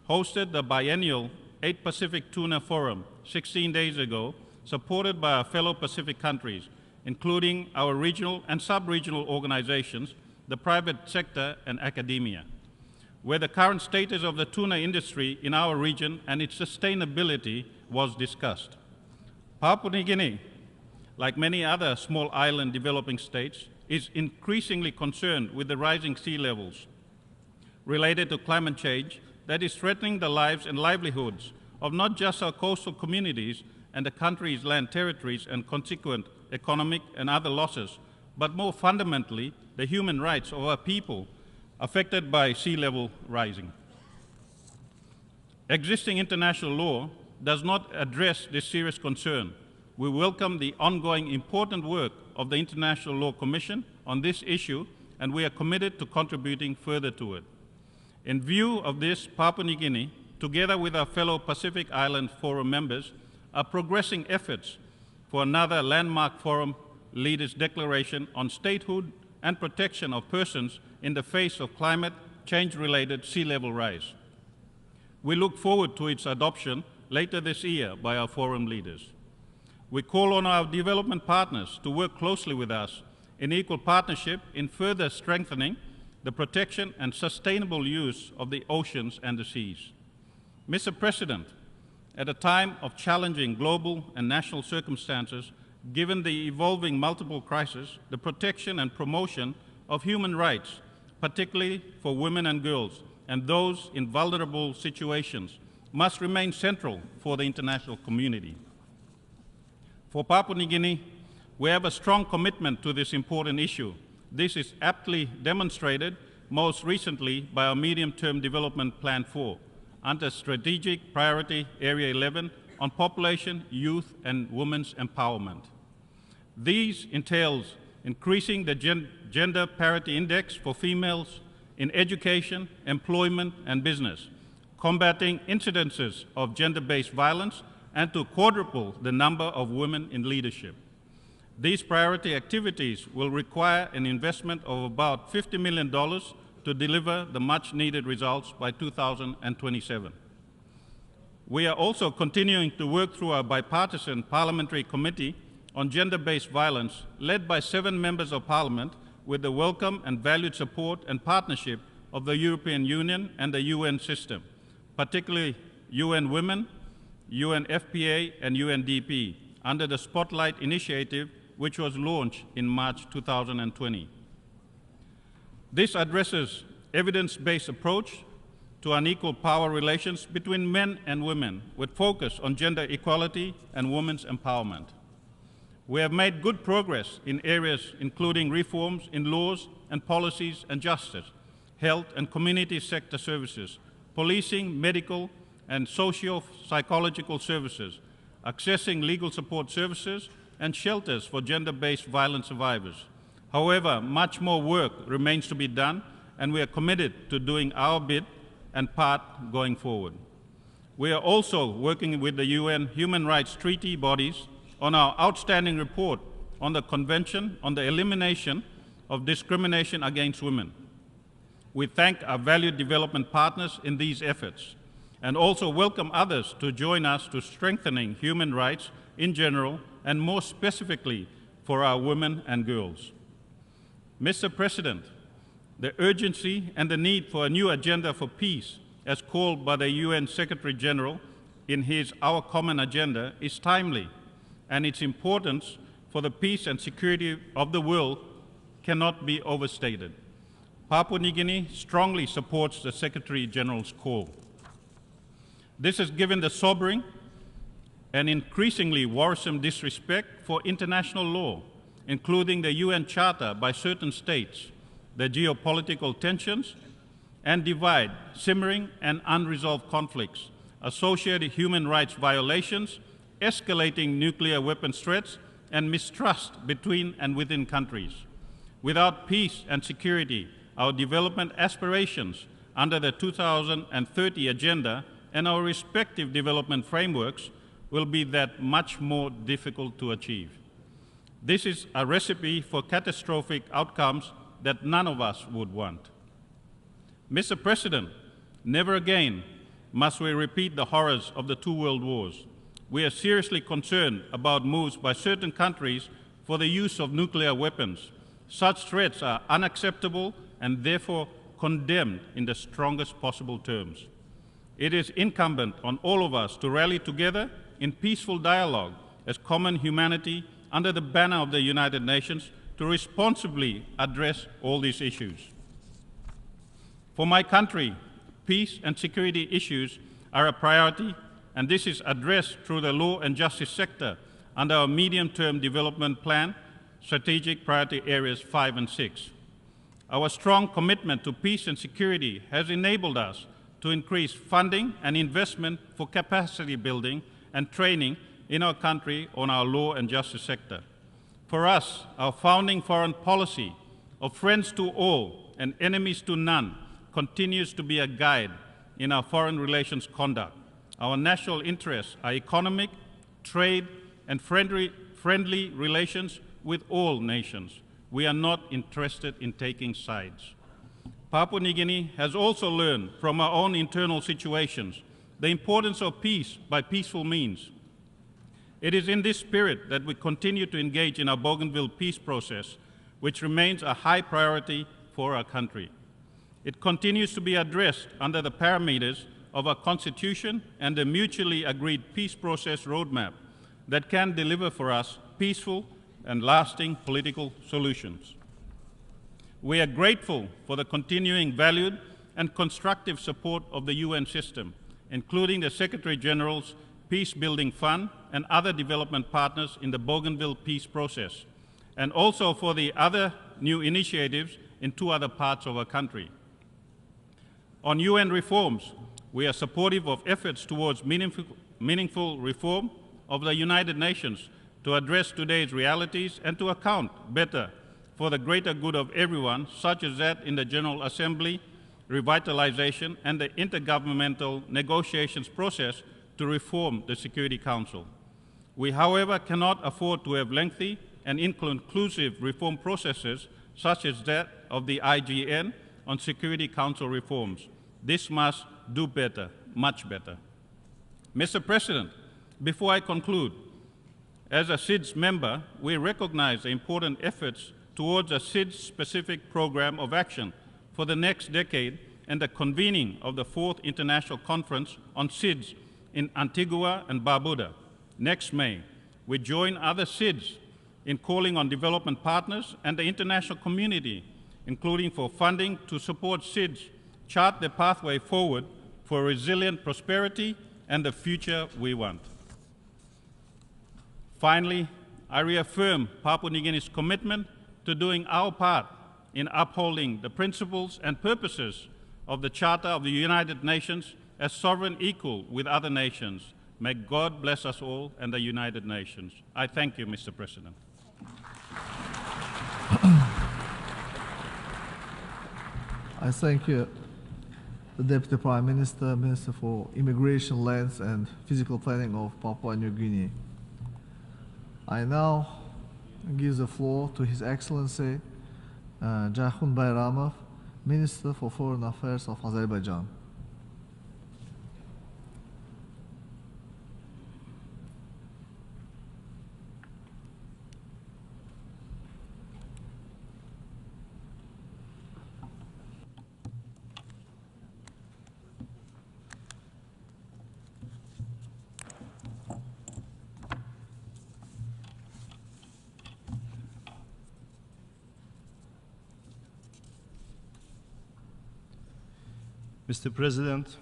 hosted the biennial 8 Pacific Tuna Forum 16 days ago, supported by our fellow Pacific countries, including our regional and sub-regional organizations, the private sector, and academia, where the current status of the tuna industry in our region and its sustainability was discussed. Papua New Guinea, like many other small island developing states, is increasingly concerned with the rising sea levels related to climate change that is threatening the lives and livelihoods of not just our coastal communities and the country's land territories and consequent economic and other losses, but more fundamentally, the human rights of our people affected by sea level rising. Existing international law does not address this serious concern. We welcome the ongoing important work of the International Law Commission on this issue, and we are committed to contributing further to it. In view of this, Papua New Guinea, together with our fellow Pacific Island Forum members, are progressing efforts for another landmark forum leaders' declaration on statehood and protection of persons in the face of climate change-related sea level rise. We look forward to its adoption later this year by our forum leaders. We call on our development partners to work closely with us in equal partnership in further strengthening the protection and sustainable use of the oceans and the seas. Mr. President, at a time of challenging global and national circumstances, given the evolving multiple crises, the protection and promotion of human rights, particularly for women and girls and those in vulnerable situations, must remain central for the international community. For Papua New Guinea, we have a strong commitment to this important issue. This is aptly demonstrated most recently by our Medium-Term Development Plan 4, under Strategic Priority Area 11 on population, youth, and women's empowerment. These entails increasing the gender parity index for females in education, employment, and business, combating incidences of gender-based violence, and to quadruple the number of women in leadership. These priority activities will require an investment of about $50 million to deliver the much-needed results by 2027. We are also continuing to work through our bipartisan parliamentary committee on gender-based violence, led by 7 members of parliament, with the welcome and valued support and partnership of the European Union and the UN system, particularly UN Women, UNFPA, and UNDP, under the Spotlight Initiative, which was launched in March 2020. This addresses evidence-based approach to unequal power relations between men and women, with focus on gender equality and women's empowerment. We have made good progress in areas including reforms in laws and policies and justice, health and community sector services, policing, medical and socio-psychological services, accessing legal support services, and shelters for gender-based violence survivors. However, much more work remains to be done, and we are committed to doing our bit and part going forward. We are also working with the UN Human Rights Treaty bodies on our outstanding report on the Convention on the Elimination of Discrimination Against Women. We thank our valued development partners in these efforts, and also welcome others to join us to strengthening human rights in general, and more specifically for our women and girls. Mr. President, the urgency and the need for a new agenda for peace, as called by the UN Secretary General in his Our Common Agenda, is timely, and its importance for the peace and security of the world cannot be overstated. Papua New Guinea strongly supports the Secretary General's call. This has given the sobering and increasingly worrisome disrespect for international law, including the UN Charter by certain states, the geopolitical tensions and divide, simmering and unresolved conflicts, associated human rights violations, escalating nuclear weapons threats, and mistrust between and within countries. Without peace and security, our development aspirations under the 2030 Agenda and our respective development frameworks will be that much more difficult to achieve. This is a recipe for catastrophic outcomes that none of us would want. Mr. President, never again must we repeat the horrors of the two world wars. We are seriously concerned about moves by certain countries for the use of nuclear weapons. Such threats are unacceptable and therefore condemned in the strongest possible terms. It is incumbent on all of us to rally together in peaceful dialogue as common humanity under the banner of the United Nations to responsibly address all these issues. For my country, peace and security issues are a priority, and this is addressed through the law and justice sector under our medium-term development plan, strategic priority areas 5 and 6. Our strong commitment to peace and security has enabled us to increase funding and investment for capacity building and training in our country on our law and justice sector. For us, our founding foreign policy of friends to all and enemies to none continues to be a guide in our foreign relations conduct. Our national interests are economic, trade, and friendly relations with all nations. We are not interested in taking sides. Papua New Guinea has also learned from our own internal situations the importance of peace by peaceful means. It is in this spirit that we continue to engage in our Bougainville peace process, which remains a high priority for our country. It continues to be addressed under the parameters of our Constitution and the mutually agreed peace process roadmap that can deliver for us peaceful and lasting political solutions. We are grateful for the continuing valued and constructive support of the UN system, including the Secretary General's Peace Building Fund and other development partners in the Bougainville peace process, and also for the other new initiatives in 2 other parts of our country. On UN reforms, we are supportive of efforts towards meaningful reform of the United Nations to address today's realities and to account better for the greater good of everyone, such as that in the General Assembly, revitalization, and the intergovernmental negotiations process to reform the Security Council. We, however, cannot afford to have lengthy and inconclusive reform processes such as that of the IGN on Security Council reforms. This must do better, much better. Mr. President, before I conclude, as a SIDS member, we recognize the important efforts towards a SIDS-specific program of action for the next decade and the convening of the 4th International Conference on SIDS in Antigua and Barbuda next May. We join other SIDS in calling on development partners and the international community, including for funding to support SIDS, chart the pathway forward for resilient prosperity and the future we want. Finally, I reaffirm Papua New Guinea's commitment to doing our part in upholding the principles and purposes of the Charter of the United Nations as sovereign equal with other nations. May God bless us all and the United Nations. I thank you, Mr. President. I thank you, the Deputy Prime Minister, Minister for Immigration, Lands and Physical Planning of Papua New Guinea. I now give the floor to His Excellency Jahun Bayramov, Minister for Foreign Affairs of Azerbaijan. Mr. President,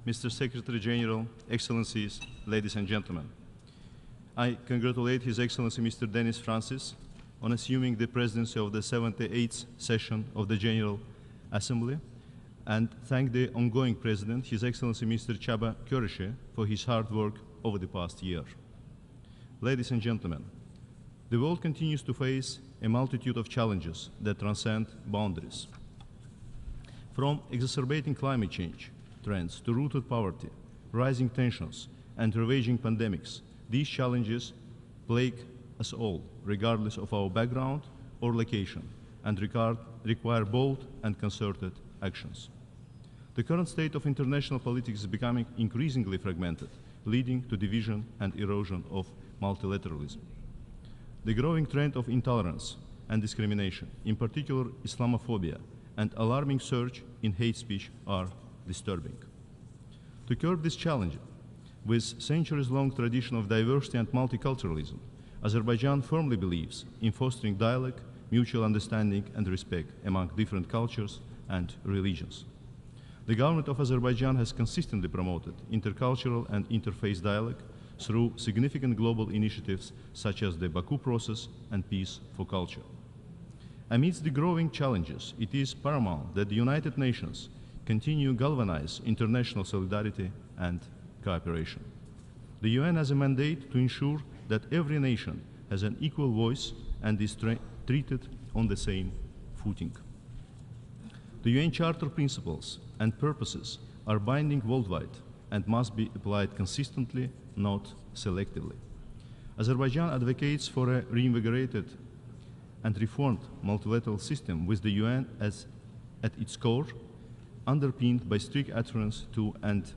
Mr. Secretary General, Excellencies, ladies and gentlemen, I congratulate His Excellency Mr. Denis Francis on assuming the presidency of the 78th session of the General Assembly and thank the ongoing President, His Excellency Mr. Csaba Kőrösi, for his hard work over the past year. Ladies and gentlemen, the world continues to face a multitude of challenges that transcend boundaries. From exacerbating climate change trends to rooted poverty, rising tensions, and ravaging pandemics, these challenges plague us all, regardless of our background or location, and require bold and concerted actions. The current state of international politics is becoming increasingly fragmented, leading to division and erosion of multilateralism. The growing trend of intolerance and discrimination, in particular Islamophobia, and alarming surge in hate speech are disturbing. To curb this challenge, with centuries-long tradition of diversity and multiculturalism, Azerbaijan firmly believes in fostering dialogue, mutual understanding, and respect among different cultures and religions. The government of Azerbaijan has consistently promoted intercultural and interfaith dialogue through significant global initiatives such as the Baku Process and Peace for Culture. Amidst the growing challenges, it is paramount that the United Nations continue to galvanize international solidarity and cooperation. The UN has a mandate to ensure that every nation has an equal voice and is treated on the same footing. The UN Charter principles and purposes are binding worldwide and must be applied consistently, not selectively. Azerbaijan advocates for a reinvigorated and reformed multilateral system with the UN as at its core, underpinned by strict adherence to and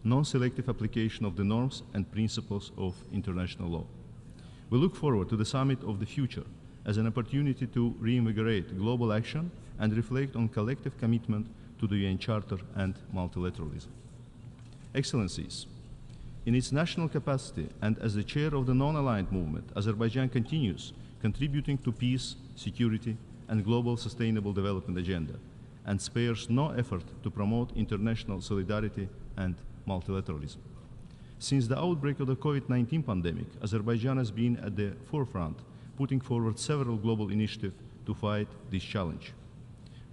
non-selective application of the norms and principles of international law. We look forward to the summit of the future as an opportunity to reinvigorate global action and reflect on collective commitment to the UN Charter and multilateralism. Excellencies, in its national capacity and as the chair of the non-aligned movement, Azerbaijan continues contributing to peace, security, and global sustainable development agenda, and spares no effort to promote international solidarity and multilateralism. Since the outbreak of the COVID-19 pandemic, Azerbaijan has been at the forefront, putting forward several global initiatives to fight this challenge.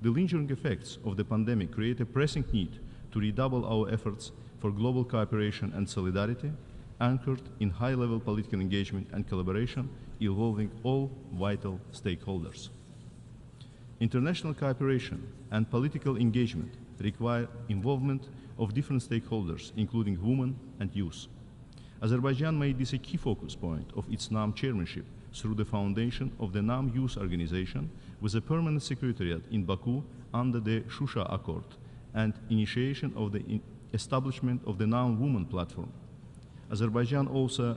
The lingering effects of the pandemic create a pressing need to redouble our efforts for global cooperation and solidarity, anchored in high-level political engagement and collaboration involving all vital stakeholders. International cooperation and political engagement require involvement of different stakeholders, including women and youth. Azerbaijan made this a key focus point of its NAM chairmanship through the foundation of the NAM Youth Organization with a permanent secretariat in Baku under the Shusha Accord and initiation of the establishment of the NAM Women Platform. Azerbaijan also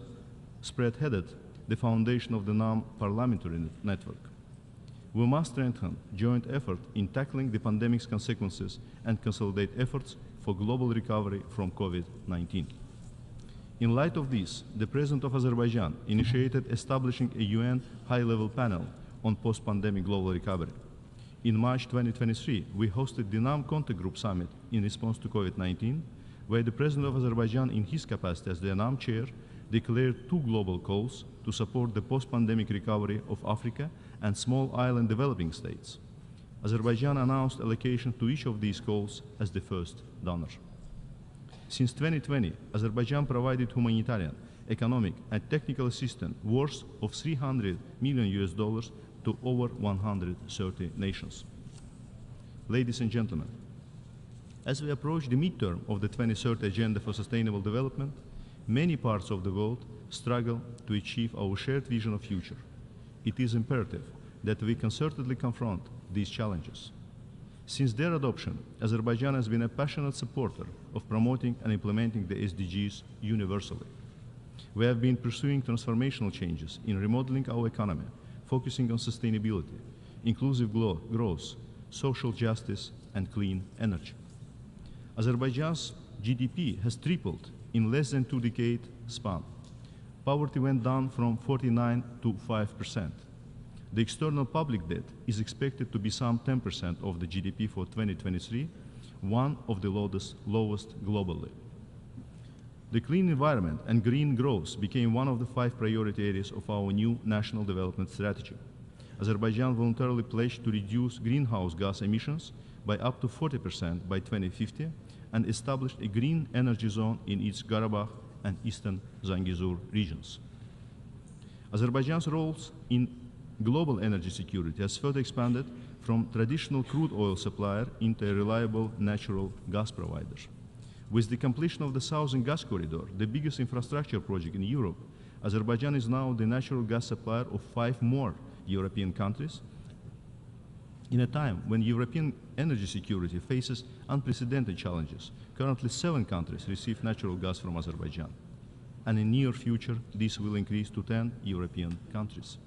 spearheaded the foundation of the NAM Parliamentary Network. We must strengthen joint effort in tackling the pandemic's consequences and consolidate efforts for global recovery from COVID-19. In light of this, the President of Azerbaijan initiated establishing a UN high-level panel on post-pandemic global recovery. In March 2023, we hosted the NAM Contact Group Summit in response to COVID-19, where the President of Azerbaijan, in his capacity as the NAM chair, declared 2 global calls to support the post-pandemic recovery of Africa and small island developing states. Azerbaijan announced allocation to each of these calls as the first donor. Since 2020, Azerbaijan provided humanitarian, economic, and technical assistance worth of $300 million to over 130 nations. Ladies and gentlemen, as we approach the midterm of the 2030 Agenda for Sustainable Development, many parts of the world struggle to achieve our shared vision of future. It is imperative that we concertedly confront these challenges. Since their adoption, Azerbaijan has been a passionate supporter of promoting and implementing the SDGs universally. We have been pursuing transformational changes in remodeling our economy, focusing on sustainability, inclusive growth, social justice, and clean energy. Azerbaijan's GDP has tripled in less than 2-decade span. Poverty went down from 49% to 5%. The external public debt is expected to be some 10% of the GDP for 2023, one of the lowest globally. The clean environment and green growth became one of the 5 priority areas of our new national development strategy. Azerbaijan voluntarily pledged to reduce greenhouse gas emissions by up to 40% by 2050 and established a green energy zone in its Karabakh and eastern Zangezur regions. Azerbaijan's roles in global energy security has further expanded from traditional crude oil supplier into a reliable natural gas provider. With the completion of the Southern Gas Corridor, the biggest infrastructure project in Europe, Azerbaijan is now the natural gas supplier of 5 more European countries. In a time when European energy security faces unprecedented challenges, currently 7 countries receive natural gas from Azerbaijan. And in the near future, this will increase to 10 European countries.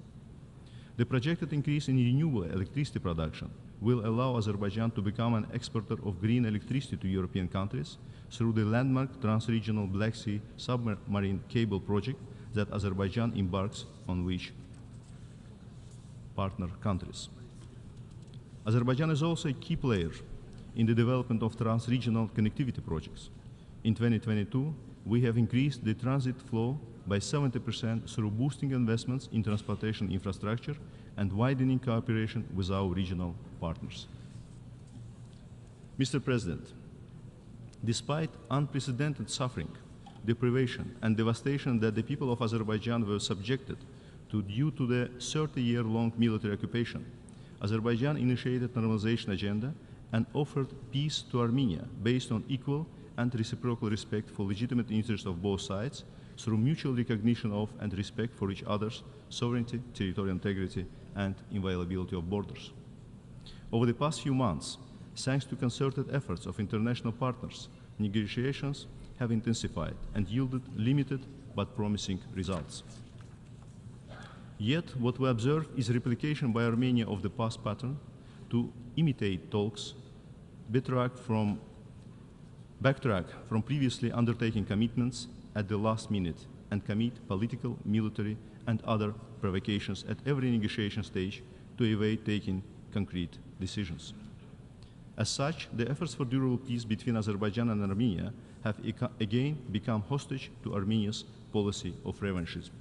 The projected increase in renewable electricity production will allow Azerbaijan to become an exporter of green electricity to European countries through the landmark trans-regional Black Sea submarine cable project that Azerbaijan embarks on which partner countries. Azerbaijan is also a key player in the development of trans-regional connectivity projects. In 2022, we have increased the transit flow by 70% through boosting investments in transportation infrastructure and widening cooperation with our regional partners. Mr. President, despite unprecedented suffering, deprivation, and devastation that the people of Azerbaijan were subjected to due to the 30-year-long military occupation, Azerbaijan initiated normalization agenda and offered peace to Armenia based on equal and reciprocal respect for legitimate interests of both sides through mutual recognition of and respect for each other's sovereignty, territorial integrity, and inviolability of borders. Over the past few months, thanks to concerted efforts of international partners, negotiations have intensified and yielded limited but promising results. Yet, what we observe is replication by Armenia of the past pattern to imitate talks, backtrack from previously undertaken commitments at the last minute and commit political, military, and other provocations at every negotiation stage to evade taking concrete decisions. As such, the efforts for durable peace between Azerbaijan and Armenia have again become hostage to Armenia's policy of revanchism.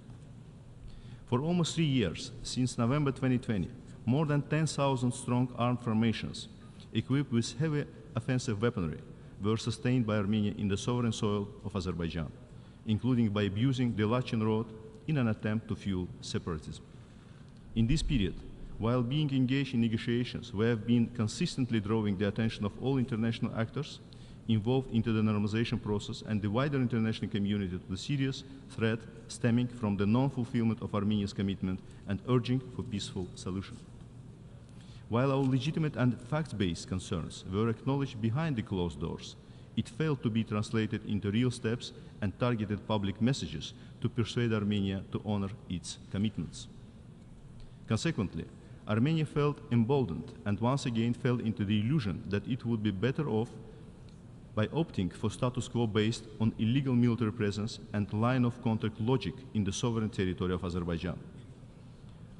For almost 3 years, since November 2020, more than 10,000 strong armed formations equipped with heavy offensive weaponry were sustained by Armenia in the sovereign soil of Azerbaijan, including by abusing the Lachen Road in an attempt to fuel separatism. In this period, while being engaged in negotiations, we have been consistently drawing the attention of all international actors involved into the normalization process and the wider international community to the serious threat stemming from the non-fulfillment of Armenia's commitment and urging for peaceful solution. While our legitimate and fact-based concerns were acknowledged behind the closed doors, it failed to be translated into real steps and targeted public messages to persuade Armenia to honor its commitments. Consequently, Armenia felt emboldened and once again fell into the illusion that it would be better off by opting for status quo based on illegal military presence and line of contact logic in the sovereign territory of Azerbaijan.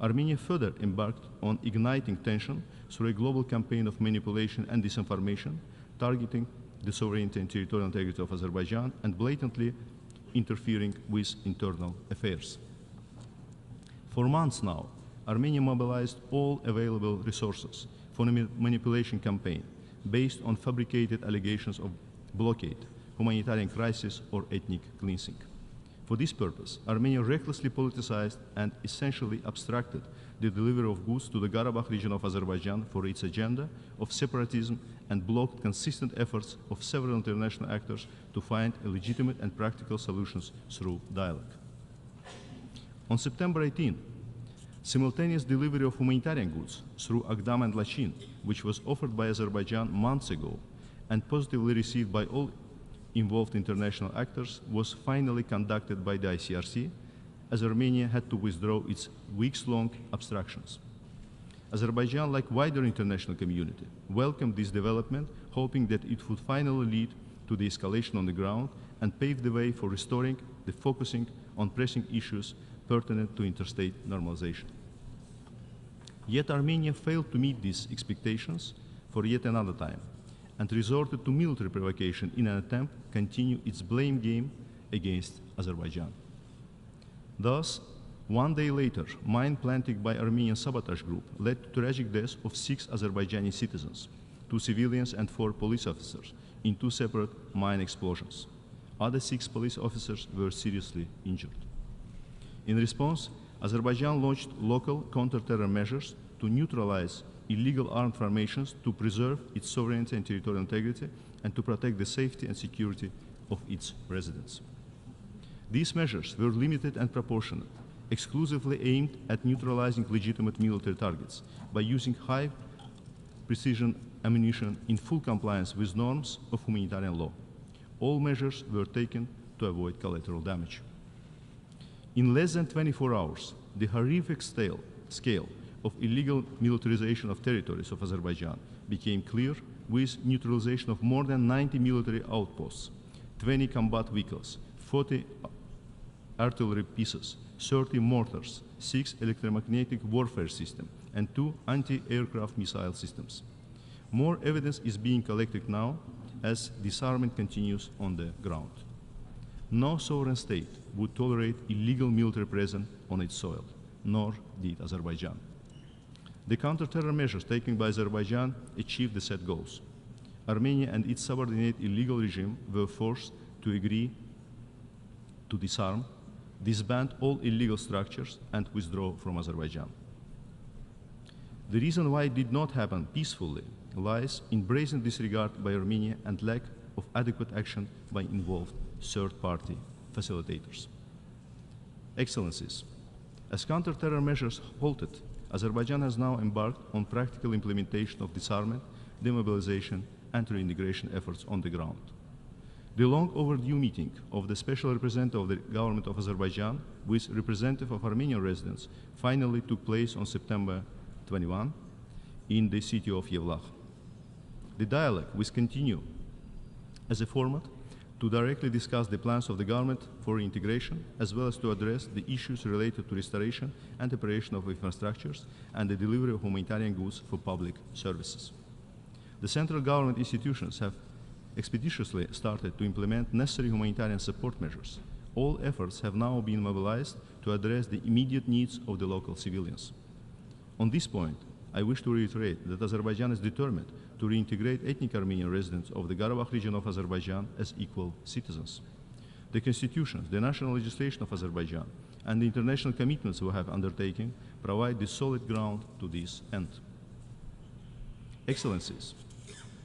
Armenia further embarked on igniting tension through a global campaign of manipulation and disinformation, targeting the sovereignty and territorial integrity of Azerbaijan and blatantly interfering with internal affairs. For months now, Armenia mobilized all available resources for a manipulation campaign based on fabricated allegations of blockade, humanitarian crisis, or ethnic cleansing. For this purpose, Armenia recklessly politicized and essentially abstracted the delivery of goods to the Karabakh region of Azerbaijan for its agenda of separatism and blocked consistent efforts of several international actors to find legitimate and practical solutions through dialogue. On September 18, simultaneous delivery of humanitarian goods through Agdam and Lachin, which was offered by Azerbaijan months ago and positively received by all involved international actors, was finally conducted by the ICRC, as Armenia had to withdraw its weeks-long obstructions. Azerbaijan, like wider international community, welcomed this development, hoping that it would finally lead to the escalation on the ground and pave the way for restoring the focusing on pressing issues pertinent to interstate normalization. Yet Armenia failed to meet these expectations for yet another time and resorted to military provocation in an attempt to continue its blame game against Azerbaijan. Thus, one day later, mine planting by Armenian sabotage group led to tragic deaths of 6 Azerbaijani citizens, 2 civilians and 4 police officers in 2 separate mine explosions. Other 6 police officers were seriously injured. In response, Azerbaijan launched local counter-terror measures to neutralize illegal armed formations, to preserve its sovereignty and territorial integrity, and to protect the safety and security of its residents. These measures were limited and proportionate, exclusively aimed at neutralizing legitimate military targets by using high-precision ammunition in full compliance with norms of humanitarian law. All measures were taken to avoid collateral damage. In less than 24 hours, the horrific scale of illegal militarization of territories of Azerbaijan became clear, with neutralization of more than 90 military outposts, 20 combat vehicles, 40 artillery pieces, 30 mortars, 6 electromagnetic warfare systems, and 2 anti-aircraft missile systems. More evidence is being collected now as disarmament continues on the ground. No sovereign state would tolerate illegal military presence on its soil, nor did Azerbaijan. The counter-terror measures taken by Azerbaijan achieved the set goals. Armenia and its subordinate illegal regime were forced to agree to disarm, disband all illegal structures, and withdraw from Azerbaijan. The reason why it did not happen peacefully lies in brazen disregard by Armenia and lack of adequate action by involved third-party facilitators. Excellencies, as counter-terror measures halted, Azerbaijan has now embarked on practical implementation of disarmament, demobilization, and reintegration efforts on the ground. The long overdue meeting of the Special Representative of the Government of Azerbaijan with representative of Armenian residents finally took place on September 21 in the city of Yevlakh. The dialogue will continue as a format to directly discuss the plans of the government for integration, as well as to address the issues related to restoration and operation of infrastructures and the delivery of humanitarian goods for public services. The central government institutions have expeditiously started to implement necessary humanitarian support measures. All efforts have now been mobilized to address the immediate needs of the local civilians. On this point, I wish to reiterate that Azerbaijan is determined to reintegrate ethnic Armenian residents of the Karabakh region of Azerbaijan as equal citizens. The constitutions, the national legislation of Azerbaijan, and the international commitments we have undertaken provide the solid ground to this end. Excellencies,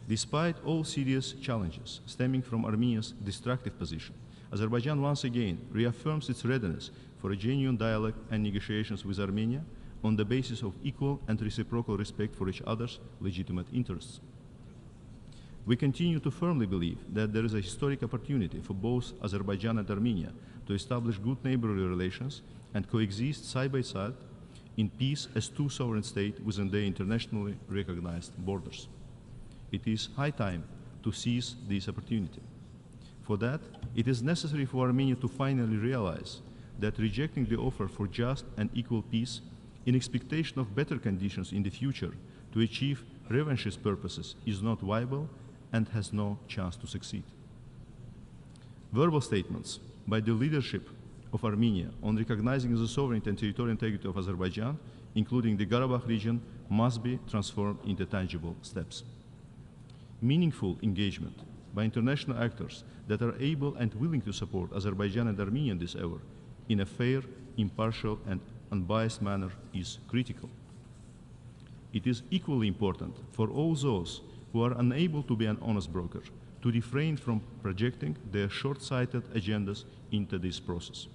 despite all serious challenges stemming from Armenia's destructive position, Azerbaijan once again reaffirms its readiness for a genuine dialogue and negotiations with Armenia on the basis of equal and reciprocal respect for each other's legitimate interests. We continue to firmly believe that there is a historic opportunity for both Azerbaijan and Armenia to establish good neighborly relations and coexist side by side in peace as two sovereign states within their internationally recognized borders. It is high time to seize this opportunity. For that, it is necessary for Armenia to finally realize that rejecting the offer for just and equal peace in expectation of better conditions in the future to achieve revanchist purposes is not viable and has no chance to succeed. Verbal statements by the leadership of Armenia on recognizing the sovereignty and territorial integrity of Azerbaijan, including the Karabakh region, must be transformed into tangible steps. Meaningful engagement by international actors that are able and willing to support Azerbaijan and Armenia in this hour in a fair, impartial, and unbiased manner is critical. It is equally important for all those who are unable to be an honest broker to refrain from projecting their short-sighted agendas into this process.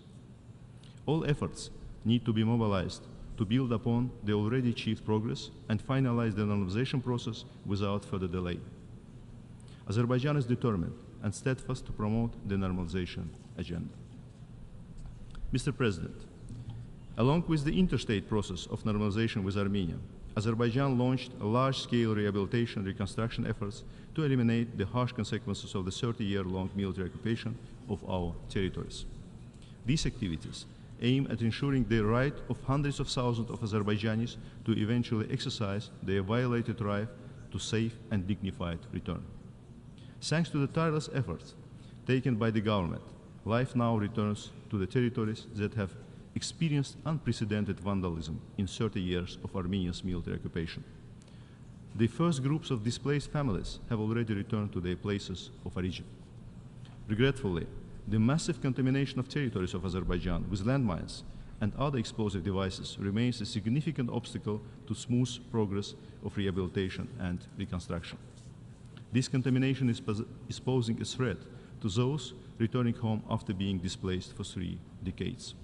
All efforts need to be mobilized to build upon the already achieved progress and finalize the normalization process without further delay. Azerbaijan is determined and steadfast to promote the normalization agenda. Mr. President, along with the interstate process of normalization with Armenia, Azerbaijan launched large-scale rehabilitation and reconstruction efforts to eliminate the harsh consequences of the 30-year-long military occupation of our territories. These activities aim at ensuring the right of hundreds of thousands of Azerbaijanis to eventually exercise their violated right to safe and dignified return. Thanks to the tireless efforts taken by the government, life now returns to the territories that have experienced unprecedented vandalism in 30 years of Armenia's military occupation. The first groups of displaced families have already returned to their places of origin. Regretfully, the massive contamination of territories of Azerbaijan with landmines and other explosive devices remains a significant obstacle to smooth progress of rehabilitation and reconstruction. This contamination is posing a threat to those returning home after being displaced for 3 decades.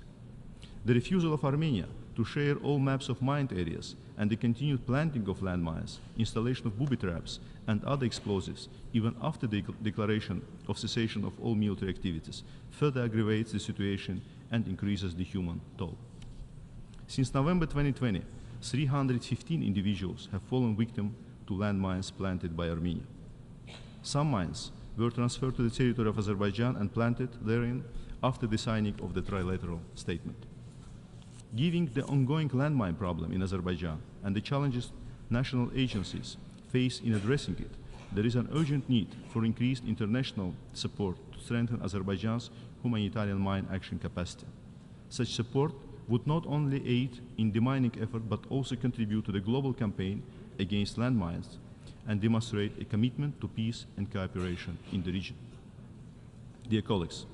The refusal of Armenia to share all maps of mined areas and the continued planting of landmines, installation of booby traps and other explosives, even after the declaration of cessation of all military activities, further aggravates the situation and increases the human toll. Since November 2020, 315 individuals have fallen victim to landmines planted by Armenia. Some mines were transferred to the territory of Azerbaijan and planted therein after the signing of the trilateral statement. Given the ongoing landmine problem in Azerbaijan and the challenges national agencies face in addressing it, there is an urgent need for increased international support to strengthen Azerbaijan's humanitarian mine action capacity. Such support would not only aid in the mining effort but also contribute to the global campaign against landmines and demonstrate a commitment to peace and cooperation in the region. Dear colleagues,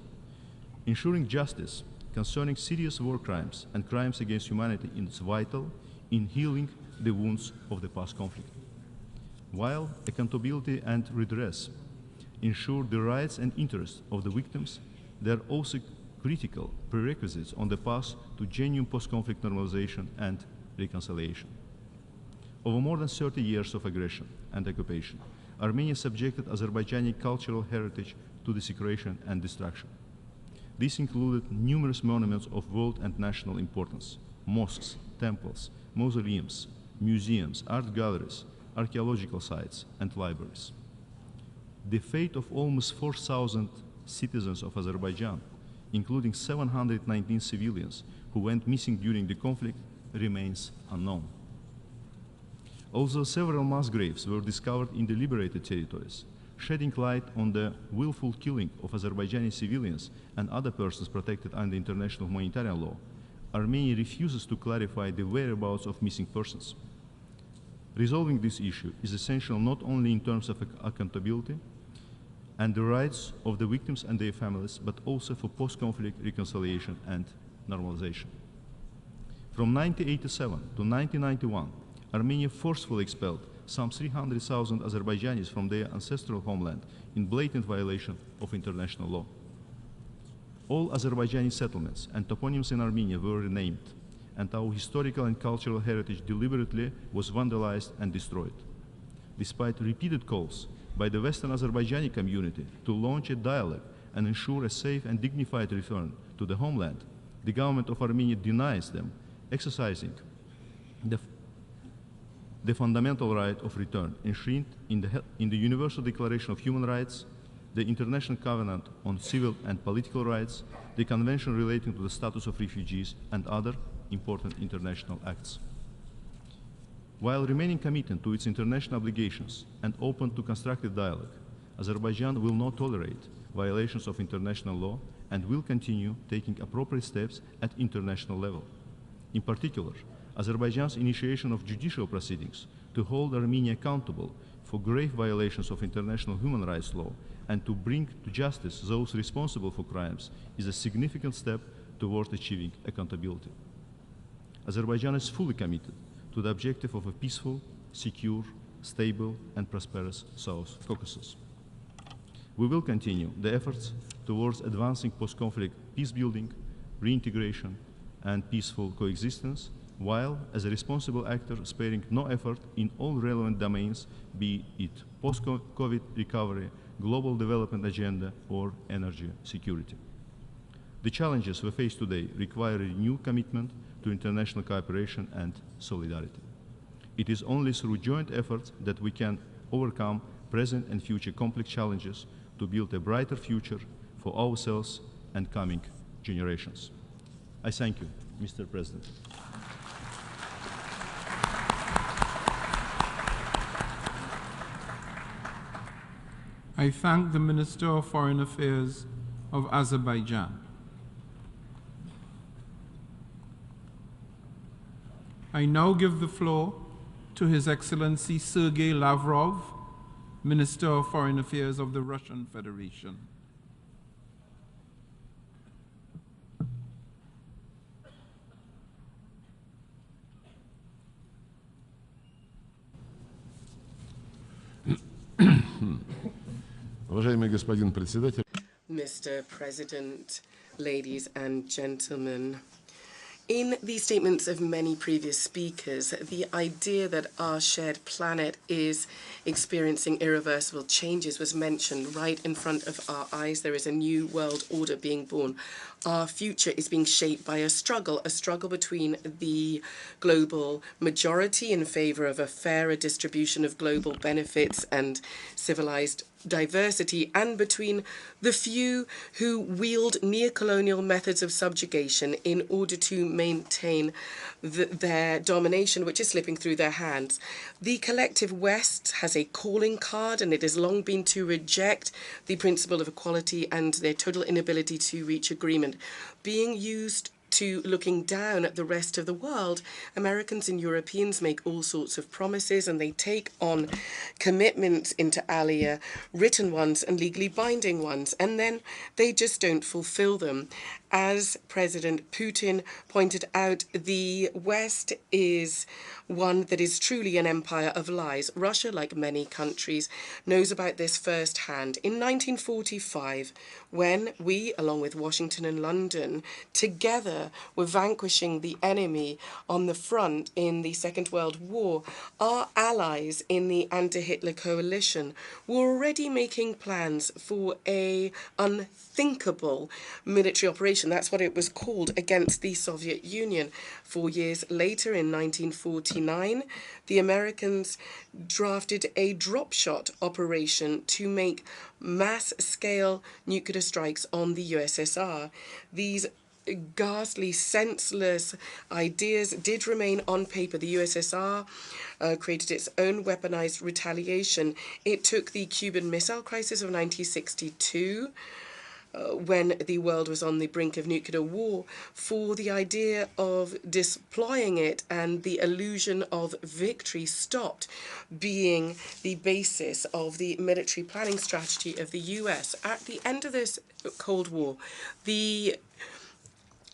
ensuring justice concerning serious war crimes and crimes against humanity is vital in healing the wounds of the past conflict. While accountability and redress ensure the rights and interests of the victims, they are also critical prerequisites on the path to genuine post-conflict normalization and reconciliation. Over more than 30 years of aggression and occupation, Armenia subjected Azerbaijani cultural heritage to desecration and destruction. This included numerous monuments of world and national importance: mosques, temples, mausoleums, museums, art galleries, archaeological sites, and libraries. The fate of almost 4,000 citizens of Azerbaijan, including 719 civilians who went missing during the conflict, remains unknown. Although several mass graves were discovered in the liberated territories, shedding light on the willful killing of Azerbaijani civilians and other persons protected under international humanitarian law, Armenia refuses to clarify the whereabouts of missing persons. Resolving this issue is essential not only in terms of accountability and the rights of the victims and their families, but also for post-conflict reconciliation and normalization. From 1987 to 1991, Armenia forcefully expelled some 300,000 Azerbaijanis from their ancestral homeland in blatant violation of international law. All Azerbaijani settlements and toponyms in Armenia were renamed, and our historical and cultural heritage deliberately was vandalized and destroyed. Despite repeated calls by the Western Azerbaijani community to launch a dialogue and ensure a safe and dignified return to the homeland, the government of Armenia denies them exercising the fundamental right of return enshrined in the Universal Declaration of Human Rights, the International Covenant on Civil and Political Rights, the Convention relating to the status of refugees, and other important international acts. While remaining committed to its international obligations and open to constructive dialogue, Azerbaijan will not tolerate violations of international law and will continue taking appropriate steps at international level. In particular, Azerbaijan's initiation of judicial proceedings to hold Armenia accountable for grave violations of international human rights law and to bring to justice those responsible for crimes is a significant step towards achieving accountability. Azerbaijan is fully committed to the objective of a peaceful, secure, stable, and prosperous South Caucasus. We will continue the efforts towards advancing post-conflict peace-building, reintegration, and peaceful coexistence, while, as a responsible actor, sparing no effort in all relevant domains, be it post-COVID recovery, global development agenda, or energy security. The challenges we face today require a new commitment to international cooperation and solidarity. It is only through joint efforts that we can overcome present and future complex challenges to build a brighter future for ourselves and coming generations. I thank you, Mr. President. I thank the Minister of Foreign Affairs of Azerbaijan. I now give the floor to His Excellency Sergei Lavrov, Minister of Foreign Affairs of the Russian Federation. Уважаемый господин председатель. Mr. President, ladies and gentlemen, in the statements of many previous speakers, the idea that our shared planet is experiencing irreversible changes was mentioned right in front of our eyes. There is a new world order being born. Our future is being shaped by a struggle between the global majority in favor of a fairer distribution of global benefits and civilized diversity, and between the few who wield neocolonial methods of subjugation in order to maintain their domination, which is slipping through their hands. The collective West has a calling card, and it has long been to reject the principle of equality and their total inability to reach agreement. Being used to looking down at the rest of the world, Americans and Europeans make all sorts of promises, and they take on commitments inter alia, written ones and legally binding ones, and then they just don't fulfill them. As President Putin pointed out, the West is one that is truly an empire of lies. Russia, like many countries, knows about this firsthand. In 1945, when we, along with Washington and London, together were vanquishing the enemy on the front in the Second World War, our allies in the anti-Hitler coalition were already making plans for a unthinkable military operation. That's what it was called, against the Soviet Union. 4 years later, in 1949, the Americans drafted a drop shot operation to make mass-scale nuclear strikes on the USSR. These ghastly, senseless ideas did remain on paper. The USSR created its own weaponized retaliation. It took the Cuban Missile Crisis of 1962, when the world was on the brink of nuclear war, for the idea of deploying it, and the illusion of victory stopped being the basis of the military planning strategy of the US. At the end of this Cold War, the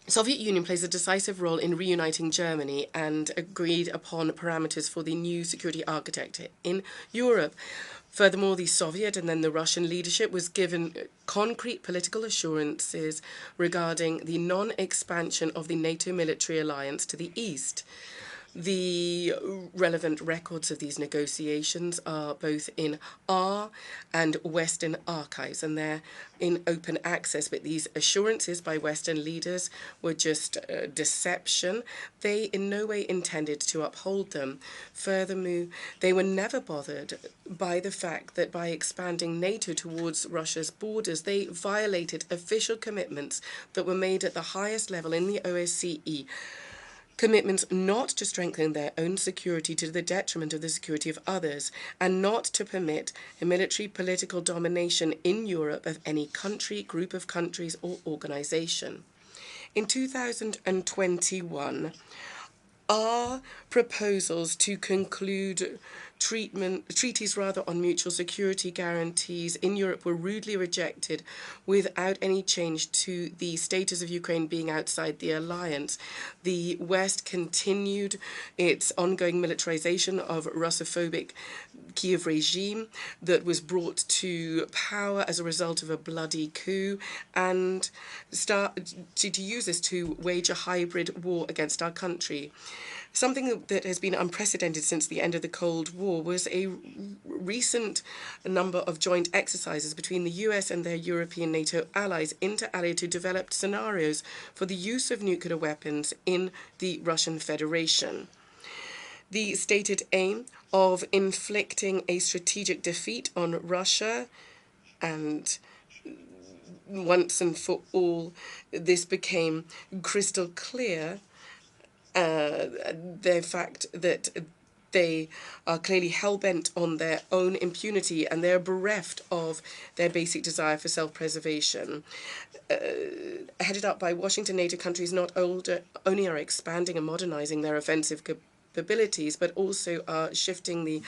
Soviet Union plays a decisive role in reuniting Germany and agreed upon parameters for the new security architecture in Europe. Furthermore, the Soviet and then the Russian leadership was given concrete political assurances regarding the non-expansion of the NATO military alliance to the east. The relevant records of these negotiations are both in our and Western archives, and they're in open access. But these assurances by Western leaders were just deception. They in no way intended to uphold them. Furthermore, they were never bothered by the fact that by expanding NATO towards Russia's borders, they violated official commitments that were made at the highest level in the OSCE. Commitments not to strengthen their own security to the detriment of the security of others, and not to permit a military political domination in Europe of any country, group of countries, or organization. In 2021, our proposals to conclude treaties on mutual security guarantees in Europe were rudely rejected without any change to the status of Ukraine being outside the alliance. The West continued its ongoing militarization of Russophobic Kiev regime that was brought to power as a result of a bloody coup, and started to use this to wage a hybrid war against our country. Something that has been unprecedented since the end of the Cold War was a recent number of joint exercises between the US and their European NATO allies, inter alia, to develop scenarios for the use of nuclear weapons in the Russian Federation. The stated aim of inflicting a strategic defeat on Russia, and once and for all, this became crystal clear. The fact that they are clearly hell-bent on their own impunity, and they're bereft of their basic desire for self-preservation. Headed up by Washington, NATO countries not only are expanding and modernizing their offensive capabilities, but also are shifting the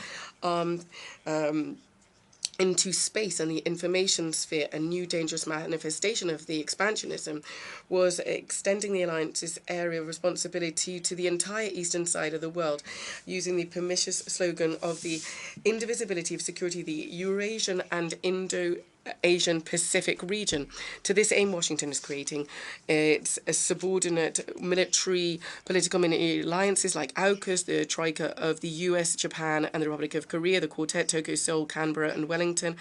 armed into space and the information sphere. A new dangerous manifestation of the expansionism was extending the alliance's area of responsibility to the entire eastern side of the world, using the pernicious slogan of the indivisibility of security, the Eurasian and Asian Pacific region. To this aim, Washington is creating its subordinate military, political military alliances like AUKUS, the Troika of the US, Japan, and the Republic of Korea, the Quartet, Tokyo, Seoul, Canberra, and Wellington,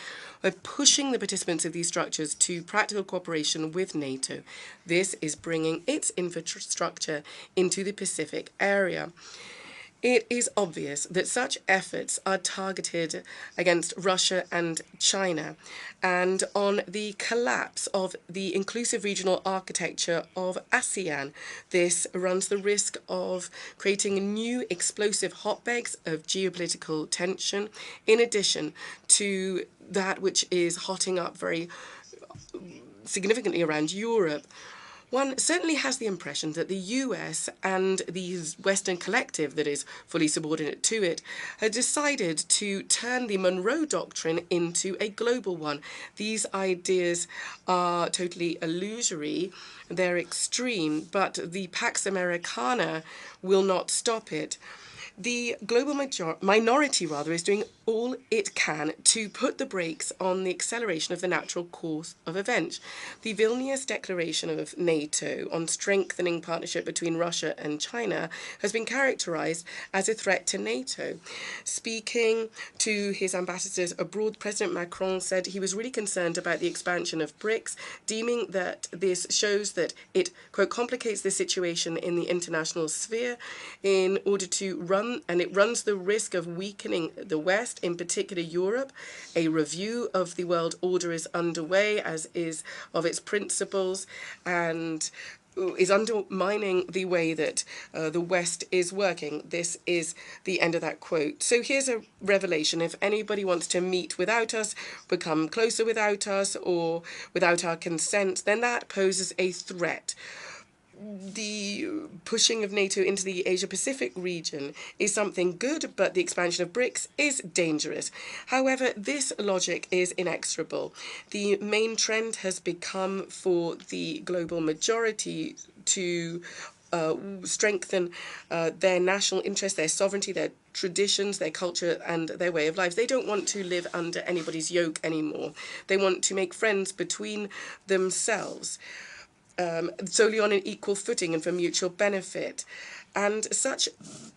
are pushing the participants of these structures to practical cooperation with NATO. This is bringing its infrastructure into the Pacific area. It is obvious that such efforts are targeted against Russia and China and on the collapse of the inclusive regional architecture of ASEAN. This runs the risk of creating new explosive hotbeds of geopolitical tension, in addition to that which is hotting up very significantly around Europe. One certainly has the impression that the US and the Western collective that is fully subordinate to it have decided to turn the Monroe Doctrine into a global one. These ideas are totally illusory, they're extreme, but the Pax Americana will not stop it. The global minority is doing all it can to put the brakes on the acceleration of the natural course of events. The Vilnius Declaration of NATO on strengthening partnership between Russia and China has been characterized as a threat to NATO. Speaking to his ambassadors abroad, President Macron said he was really concerned about the expansion of BRICS, deeming that this shows that it, quote, complicates the situation in the international sphere in order to runs the risk of weakening the West, in particular Europe. A review of the world order is underway, as is of its principles, and is undermining the way that the West is working. This is the end of that quote. So here's a revelation. If anybody wants to meet without us, become closer without us, or without our consent, then that poses a threat. The pushing of NATO into the Asia-Pacific region is something good, but the expansion of BRICS is dangerous. However, this logic is inexorable. The main trend has become for the global majority to strengthen their national interests, their sovereignty, their traditions, their culture, and their way of life. They don't want to live under anybody's yoke anymore. They want to make friends between themselves. Solely on an equal footing and for mutual benefit. And such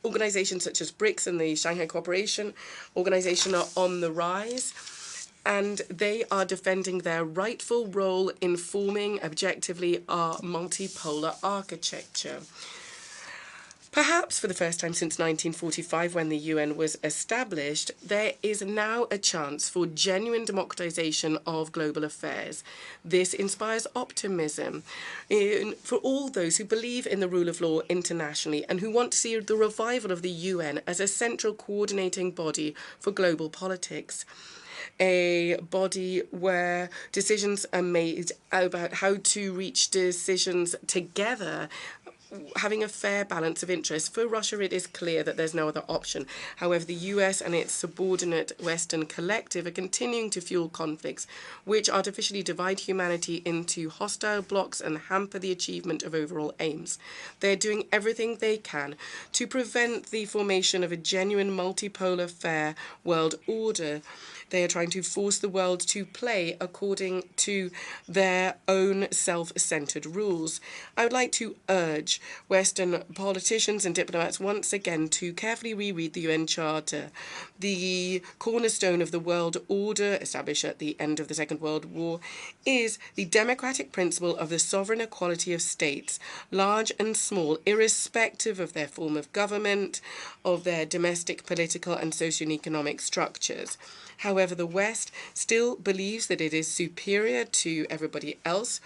organizations such as BRICS and the Shanghai Cooperation Organization are on the rise, and they are defending their rightful role in forming objectively our multipolar architecture. Perhaps for the first time since 1945, when the UN was established, there is now a chance for genuine democratization of global affairs. This inspires optimism for all those who believe in the rule of law internationally and who want to see the revival of the UN as a central coordinating body for global politics. A body where decisions are made about how to reach decisions together, having a fair balance of interests. For Russia, it is clear that there's no other option. However, the US and its subordinate Western collective are continuing to fuel conflicts, which artificially divide humanity into hostile blocs and hamper the achievement of overall aims. They're doing everything they can to prevent the formation of a genuine multipolar, fair world order. They are trying to force the world to play according to their own self-centered rules. I would like to urge Western politicians and diplomats once again to carefully reread the UN Charter. The cornerstone of the world order, established at the end of the Second World War, is the democratic principle of the sovereign equality of states, large and small, irrespective of their form of government, of their domestic, political, and socio-economic structures. However, the West still believes that it is superior to everybody else.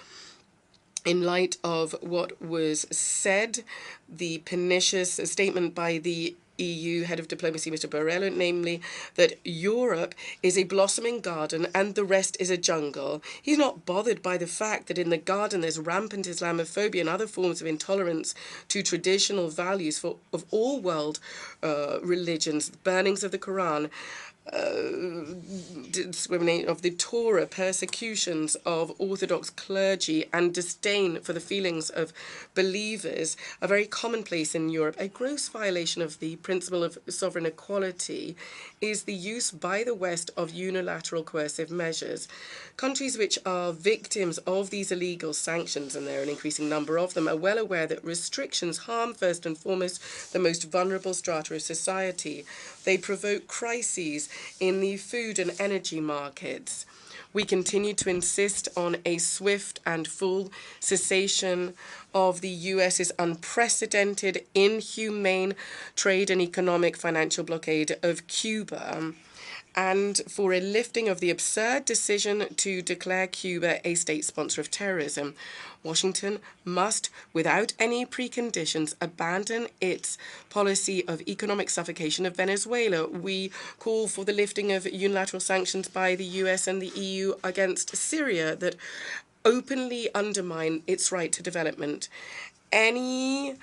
In light of what was said, the pernicious statement by the EU head of diplomacy, Mr. Borrell, namely that Europe is a blossoming garden and the rest is a jungle. He's not bothered by the fact that in the garden there's rampant Islamophobia and other forms of intolerance to traditional values of all world religions, burnings of the Quran, discrimination of the Torah, persecutions of Orthodox clergy, and disdain for the feelings of believers are very commonplace in Europe. A gross violation of the principle of sovereign equality is the use by the West of unilateral coercive measures. Countries which are victims of these illegal sanctions, and there are an increasing number of them, are well aware that restrictions harm first and foremost the most vulnerable strata of society. They provoke crises in the food and energy markets. We continue to insist on a swift and full cessation of the US's unprecedented, inhumane trade and economic financial blockade of Cuba, and for a lifting of the absurd decision to declare Cuba a state sponsor of terrorism. Washington must, without any preconditions, abandon its policy of economic suffocation of Venezuela. We call for the lifting of unilateral sanctions by the US and the EU against Syria that openly undermine its right to development. Any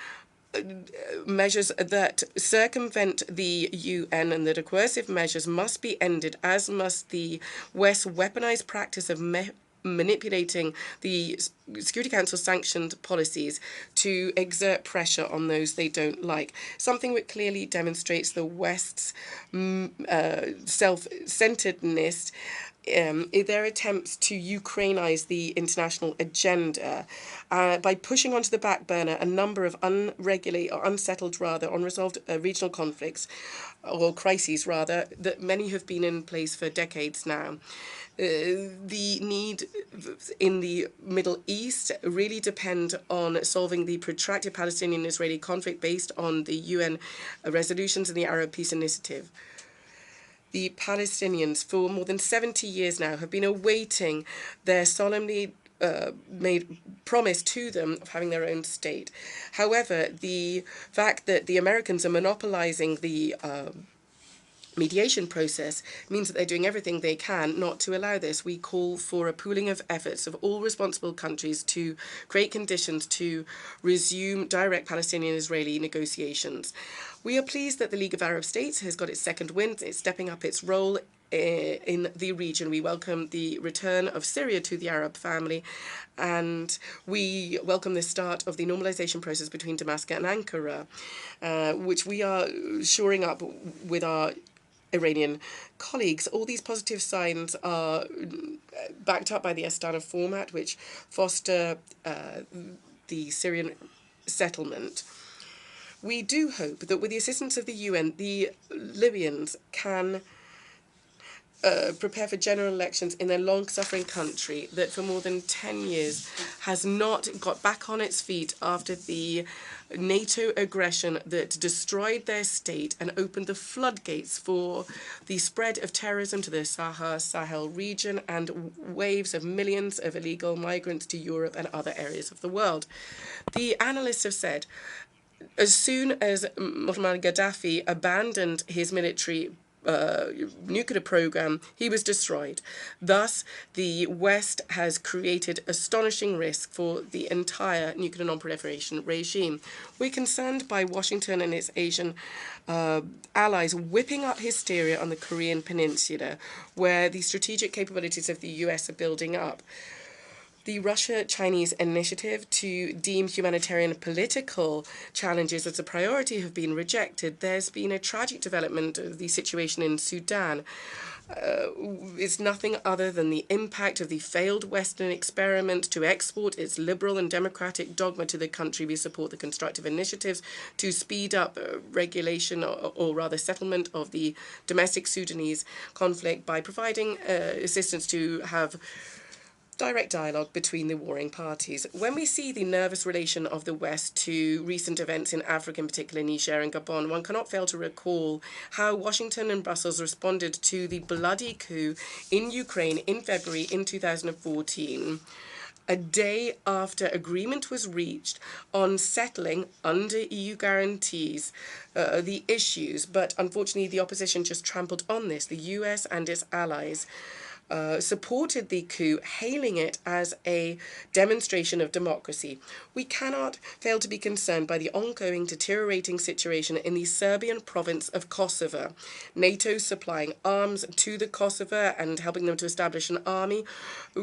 measures that circumvent the UN and that are coercive measures must be ended, as must the West's weaponized practice of manipulating the Security Council sanctioned policies to exert pressure on those they don't like. Something which clearly demonstrates the West's self-centeredness in their attempts to Ukrainize the international agenda by pushing onto the back burner a number of unregulated or unsettled, unresolved regional conflicts or crises, that many have been in place for decades now. The need in the Middle East really depend on solving the protracted Palestinian-Israeli conflict based on the UN resolutions and the Arab Peace Initiative. The Palestinians, for more than 70 years now, have been awaiting their solemnly made promise to them of having their own state. However, the fact that the Americans are monopolizing the mediation process means that they're doing everything they can not to allow this. We call for a pooling of efforts of all responsible countries to create conditions to resume direct Palestinian-Israeli negotiations. We are pleased that the League of Arab States has got its second wind. It's stepping up its role in the region. We welcome the return of Syria to the Arab family, and we welcome the start of the normalization process between Damascus and Ankara, which we are shoring up with our Iranian colleagues. All these positive signs are backed up by the Astana format, which foster the Syrian settlement. We do hope that with the assistance of the UN, the Libyans can prepare for general elections in their long-suffering country that for more than 10 years has not got back on its feet after the NATO aggression that destroyed their state and opened the floodgates for the spread of terrorism to the Sahel region and waves of millions of illegal migrants to Europe and other areas of the world. The analysts have said, as soon as Muammar Gaddafi abandoned his military nuclear program, he was destroyed. Thus, the West has created astonishing risk for the entire nuclear non-proliferation regime. We're concerned by Washington and its Asian allies whipping up hysteria on the Korean Peninsula, where the strategic capabilities of the US are building up. The Russia-Chinese initiative to deem humanitarian and political challenges as a priority have been rejected. There's been a tragic development of the situation in Sudan. It's nothing other than the impact of the failed Western experiment to export its liberal and democratic dogma to the country. We support the constructive initiatives to speed up regulation or rather settlement of the domestic Sudanese conflict by providing assistance to have direct dialogue between the warring parties. When we see the nervous relation of the West to recent events in Africa, in particular Niger and Gabon, one cannot fail to recall how Washington and Brussels responded to the bloody coup in Ukraine in February in 2014. A day after agreement was reached on settling under EU guarantees the issues, but unfortunately the opposition just trampled on this. The US and its allies supported the coup, hailing it as a demonstration of democracy. We cannot fail to be concerned by the ongoing deteriorating situation in the Serbian province of Kosovo. NATO supplying arms to the Kosovo and helping them to establish an army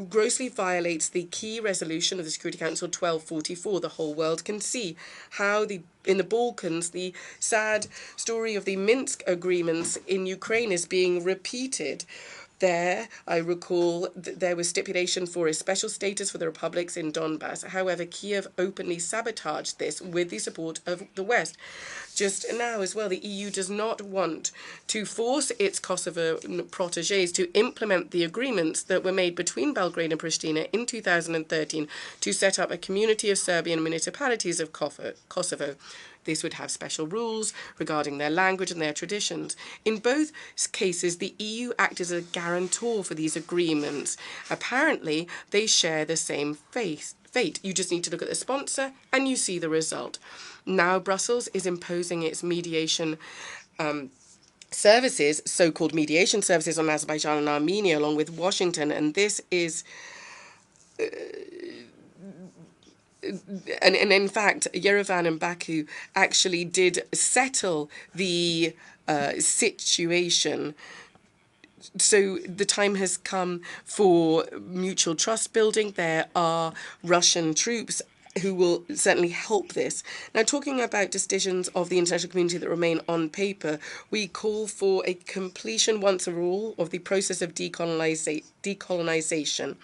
grossly violates the key resolution of the Security Council 1244. The whole world can see how in the Balkans, the sad story of the Minsk agreements in Ukraine is being repeated. There, I recall, there was stipulation for a special status for the republics in Donbass. However, Kiev openly sabotaged this with the support of the West. Just now as well, the EU does not want to force its Kosovo protégés to implement the agreements that were made between Belgrade and Pristina in 2013 to set up a community of Serbian municipalities of Kosovo. This would have special rules regarding their language and their traditions. In both cases, the EU acted as a guarantor for these agreements. Apparently, they share the same fate. You just need to look at the sponsor and you see the result. Now Brussels is imposing its mediation services, so-called mediation services on Azerbaijan and Armenia, along with Washington, and this is... And in fact, Yerevan and Baku actually did settle the situation. So the time has come for mutual trust building. There are Russian troops who will certainly help this. Now, talking about decisions of the international community that remain on paper, we call for a completion once for all of the process of decolonization.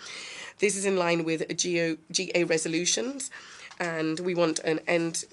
This is in line with GA resolutions, and we want an end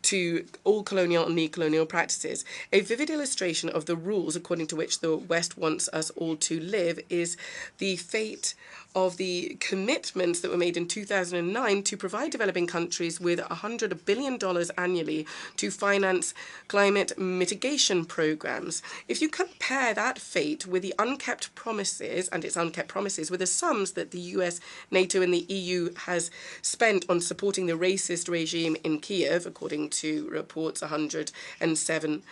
to all colonial and neo-colonial practices. A vivid illustration of the rules according to which the West wants us all to live is the fate of the commitments that were made in 2009 to provide developing countries with $100 billion annually to finance climate mitigation programs. If you compare that fate with the unkept promises, and its unkept promises, with the sums that the US, NATO and the EU has spent on supporting the racist regime in Kiev, according to reports $170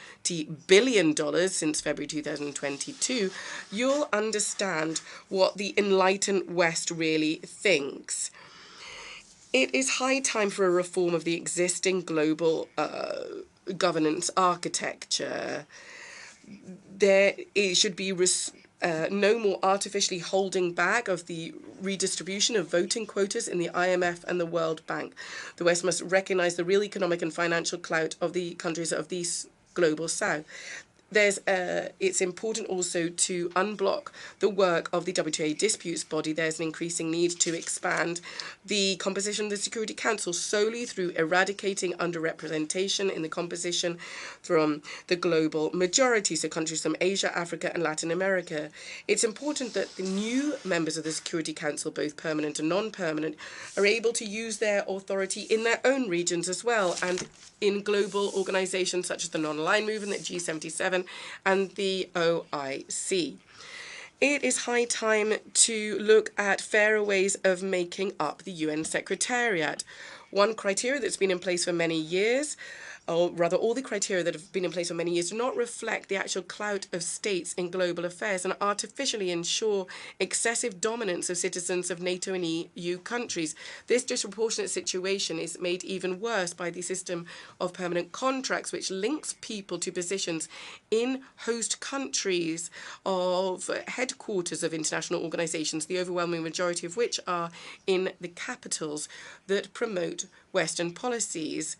billion since February 2022, you'll understand what the enlightened West really thinks. It is high time for a reform of the existing global governance architecture. It should be no more artificially holding back of the redistribution of voting quotas in the IMF and the World Bank. The West must recognize the real economic and financial clout of the countries of the global South. It's important also to unblock the work of the WTA disputes body. There's an increasing need to expand the composition of the Security Council solely through eradicating underrepresentation in the composition from the global majority, so countries from Asia, Africa, and Latin America. It's important that the new members of the Security Council, both permanent and non-permanent, are able to use their authority in their own regions as well, and in global organizations such as the Non-Aligned Movement, the G77, and the OIC. It is high time to look at fairer ways of making up the UN Secretariat. One criteria that's been in place for many years, or rather all the criteria that have been in place for many years, do not reflect the actual clout of states in global affairs and artificially ensure excessive dominance of citizens of NATO and EU countries. This disproportionate situation is made even worse by the system of permanent contracts, which links people to positions in host countries of headquarters of international organizations, the overwhelming majority of which are in the capitals that promote Western policies.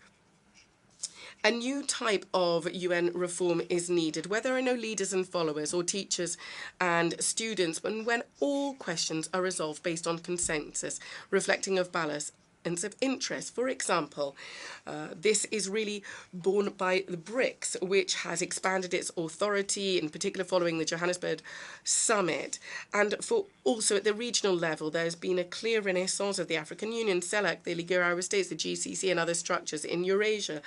A new type of UN reform is needed, where there are no leaders and followers or teachers and students, but when all questions are resolved based on consensus, reflecting of balance and of interest. For example, this is really borne by the BRICS, which has expanded its authority, in particular following the Johannesburg summit. And for also at the regional level, there's been a clear renaissance of the African Union, CELAC, the League of Arab States, the GCC, and other structures in Eurasia.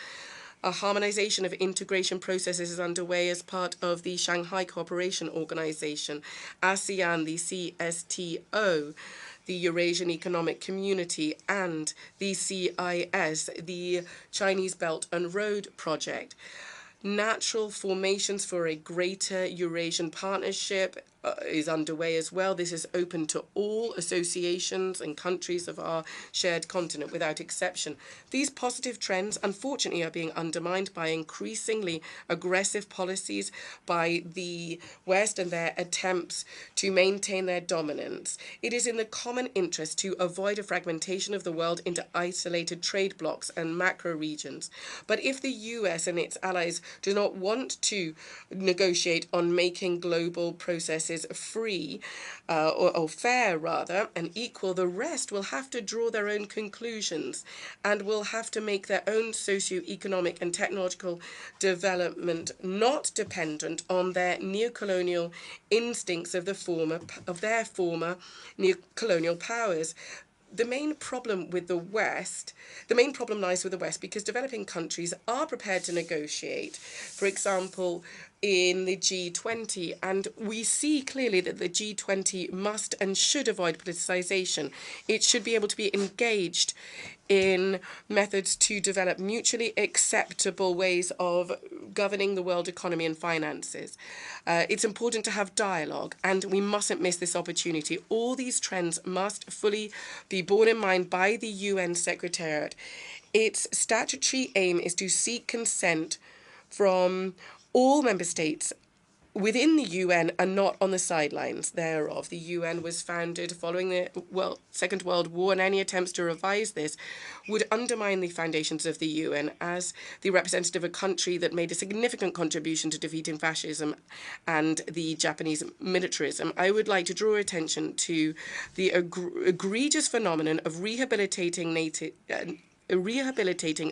A harmonization of integration processes is underway as part of the Shanghai Cooperation Organization, ASEAN, the CSTO, the Eurasian Economic Community, and the CIS, the Chinese Belt and Road Project. Natural formations for a greater Eurasian partnership is underway as well. This is open to all associations and countries of our shared continent without exception. These positive trends, unfortunately, are being undermined by increasingly aggressive policies by the West and their attempts to maintain their dominance. It is in the common interest to avoid a fragmentation of the world into isolated trade blocs and macro regions. But if the US and its allies do not want to negotiate on making global processes free or fair rather and equal, the rest will have to draw their own conclusions and will have to make their own socio-economic and technological development not dependent on their neocolonial instincts of their former neocolonial powers. The main problem lies with the West because developing countries are prepared to negotiate. For example, in the G20, and we see clearly that the G20 must and should avoid politicization. It should be able to be engaged in methods to develop mutually acceptable ways of governing the world economy and finances. It's important to have dialogue, and we mustn't miss this opportunity. All these trends must fully be borne in mind by the UN Secretariat. Its statutory aim is to seek consent from all member states within the UN and not on the sidelines thereof. The UN was founded following the Second World War, and any attempts to revise this would undermine the foundations of the UN as the representative of a country that made a significant contribution to defeating fascism and the Japanese militarism. I would like to draw attention to the egregious phenomenon of rehabilitating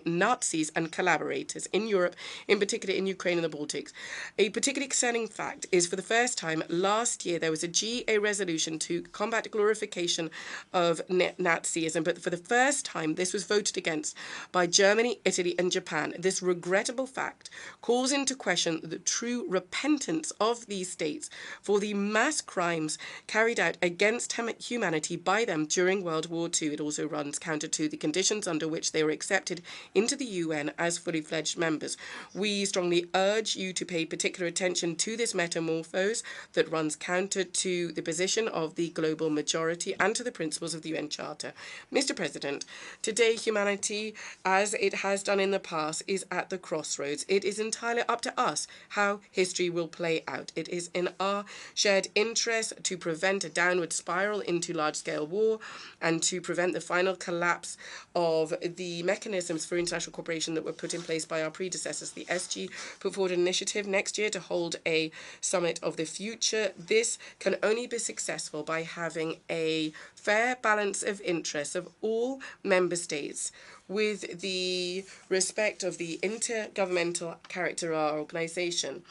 Nazis and collaborators in Europe, in particular in Ukraine and the Baltics. A particularly concerning fact is, for the first time last year, there was a GA resolution to combat glorification of Nazism, but for the first time this was voted against by Germany, Italy and Japan. This regrettable fact calls into question the true repentance of these states for the mass crimes carried out against humanity by them during World War II. It also runs counter to the conditions under which they were accepted into the UN as fully fledged members. We strongly urge you to pay particular attention to this metamorphose that runs counter to the position of the global majority and to the principles of the UN Charter. Mr. President, today humanity, as it has done in the past, is at the crossroads. It is entirely up to us how history will play out. It is in our shared interest to prevent a downward spiral into large-scale war and to prevent the final collapse of the mechanisms for international cooperation that were put in place by our predecessors. The SG put forward an initiative next year to hold a summit of the future. This can only be successful by having a fair balance of interests of all member states with the respect of the intergovernmental character of our organisation.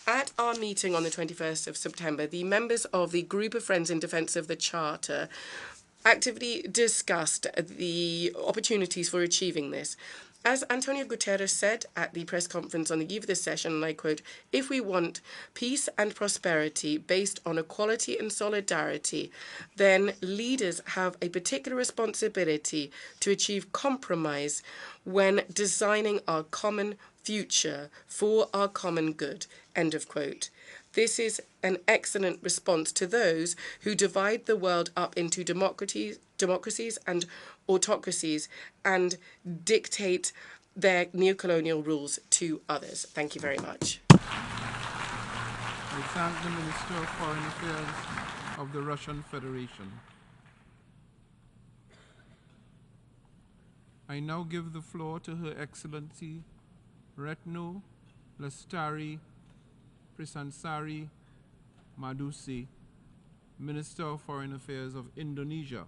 At our meeting on the 21st of September, the members of the Group of Friends in Defence of the Charter actively discussed the opportunities for achieving this. As Antonio Guterres said at the press conference on the eve of this session, and I quote, "If we want peace and prosperity based on equality and solidarity, then leaders have a particular responsibility to achieve compromise when designing our common future for our common good." End of quote. This is an excellent response to those who divide the world up into democracies and autocracies and dictate their neocolonial rules to others. Thank you very much. I thank the Minister of Foreign Affairs of the Russian Federation. I now give the floor to Her Excellency Retno Lestari Prisansari Madusi, Minister of Foreign Affairs of Indonesia.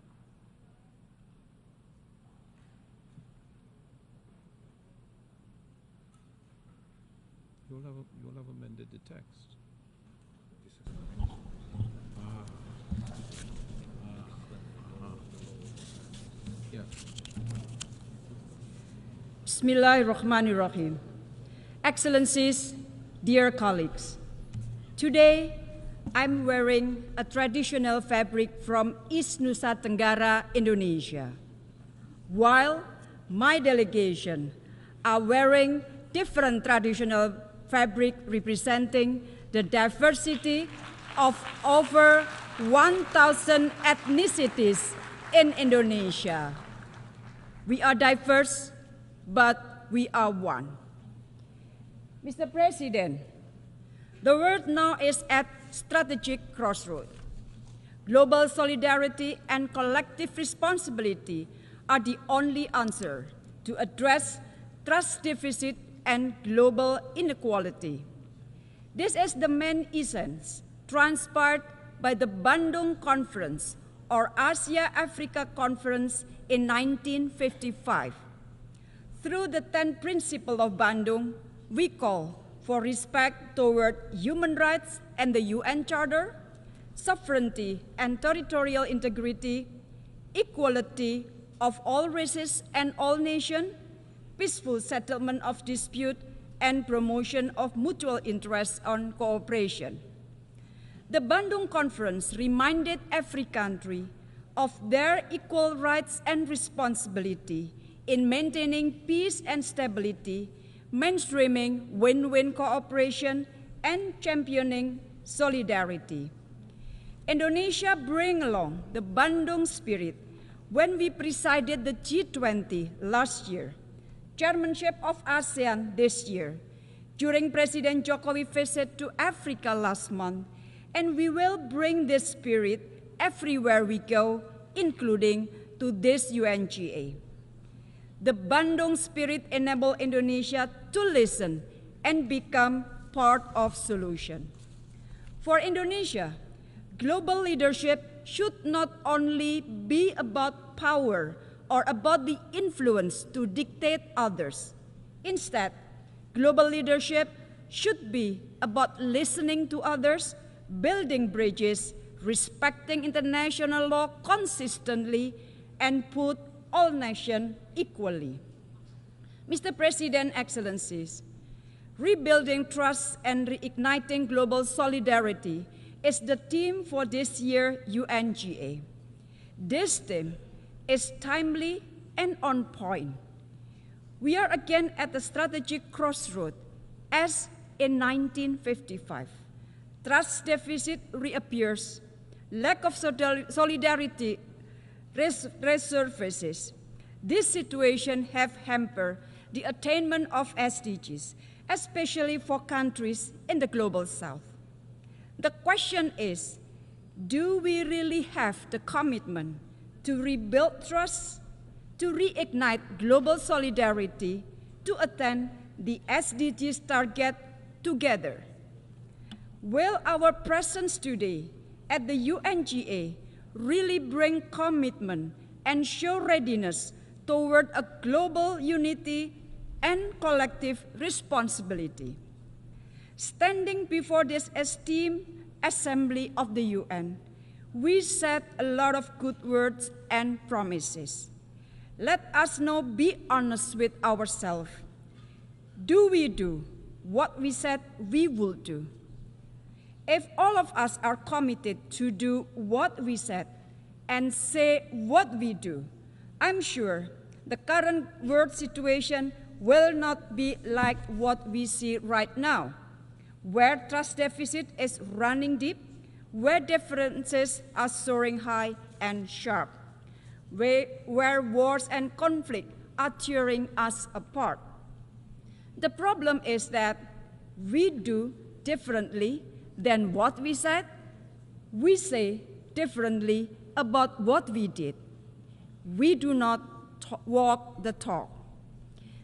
You'll have amended the text. Yeah. Bismillahirrahmanirrahim. Excellencies, dear colleagues, today I'm wearing a traditional fabric from East Nusa Tenggara, Indonesia, while my delegation are wearing different traditional fabric representing the diversity of over 1,000 ethnicities in Indonesia. We are diverse, but we are one. Mr. President, the world now is at strategic crossroads. Global solidarity and collective responsibility are the only answer to address trust deficit and global inequality. This is the main essence transpired by the Bandung Conference, or Asia-Africa Conference in 1955. Through the 10 principles of Bandung, we call for respect toward human rights and the UN Charter, sovereignty and territorial integrity, equality of all races and all nations, peaceful settlement of dispute, and promotion of mutual interest and cooperation. The Bandung Conference reminded every country of their equal rights and responsibility in maintaining peace and stability, mainstreaming win-win cooperation, and championing solidarity. Indonesia bring along the Bandung spirit when we presided the G20 last year, chairmanship of ASEAN this year, during President Jokowi's visit to Africa last month, and we will bring this spirit everywhere we go, including to this UNGA. The Bandung spirit enables Indonesia to listen and become part of solution. For Indonesia, global leadership should not only be about power or about the influence to dictate others. Instead, global leadership should be about listening to others, building bridges, respecting international law consistently, and put all nations equally. Mr. President, Excellencies, rebuilding trust and reigniting global solidarity is the theme for this year's UNGA. This theme is timely and on point. We are again at a strategic crossroad as in 1955. Trust deficit reappears, lack of solidarity resurfaces. This situation has hampered the attainment of SDGs, especially for countries in the global south. The question is, do we really have the commitment to rebuild trust, to reignite global solidarity, to attain the SDGs target together? Will our presence today at the UNGA really bring commitment and show readiness toward a global unity and collective responsibility? Standing before this esteemed assembly of the UN, we said a lot of good words and promises. Let us now be honest with ourselves. Do we do what we said we would do? If all of us are committed to do what we said and say what we do, I'm sure the current world situation will not be like what we see right now, where trust deficit is running deep, where differences are soaring high and sharp, where wars and conflict are tearing us apart. The problem is that we do differently than what we said. We say differently about what we did. We do not walk the talk.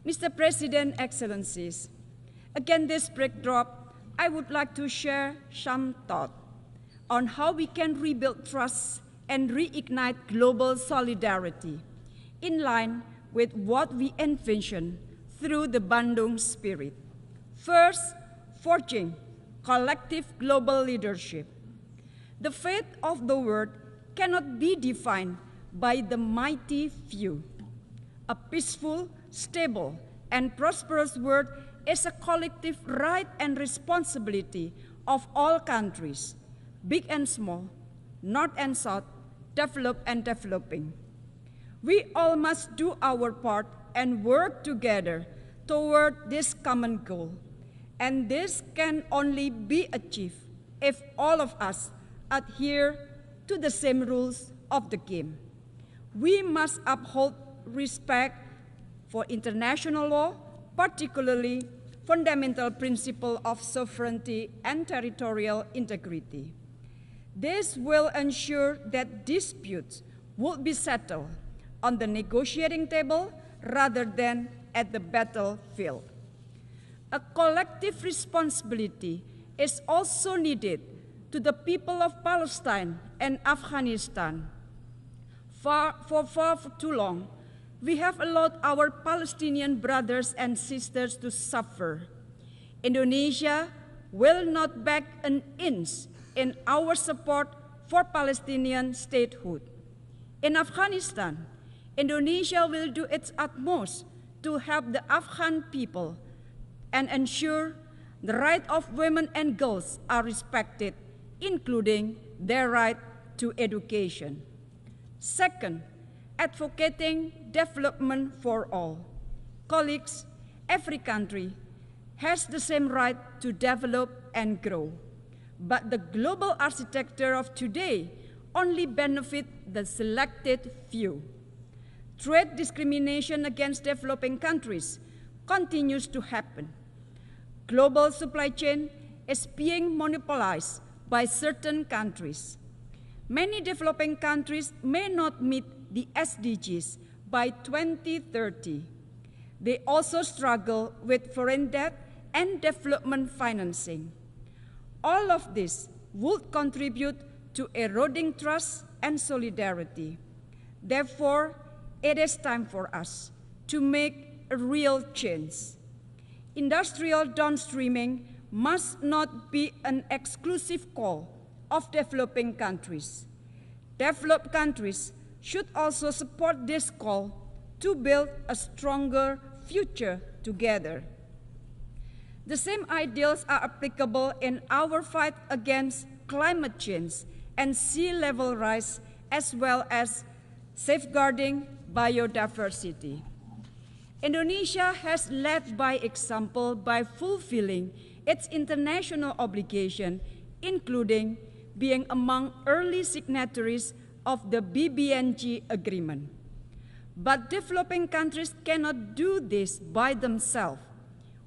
Mr. President, Excellencies, against this backdrop, I would like to share some thought on how we can rebuild trust and reignite global solidarity in line with what we envision through the Bandung spirit. First, forging collective global leadership. The fate of the world cannot be defined by the mighty few. A peaceful, stable, and prosperous world is a collective right and responsibility of all countries, big and small, north and south, developed and developing. We all must do our part and work together toward this common goal. And this can only be achieved if all of us adhere to the same rules of the game. We must uphold respect for international law, particularly fundamental principle of sovereignty and territorial integrity. This will ensure that disputes will be settled on the negotiating table rather than at the battlefield. A collective responsibility is also needed to the people of Palestine and Afghanistan. For far too long, we have allowed our Palestinian brothers and sisters to suffer. Indonesia will not back an inch in our support for Palestinian statehood. In Afghanistan, Indonesia will do its utmost to help the Afghan people and ensure the rights of women and girls are respected, including their right to education. Second, advocating development for all. Colleagues, every country has the same right to develop and grow, but the global architecture of today only benefits the selected few. Trade discrimination against developing countries continues to happen. Global supply chain is being monopolized by certain countries. Many developing countries may not meet the SDGs by 2030. They also struggle with foreign debt and development financing. All of this would contribute to eroding trust and solidarity. Therefore, it is time for us to make a real change. Industrial downstreaming must not be an exclusive call of developing countries. Developed countries should also support this call to build a stronger future together. The same ideals are applicable in our fight against climate change and sea level rise, as well as safeguarding biodiversity. Indonesia has led by example by fulfilling its international obligation, including being among early signatories of the BBNG agreement. But developing countries cannot do this by themselves.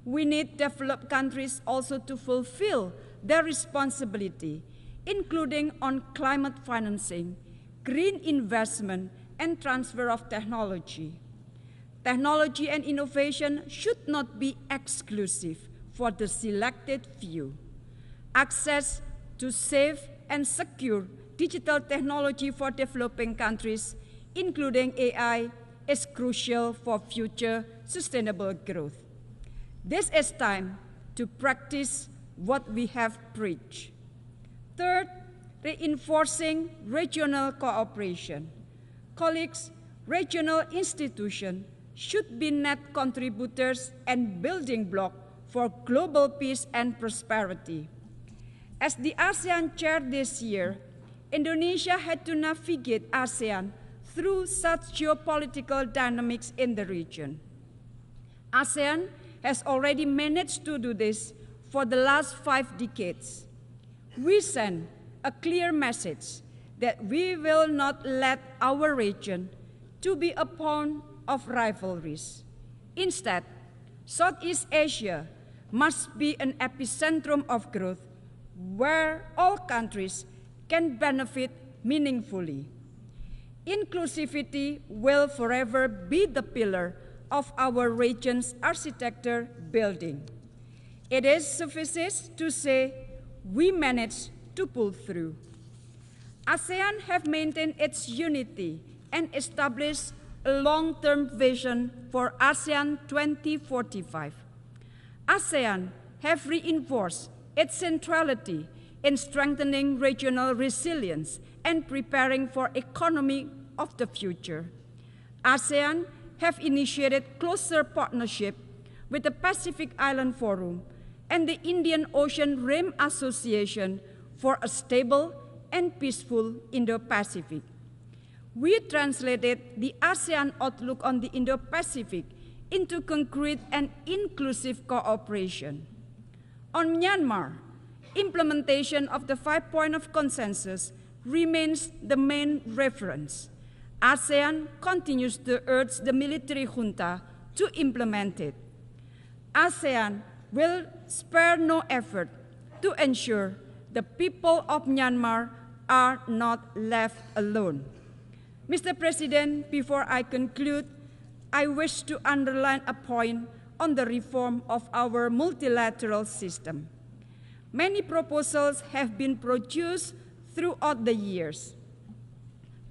We need developed countries also to fulfill their responsibility, including on climate financing, green investment, and transfer of technology. Technology and innovation should not be exclusive for the selected few. Access to safe and secure digital technology for developing countries, including AI, is crucial for future sustainable growth. This is time to practice what we have preached. Third, reinforcing regional cooperation. Colleagues, regional institutions should be net contributors and building blocks for global peace and prosperity. As the ASEAN chair this year, Indonesia had to navigate ASEAN through such geopolitical dynamics in the region. ASEAN has already managed to do this for the last 5 decades. We send a clear message that we will not let our region to be a pawn of rivalries. Instead, Southeast Asia must be an epicentrum of growth where all countries can benefit meaningfully. Inclusivity will forever be the pillar of our region's architecture building. It is sufficient to say we managed to pull through. ASEAN have maintained its unity and established a long-term vision for ASEAN 2045. ASEAN have reinforced its centrality in strengthening regional resilience and preparing for economy of the future. ASEAN have initiated closer partnership with the Pacific Island Forum and the Indian Ocean Rim Association for a stable and peaceful Indo-Pacific. We translated the ASEAN outlook on the Indo-Pacific into concrete and inclusive cooperation. On Myanmar, implementation of the 5 points of consensus remains the main reference. ASEAN continues to urge the military junta to implement it. ASEAN will spare no effort to ensure the people of Myanmar are not left alone. Mr. President, before I conclude, I wish to underline a point on the reform of our multilateral system. Many proposals have been produced throughout the years,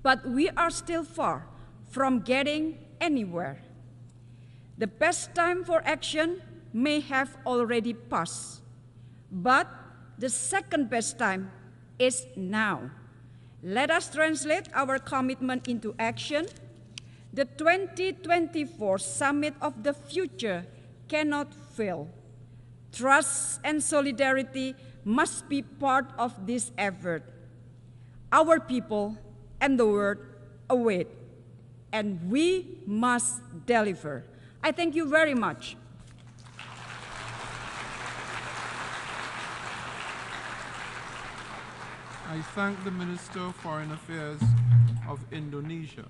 but we are still far from getting anywhere. The best time for action may have already passed, but the second best time is now. Let us translate our commitment into action. The 2024 Summit of the Future cannot fail. Trust and solidarity must be part of this effort. Our people and the world await, and we must deliver. I thank you very much. I thank the Minister of Foreign Affairs of Indonesia.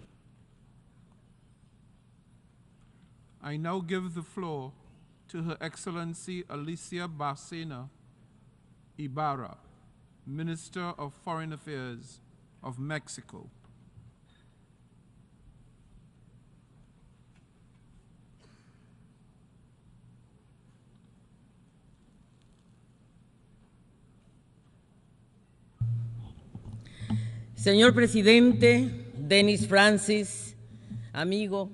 I now give the floor to Her Excellency Alicia Bárcena Ibarra, Minister of Foreign Affairs of Mexico. Señor Presidente, Denis Francis, amigo,